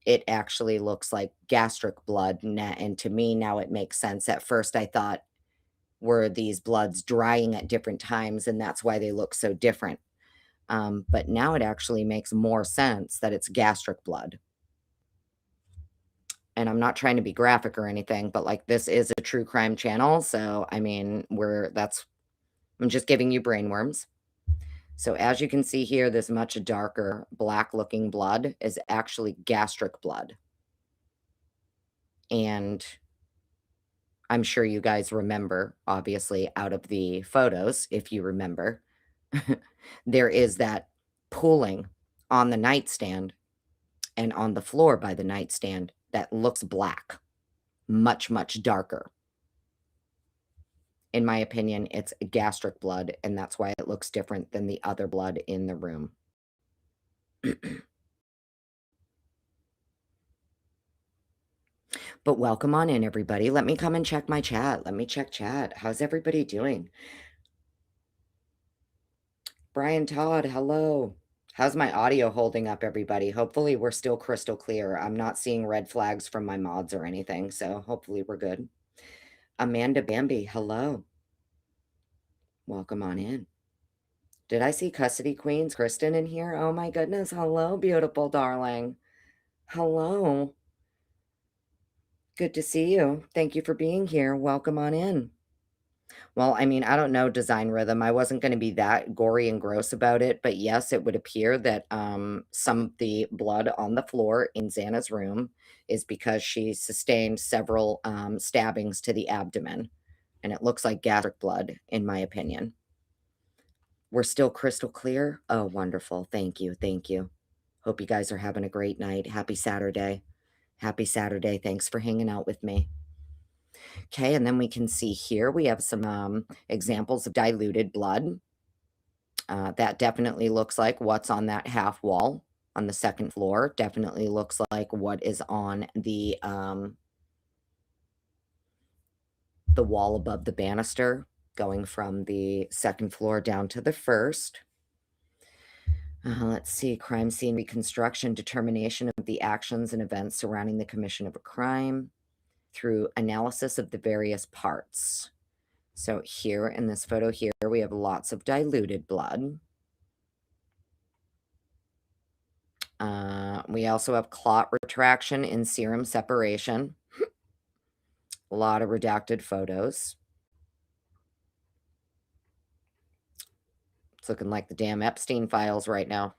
it actually looks like gastric blood. And to me, now it makes sense. At first, I thought were these bloods drying at different times, and that's why they look so different. But now it actually makes more sense that it's gastric blood. And I'm not trying to be graphic or anything, but, like, this is a true crime channel, so, I mean, I'm just giving you brainworms. So as you can see here, this much darker black-looking blood is actually gastric blood. And I'm sure you guys remember, obviously, out of the photos, if you remember, there is that pooling on the nightstand and on the floor by the nightstand that looks black, much, much darker. In my opinion, it's gastric blood, and that's why it looks different than the other blood in the room. But welcome on in, everybody. Let me come and check my chat. Let me check chat. How's everybody doing? Brian Todd, hello. How's my audio holding up, everybody? Hopefully we're still crystal clear. I'm not seeing red flags from my mods or anything, so hopefully we're good. Amanda Bambi, hello. Welcome on in. Did I see Custody Queens, Kristen, in here? Oh my goodness. Hello, beautiful darling. Hello. Good to see you. Thank you for being here. Welcome on in. Well, I mean, I don't know design rhythm. I wasn't going to be that gory and gross about it, but yes, it would appear that some of the blood on the floor in Xana's room is because she sustained several stabbings to the abdomen, and it looks like gastric blood, in my opinion. We're still crystal clear? Oh, wonderful. Thank you. Thank you. Hope you guys are having a great night. Happy Saturday. Happy Saturday. Thanks for hanging out with me. Okay, and then we can see here we have some examples of diluted blood. That definitely looks like what's on that half wall on the second floor. Definitely looks like what is on the wall above the banister, going from the second floor down to the first. Let's see, crime scene reconstruction, determination of the actions and events surrounding the commission of a crime through analysis of the various parts. So here in this photo here, we have lots of diluted blood. We also have clot retraction and serum separation. A lot of redacted photos. It's looking like the damn Epstein files right now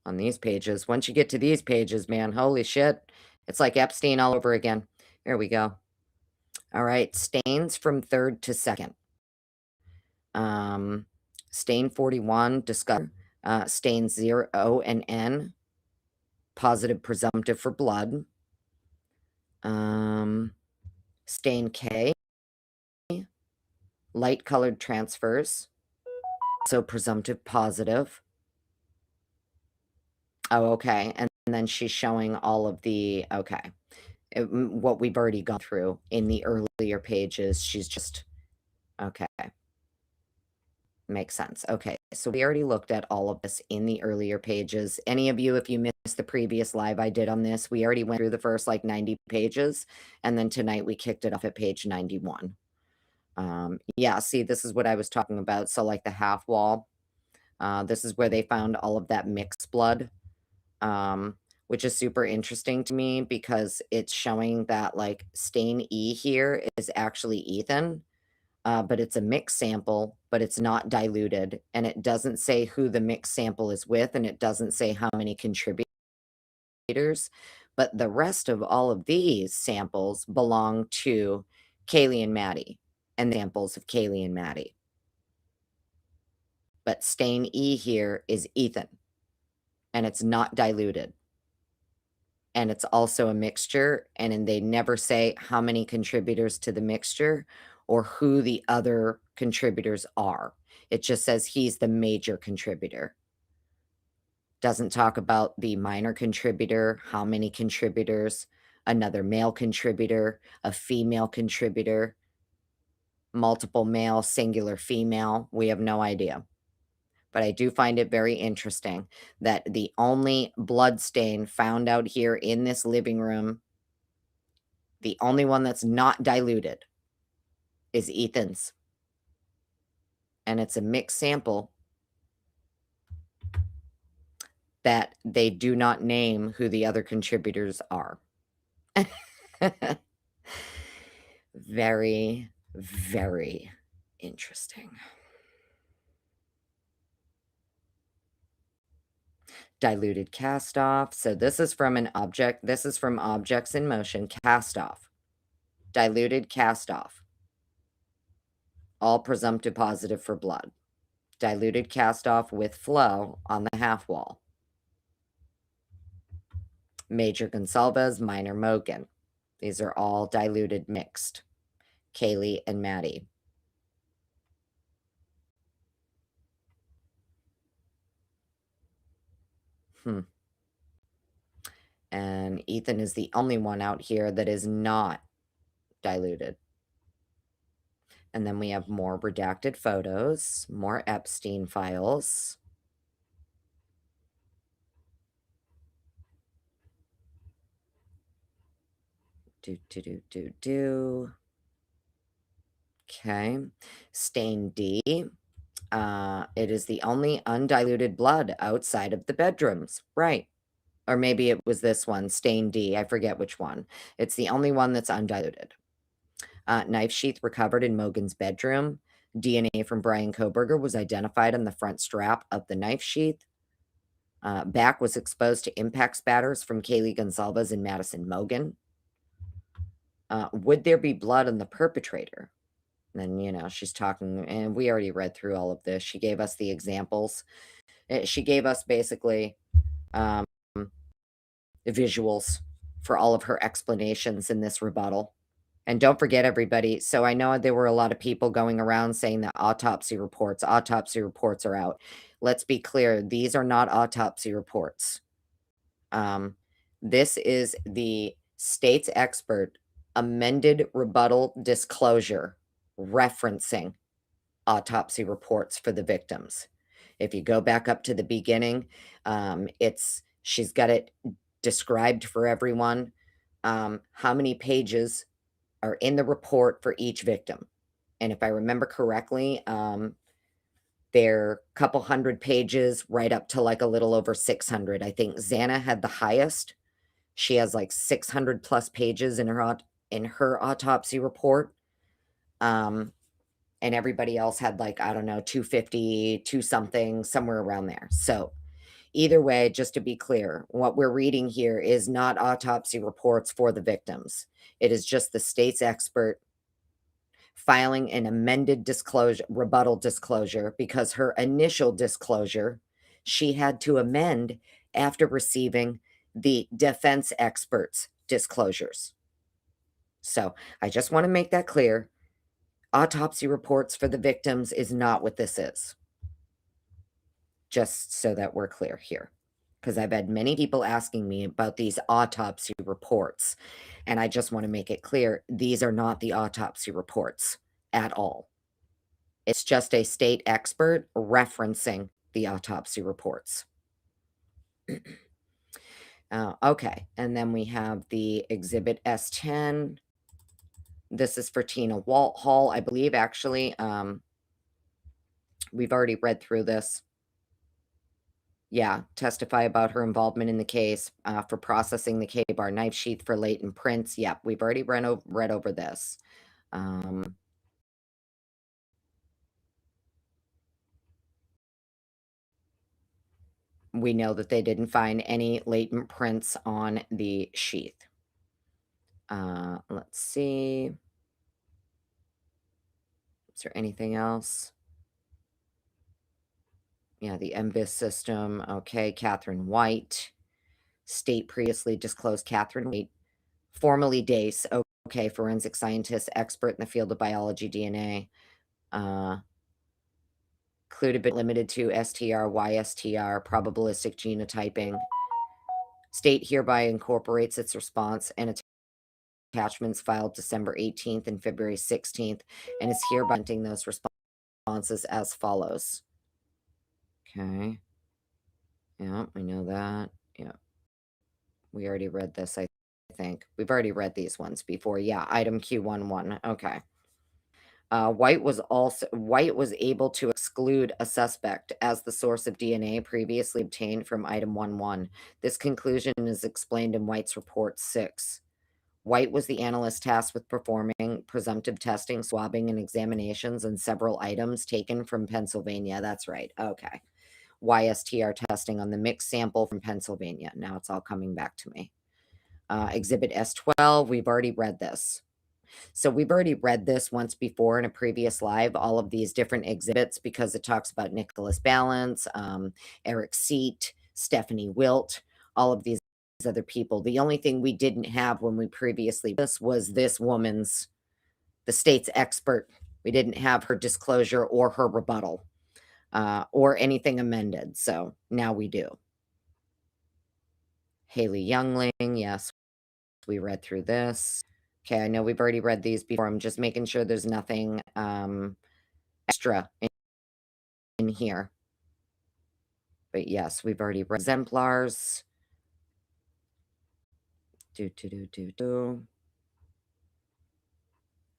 on these pages. Once you get to these pages, man, holy shit. It's like Epstein all over again. Here we go. All right, stains from third to second. Stain 41, discover. Stain 0 and N, positive presumptive for blood. Stain K, light colored transfers, so presumptive positive. Oh, okay. And then she's showing all of the, okay, what we've already gone through in the earlier pages. She's just, okay. Makes sense. Okay, so we already looked at all of this in the earlier pages. Any of you, if you missed the previous live I did on this, we already went through the first like 90 pages, and then tonight we kicked it off at page 91. Yeah, see, this is what I was talking about. So like the half wall, this is where they found all of that mixed blood, which is super interesting to me because it's showing that like stain E here is actually Ethan. But it's a mixed sample, but it's not diluted, and it doesn't say who the mixed sample is with, and it doesn't say how many contributors, but the rest of all of these samples belong to Kaylee and Maddie, and the samples of Kaylee and Maddie. But stain E here is Ethan, and it's not diluted. And it's also a mixture, and they never say how many contributors to the mixture or who the other contributors are. It just says he's the major contributor. Doesn't talk about the minor contributor, how many contributors, another male contributor, a female contributor, multiple male, singular female. We have no idea. But I do find it very interesting that the only blood stain found out here in this living room, the only one that's not diluted, is Ethan's. and it's a mixed sample, that they do not name who the other contributors are. Very, very interesting. Diluted cast off. So this is from an object. This is from Objects in Motion. Cast off. Diluted cast off. All presumptive positive for blood. Diluted cast off with flow on the half wall. Major Gonsalves, minor Mogan. These are all diluted mixed. Kaylee and Maddie. And Ethan is the only one out here that is not diluted. And then we have more redacted photos, more Epstein files. Okay. Stain D. It is the only undiluted blood outside of the bedrooms. Right. Or maybe it was this one, Stain D. I forget which one. It's the only one that's undiluted. Knife sheath recovered in Mogan's bedroom. DNA from Brian Koberger was identified on the front strap of the knife sheath. Back was exposed to impact spatters from Kaylee Gonsalves and Madison Mogan. Would there be blood on the perpetrator? And then, she's talking, and we already read through all of this. She gave us the examples. She gave us basically visuals for all of her explanations in this rebuttal. And don't forget, everybody, so I know there were a lot of people going around saying that autopsy reports are out. Let's be clear, these are not autopsy reports. This is the state's expert amended rebuttal disclosure referencing autopsy reports for the victims. If you go back up to the beginning, she's got it described for everyone, how many pages are in the report for each victim. And if I remember correctly, they're a couple hundred pages right up to like a little over 600. I think Xana had the highest. She has like 600 plus pages in her autopsy report. And everybody else had like, I don't know, 250, 2 something, somewhere around there. So either way, just to be clear, what we're reading here is not autopsy reports for the victims. It is just the state's expert filing an amended rebuttal disclosure, because her initial disclosure, she had to amend after receiving the defense experts' disclosures. So I just want to make that clear. Autopsy reports for the victims is not what this is. Just so that we're clear here, because I've had many people asking me about these autopsy reports, and I just want to make it clear, these are not the autopsy reports at all. It's just a state expert referencing the autopsy reports. Okay, and then we have the Exhibit S10. This is for Tina Hall, I believe, actually. We've already read through this. Yeah, testify about her involvement in the case for processing the K-bar knife sheath for latent prints. Yep, we've already read over this. We know that they didn't find any latent prints on the sheath. Let's see. Is there anything else? Yeah, the MVIS system. Okay, Catherine White. State previously disclosed Catherine White, formerly DACE. Okay, forensic scientist, expert in the field of biology, DNA. Included but limited to STR, YSTR, probabilistic genotyping. State hereby incorporates its response and attachments filed December 18th and February 16th, and is hereby presenting those responses as follows. Okay. Yeah, we know that. Yeah. We already read this, I think. We've already read these ones before. Yeah, item Q11. Okay. White was able to exclude a suspect as the source of DNA previously obtained from item 1-1. This conclusion is explained in White's report 6. White was the analyst tasked with performing presumptive testing, swabbing, and examinations on several items taken from Pennsylvania. That's right. Okay. YSTR testing on the mixed sample from Pennsylvania. Now it's all coming back to me. Exhibit S12, we've already read this. So we've already read this once before in a previous live, all of these different exhibits, because it talks about Nicholas Balance, Eric Seat, Stephanie Wilt, all of these other people. The only thing we didn't have when we previously this was this woman's, the state's expert. We didn't have her disclosure or her rebuttal or anything amended. So now we do. Haley Youngling, yes, we read through this. Okay, I know we've already read these before. I'm just making sure there's nothing extra in here. But yes, we've already read exemplars.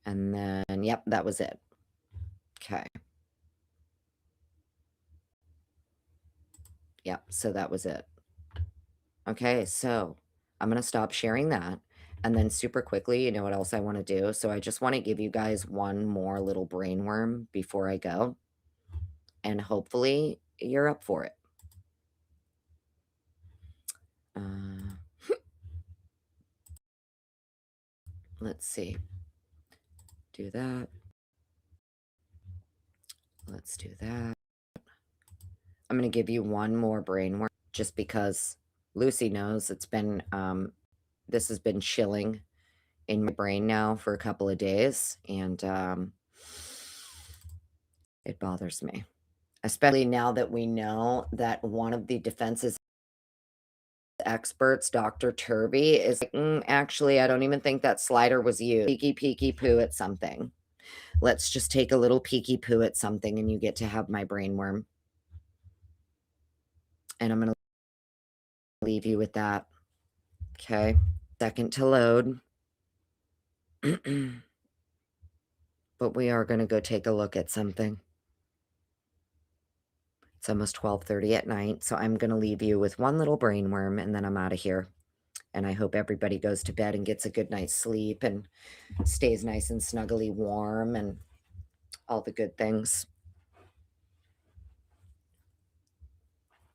And then, yep, that was it. Okay. Yep, so that was it. Okay, so I'm going to stop sharing that. And then super quickly, you know what else I want to do? So I just want to give you guys one more little brainworm before I go. And hopefully you're up for it. Let's see. Do that. Let's do that. I'm going to give you one more brainworm just because Lucy knows it's been, this has been chilling in my brain now for a couple of days, and it bothers me, especially now that we know that one of the defense's experts, Dr. Turvey, is like, actually, I don't even think that slider was used. Peeky poo at something. Let's just take a little peeky poo at something, and you get to have my brainworm. And I'm going to leave you with that. Okay. Second to load. But we are going to go take a look at something. It's almost 12:30 at night, so I'm going to leave you with one little brainworm, and then I'm out of here. And I hope everybody goes to bed and gets a good night's sleep and stays nice and snuggly warm and all the good things.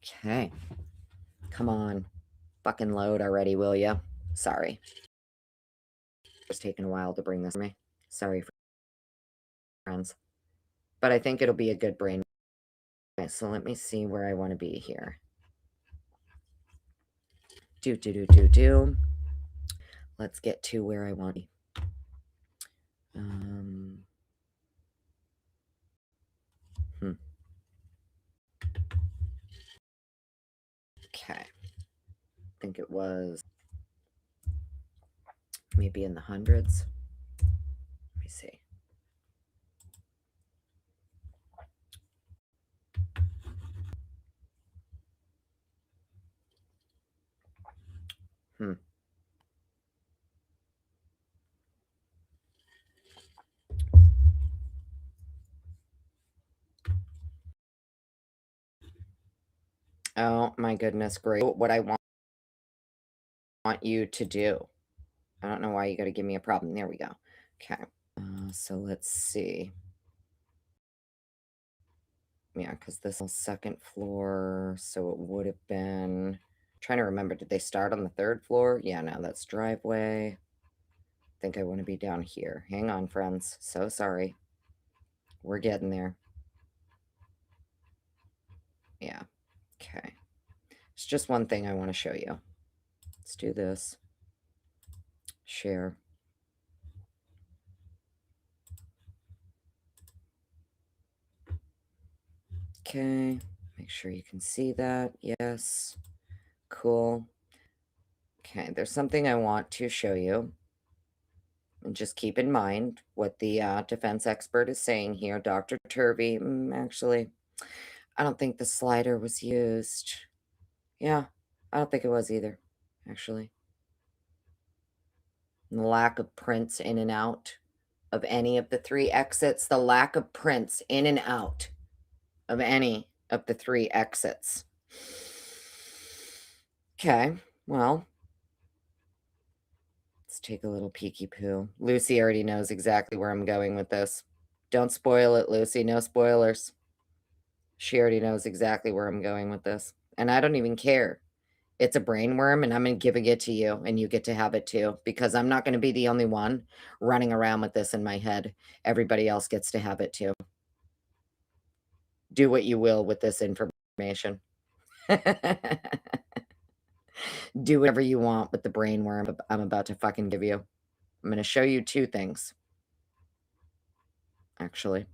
Okay. Come on. Fucking load already, will ya? Sorry. It's taking a while to bring this to me. Sorry, friends. But I think it'll be a good brain. Okay, so let me see where I want to be here. Let's get to where I want to be. Okay. I think it was maybe in the hundreds. Let me see. Oh my goodness, great. What I want you to do. I don't know why you got to give me a problem. There we go. Okay. So let's see. Yeah, because this is second floor, so it would have been... trying to remember, did they start on the third floor? Yeah, no, that's driveway. I think I want to be down here. Hang on, friends. So sorry. We're getting there. Yeah. Okay. It's just one thing I want to show you. Let's do this. Share. Okay. Make sure you can see that. Yes. Cool. Okay, there's something I want to show you. And just keep in mind what the defense expert is saying here. Dr. Turvey, actually, I don't think the slider was used. Yeah, I don't think it was either, actually. And the lack of prints in and out of any of the 3 exits, the lack of prints in and out of any of the 3 exits. Okay, well, let's take a little peeky poo. Lucy already knows exactly where I'm going with this. Don't spoil it, Lucy. No spoilers. She already knows exactly where I'm going with this. And I don't even care. It's a brain worm, and I'm giving it to you, and you get to have it too, because I'm not going to be the only one running around with this in my head. Everybody else gets to have it too. Do what you will with this information. Do whatever you want with the brain worm I'm about to fucking give you. I'm going to show you 2 things. Actually,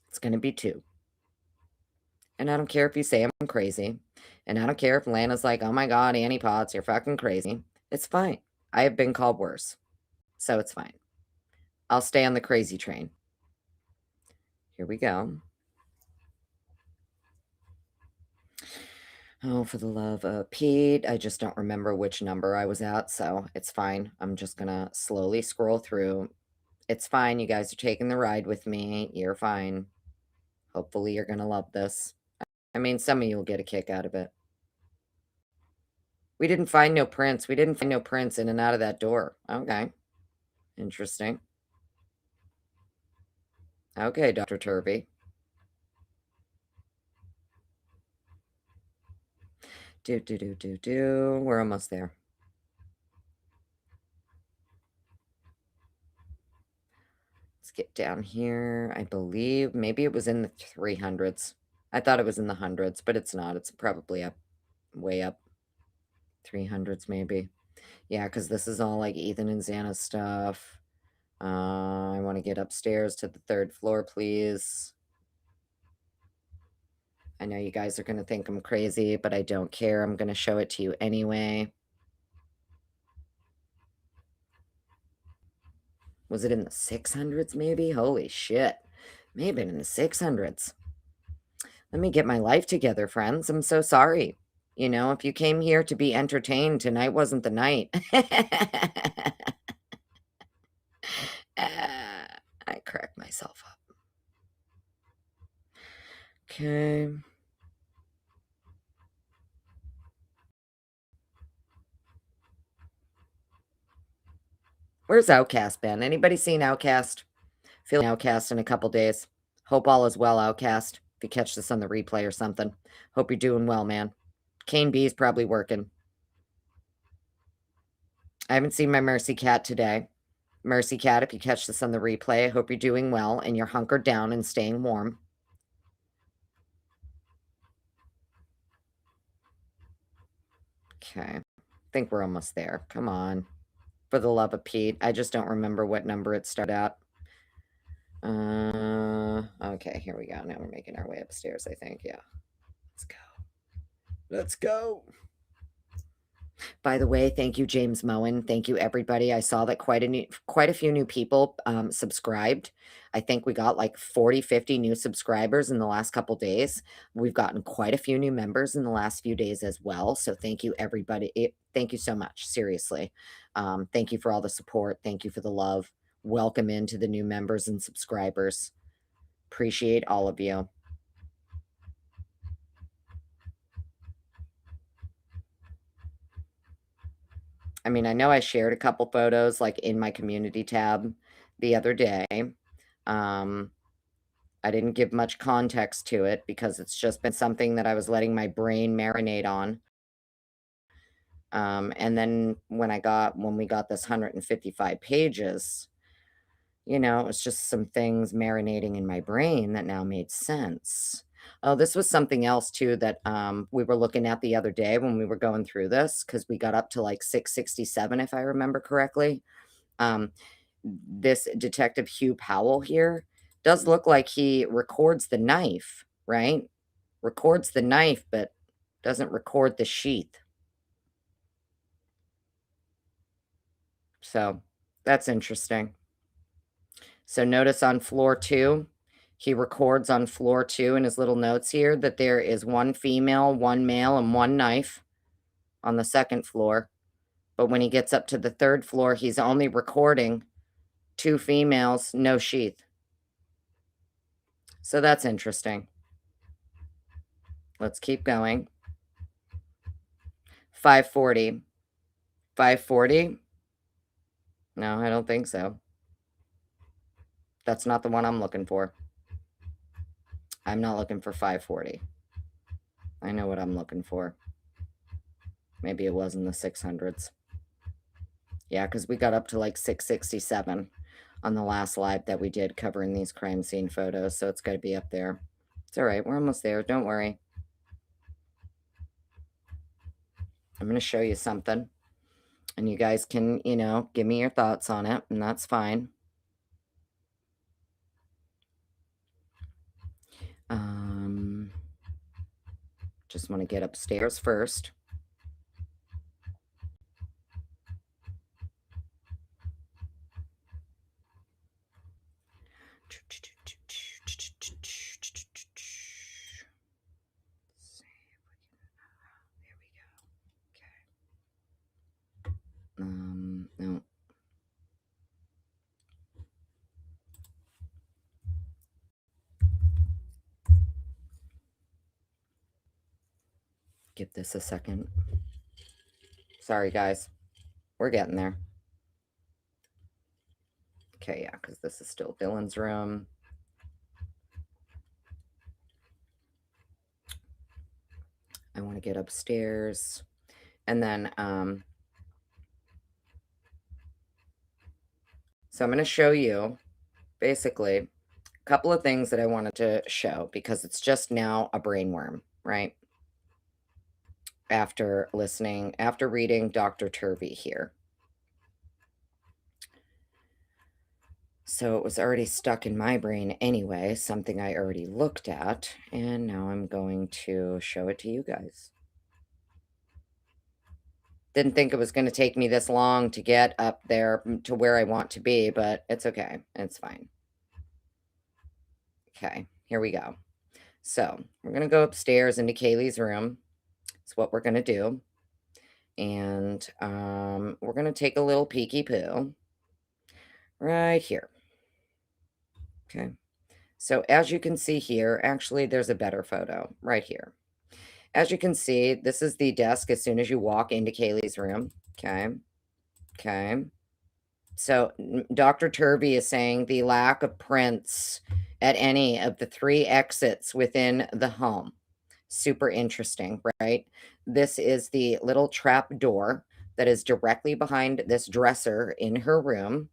it's going to be 2. And I don't care if you say I'm crazy. And I don't care if Lana's like, oh my God, Annie Potts, you're fucking crazy. It's fine. I have been called worse. So it's fine. I'll stay on the crazy train. Here we go. Oh, for the love of Pete. I just don't remember which number I was at, so it's fine. I'm just going to slowly scroll through. It's fine. You guys are taking the ride with me. You're fine. Hopefully you're going to love this. I mean, some of you will get a kick out of it. We didn't find no prints. We didn't find no prints in and out of that door. Okay. Interesting. Okay, Dr. Turvey. We're almost there. Let's get down here. I believe maybe it was in the 300s. I thought it was in the hundreds, but it's not. It's probably up, way up. 300s maybe. Yeah, because this is all like Ethan and Xana's stuff. I want to get upstairs to the 3rd floor, please. I know you guys are going to think I'm crazy, but I don't care. I'm going to show it to you anyway. Was it in the 600s maybe? Holy shit. May have been in the 600s. Let me get my life together, friends. I'm so sorry. You know, if you came here to be entertained, tonight wasn't the night. I cracked myself up. Okay. Where's Outcast been? Anybody seen Outcast? Feeling Outcast in a couple days. Hope all is well, Outcast. If you catch this on the replay or something. Hope you're doing well, man. Kane B's probably working. I haven't seen my Mercy Cat today. Mercy Cat, if you catch this on the replay, I hope you're doing well and you're hunkered down and staying warm. Okay. I think we're almost there. Come on. For the love of Pete. I just don't remember what number it started at. Okay, here we go. Now we're making our way upstairs, I think. Yeah. Let's go. Let's go. By the way, thank you, James Moen. Thank you, everybody. I saw that quite a few new people subscribed. I think we got like 40, 50 new subscribers in the last couple days. We've gotten quite a few new members in the last few days as well. So thank you, everybody. Thank you so much. Seriously. Thank you for all the support. Thank you for the love. Welcome into the new members and subscribers. Appreciate all of you. I mean, I know I shared a couple photos like in my community tab the other day. I didn't give much context to it because it's just been something that I was letting my brain marinate on. And then when we got this 155 pages, you know, it's just some things marinating in my brain that now made sense. Oh, this was something else too that we were looking at the other day when we were going through this, because we got up to like 667, if I remember correctly. This Detective Hugh Powell here does look like he records the knife, right? Records the knife, but doesn't record the sheath. So that's interesting. So notice on floor 2, he records on floor 2 in his little notes here that there is 1 female, 1 male, and 1 knife on the 2nd floor. But when he gets up to the 3rd floor, he's only recording 2 females, no sheath. So that's interesting. Let's keep going. 540. 540? No, I don't think so. That's not the one I'm looking for. I'm not looking for 540. I know what I'm looking for. Maybe it was in the 600s. Yeah, because we got up to like 667 on the last live that we did covering these crime scene photos, so it's got to be up there. It's all right. We're almost there. Don't worry. I'm going to show you something, and you guys can, you know, give me your thoughts on it, and that's fine. Just want to get upstairs first. No. Give this a second. Sorry, guys. We're getting there. Okay, yeah, because this is still Dylan's room. I want to get upstairs. And then, so I'm going to show you, basically, a couple of things that I wanted to show, because it's just now a brainworm, right? After reading Dr. Turvey here. So it was already stuck in my brain anyway, something I already looked at, and now I'm going to show it to you guys. Didn't think it was going to take me this long to get up there to where I want to be, but it's okay. It's fine. Okay, here we go. So we're going to go upstairs into Kaylee's room. That's what we're going to do. And we're going to take a little peeky poo right here. Okay. So as you can see here, actually, there's a better photo right here. As you can see, this is the desk as soon as you walk into Kaylee's room. Okay. Okay. So Dr. Turvey is saying the lack of prints at any of the 3 exits within the home. Super interesting, right? This is the little trap door that is directly behind this dresser in her room,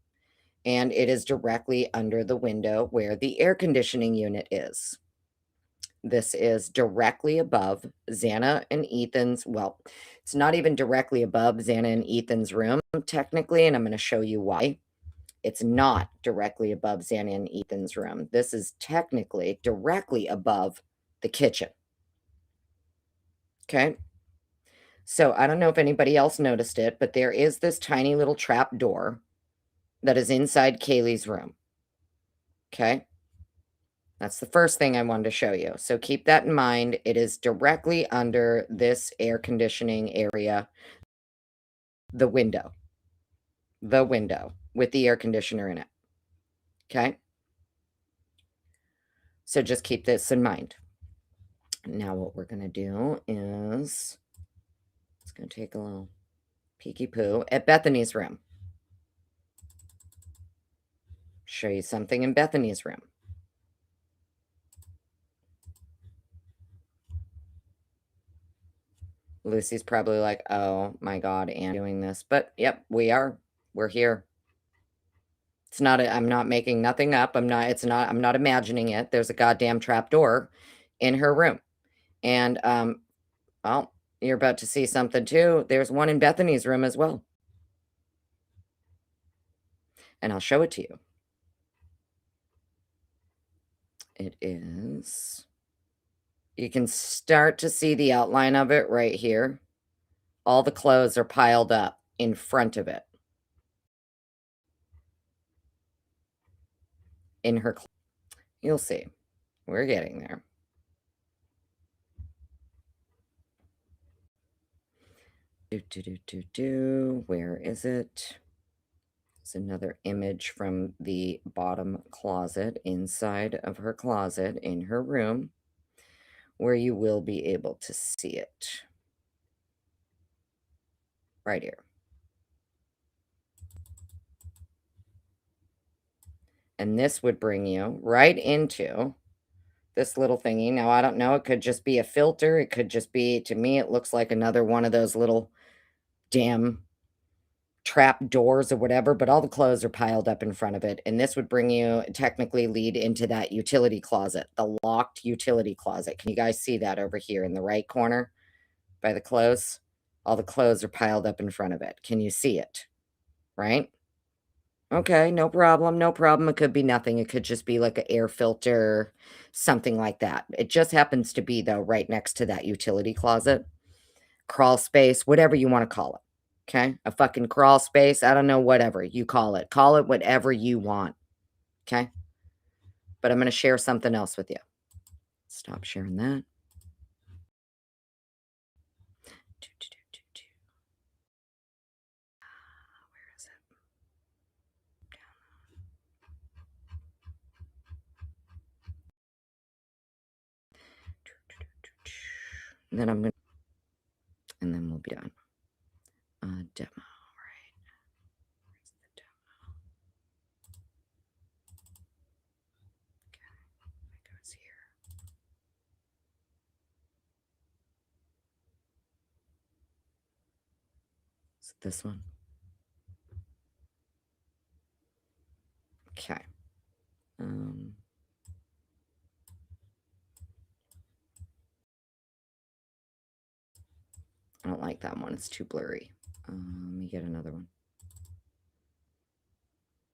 and it is directly under the window where the air conditioning unit is. This is directly above Xana and Ethan's, well, it's not even directly above Xana and Ethan's room, technically, and I'm going to show you why. It's not directly above Xana and Ethan's room. This is technically directly above the kitchen. Okay. So I don't know if anybody else noticed it, but there is this tiny little trap door that is inside Kaylee's room. Okay. That's the first thing I wanted to show you. So keep that in mind. It is directly under this air conditioning area, the window with the air conditioner in it. Okay. So just keep this in mind. Now what we're going to do is, it's going to take a little peeky poo at Bethany's room. Show you something in Bethany's room. Lucy's probably like, oh my God, Anne doing this. But yep, we are. We're here. It's not, I'm not making nothing up. I'm not imagining it. There's a goddamn trap door in her room. And, well, you're about to see something too. There's one in Bethany's room as well. And I'll show it to you. It is, you can start to see the outline of it right here. All the clothes are piled up in front of it. In her, you'll see. We're getting there. Where is it? It's another image from the bottom closet inside of her closet in her room where you will be able to see it. Right here. And this would bring you right into this little thingy. Now, I don't know, it could just be a filter. It could just be, to me, it looks like another one of those little damn trap doors or whatever, but all the clothes are piled up in front of it. And this would bring you, technically lead into that utility closet, the locked utility closet. Can you guys see that over here in the right corner by the clothes? All the clothes are piled up in front of it. Can you see it? Right? Okay, no problem, no problem. It could be nothing. It could just be like an air filter, something like that. It just happens to be, though, right next to that utility closet, crawl space, whatever you want to call it. Okay, a fucking crawl space. I don't know, whatever you call it. Call it whatever you want. Okay, but I'm going to share something else with you. Stop sharing that. Where is it? And then I'm going to, and then we'll be done. Demo, right? Where's the demo? Okay, it goes here. Is it this one? Okay. I don't like that one. It's too blurry. Let me get another one.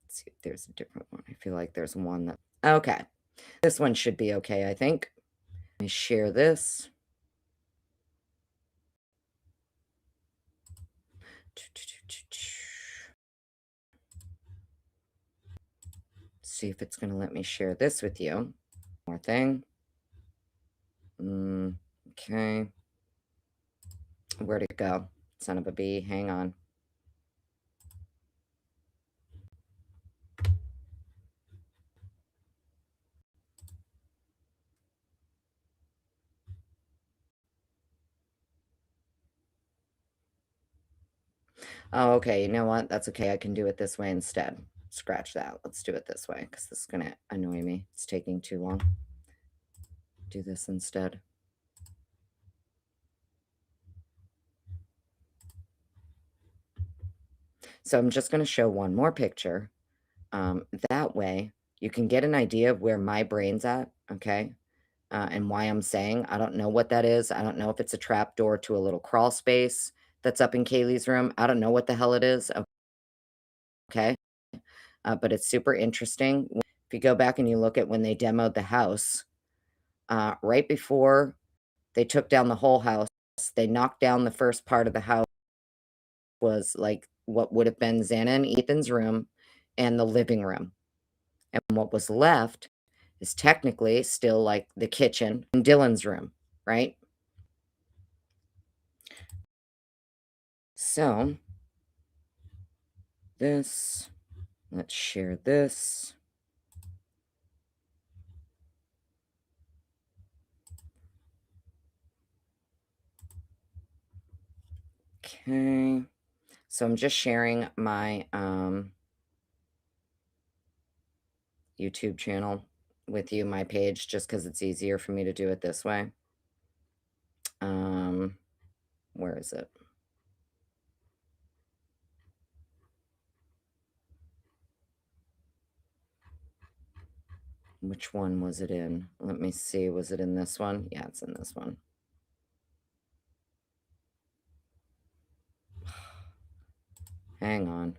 Let's see if there's a different one. I feel like there's one that... Okay. This one should be okay, I think. Let me share this. See if it's going to let me share this with you. More thing. Okay. Where'd it go? Son of a bee. Hang on. Oh, okay. You know what? That's okay. I can do it this way instead. Scratch that. Let's do it this way because this is going to annoy me. It's taking too long. Do this instead. So I'm just going to show one more picture. That way you can get an idea of where my brain's at, okay? And why I'm saying I don't know what that is. I don't know if it's a trap door to a little crawl space that's up in Kaylee's room. I don't know what the hell it is, okay? But it's super interesting. If you go back and you look at when they demoed the house, right before they took down the whole house, they knocked down the first part of the house, was like what would have been Xana and Ethan's room and the living room. And what was left is technically still like the kitchen and Dylan's room, right? So this, let's share this. Okay. So I'm just sharing my YouTube channel with you, my page, just because it's easier for me to do it this way. Where is it? Which one was it in? Let me see. Was it in this one? Yeah, it's in this one. Hang on.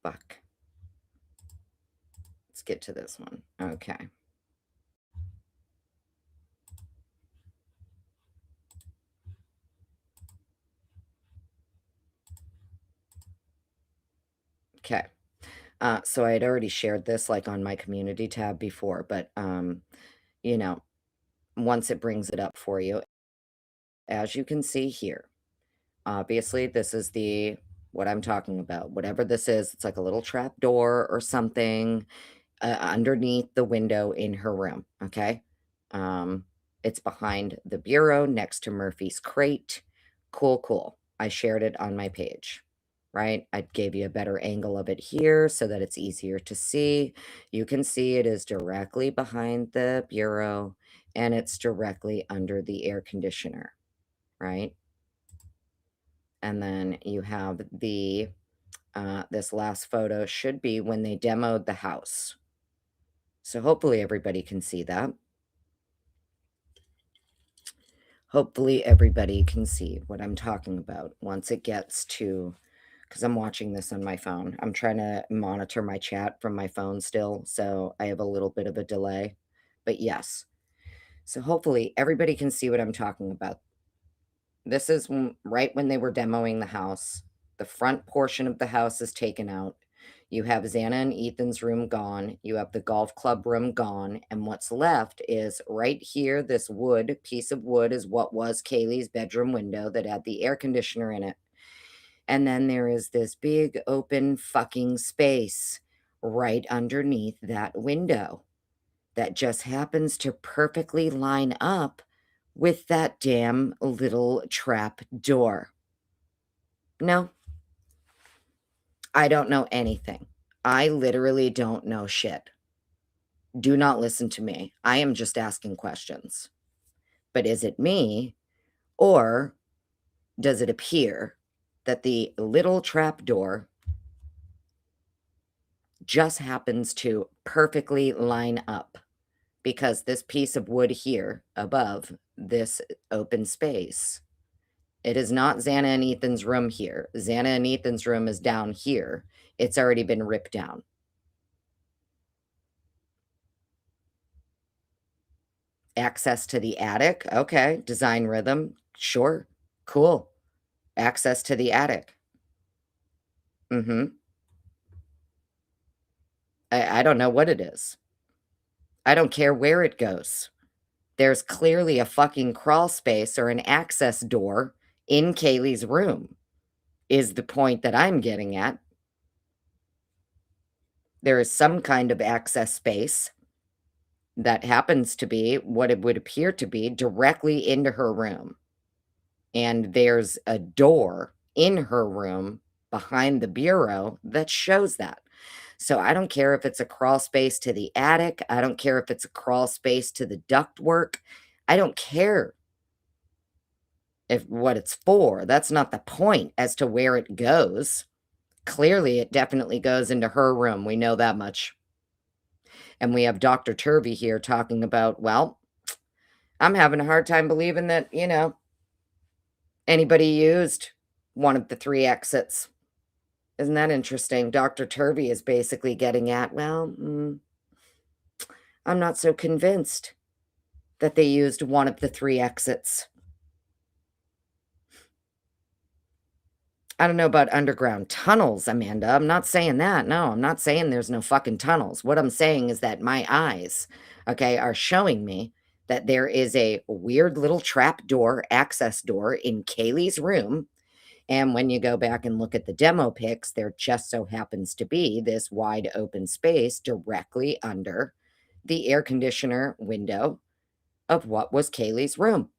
Fuck. Let's get to this one. Okay. Okay. So I had already shared this like on my community tab before, but you know, once it brings it up for you, as you can see here, obviously this is the what I'm talking about. Whatever this is, it's like a little trap door or something underneath the window in her room, okay? Um, it's behind the bureau next to Murphy's crate. Cool, cool. I shared it on my page, right? I gave you a better angle of it here so that it's easier to see. You can see it is directly behind the bureau and it's directly under the air conditioner, right? And then you have the, this last photo should be when they demoed the house. So hopefully everybody can see that. Hopefully everybody can see what I'm talking about once it gets to, because I'm watching this on my phone. I'm trying to monitor my chat from my phone still, so I have a little bit of a delay. But yes, so hopefully everybody can see what I'm talking about. This is right when they were demoing the house. The front portion of the house is taken out. You have Xana and Ethan's room gone. You have the golf club room gone. And what's left is right here, this piece of wood is what was Kaylee's bedroom window that had the air conditioner in it. And then there is this big open fucking space right underneath that window that just happens to perfectly line up with that damn little trap door. No, I don't know anything. I literally don't know shit. Do not listen to me. I am just asking questions. But is it me, or does it appear that the little trap door just happens to perfectly line up? Because this piece of wood here above this open space, it is not Xana and Ethan's room here. Xana and Ethan's room is down here. It's already been ripped down. Access to the attic? Okay. Design rhythm? Sure. Cool. Access to the attic. Mhm. I don't know what it is. I don't care where it goes. There's clearly a fucking crawl space or an access door in Kaylee's room, is the point that I'm getting at. There is some kind of access space that happens to be what it would appear to be directly into her room. And there's a door in her room behind the bureau that shows that. So I don't care if it's a crawl space to the attic. I don't care if it's a crawl space to the ductwork. I don't care if what it's for. That's not the point as to where it goes. Clearly, it definitely goes into her room. We know that much. And we have Dr. Turvey here talking about, well, I'm having a hard time believing that, anybody used one of the 3 exits. Isn't that interesting? Dr. Turvey is basically getting at, well, I'm not so convinced that they used one of the 3 exits. I don't know about underground tunnels, Amanda. I'm not saying that. No, I'm not saying there's no fucking tunnels. What I'm saying is that my eyes, okay, are showing me that there is a weird little trap door, access door in Kaylee's room. And when you go back and look at the demo pics, there just so happens to be this wide open space directly under the air conditioner window of what was Kaylee's room.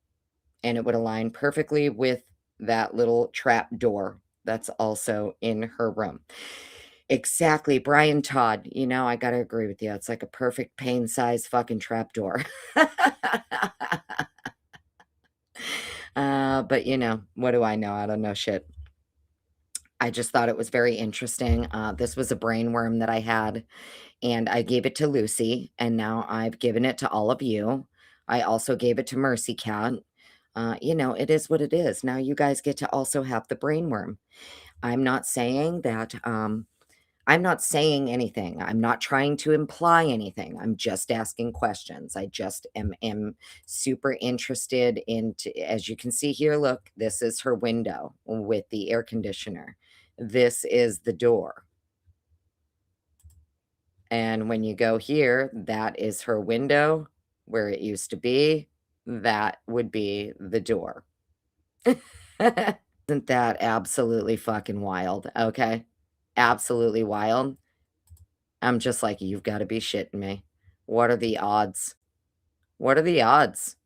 And it would align perfectly with that little trap door that's also in her room. Exactly. Brian Todd, I got to agree with you. It's like a perfect pane size fucking trap door. But what do I know? I don't know shit. I just thought it was very interesting. This was a brainworm that I had, and I gave it to Lucy, and now I've given it to all of you. I also gave it to Mercy Cat. It is what it is. Now you guys get to also have the brainworm. I'm not saying that, I'm not saying anything. I'm not trying to imply anything. I'm just asking questions. I just am super interested as you can see here, look, this is her window with the air conditioner. This is the door. And when you go here, that is her window where it used to be. That would be the door. Isn't that absolutely fucking wild, okay? Absolutely wild. I'm just like, "You've gotta be shitting me. What are the odds? What are the odds?"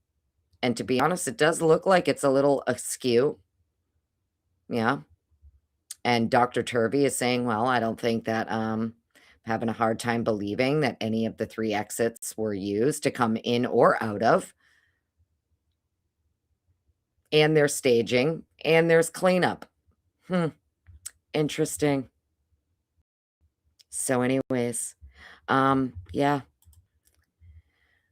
And to be honest, it does look like it's a little askew, yeah, and Dr. Turvey is saying, "Well, I don't think that, having a hard time believing that any of the 3 exits were used to come in or out of, and there's staging, and there's cleanup." Hmm, interesting. So anyways, yeah,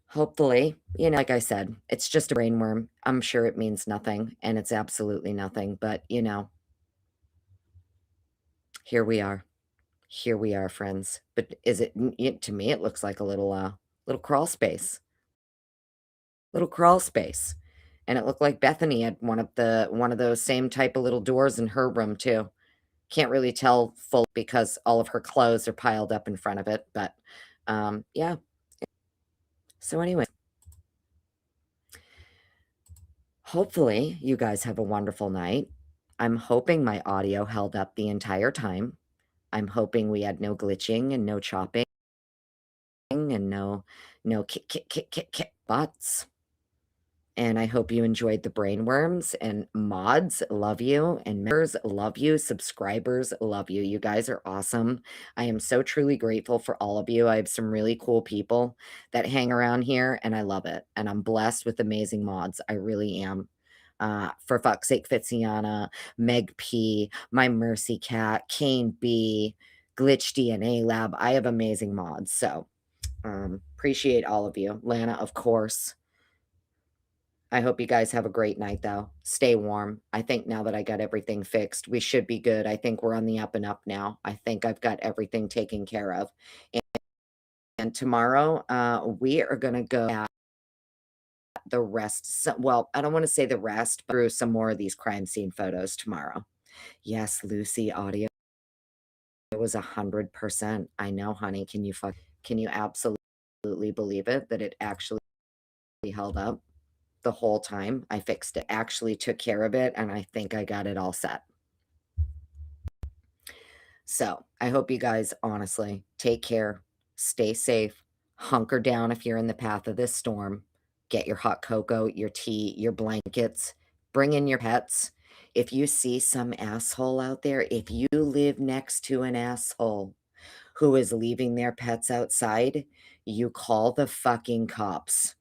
hopefully, like I said, it's just a brainworm. I'm sure it means nothing, and it's absolutely nothing, but, here we are. Here we are, friends. But is to me, it looks like a little crawl space. Little crawl space. And it looked like Bethany had one of those same type of little doors in her room too. Can't really tell full because all of her clothes are piled up in front of it, but, yeah. So anyway, hopefully you guys have a wonderful night. I'm hoping my audio held up the entire time. I'm hoping we had no glitching and no chopping and no kick butts. And I hope you enjoyed the brainworms, and mods, love you, and members, love you, subscribers, love you. You guys are awesome. I am so truly grateful for all of you. I have some really cool people that hang around here, and I love it. And I'm blessed with amazing mods. I really am. For fuck's sake, Fitziana, Meg P, My Mercy Cat, Kane B, Glitch DNA Lab. I have amazing mods. So appreciate all of you. Lana, of course. I hope you guys have a great night, though. Stay warm. I think now that I got everything fixed, we should be good. I think we're on the up and up now. I think I've got everything taken care of. And tomorrow, we are going to go at the rest. Well, I don't want to say the rest, but through some more of these crime scene photos tomorrow. Yes, Lucy, audio was 100%. I know, honey. Can you absolutely believe it that it actually held up? The whole time. I fixed it, actually took care of it, and I think I got it all set. So, I hope you guys honestly take care, stay safe, hunker down if you're in the path of this storm, get your hot cocoa, your tea, your blankets, bring in your pets. If you see some asshole out there, if you live next to an asshole who is leaving their pets outside, you call the fucking cops.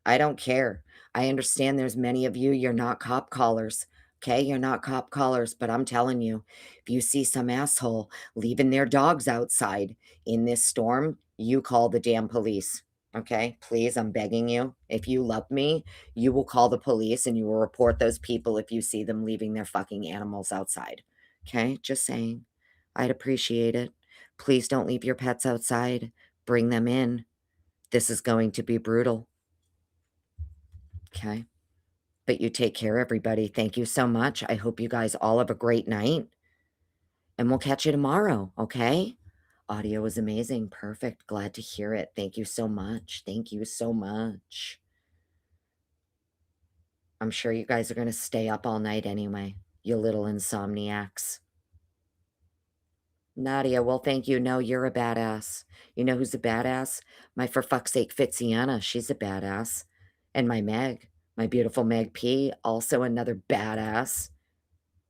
I don't care. I understand there's many of you, you're not cop callers. Okay, you're not cop callers, but I'm telling you, if you see some asshole leaving their dogs outside in this storm, you call the damn police. Okay, please, I'm begging you. If you love me, you will call the police and you will report those people if you see them leaving their fucking animals outside. Okay, just saying. I'd appreciate it. Please don't leave your pets outside. Bring them in. This is going to be brutal. Okay. But you take care, everybody. Thank you so much. I hope you guys all have a great night, and we'll catch you tomorrow, okay? Audio was amazing. Perfect. Glad to hear it. Thank you so much. Thank you so much. I'm sure you guys are going to stay up all night anyway, you little insomniacs. Nadia, well, thank you. No, you're a badass. You know who's a badass? My for fuck's sake Fitziana. She's a badass. And my Meg, my beautiful Meg P, also another badass.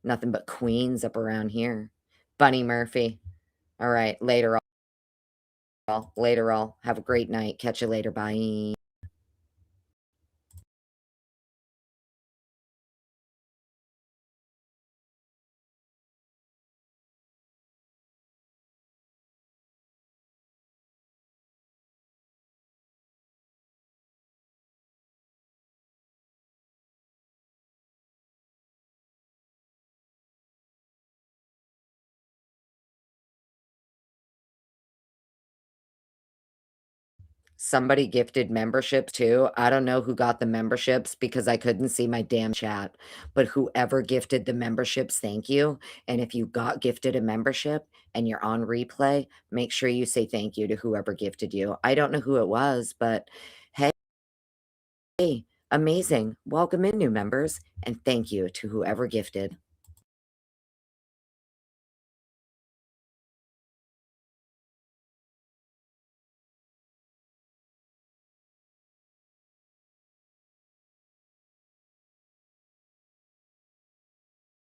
Nothing but queens up around here. Bunny Murphy. All right, later all. Later all. Have a great night. Catch you later. Bye. Somebody gifted memberships too. I don't know who got the memberships because I couldn't see my damn chat, but whoever gifted the memberships, thank you. And if you got gifted a membership and you're on replay, make sure you say thank you to whoever gifted you. I don't know who it was, but hey, amazing. Welcome in, new members, and thank you to whoever gifted.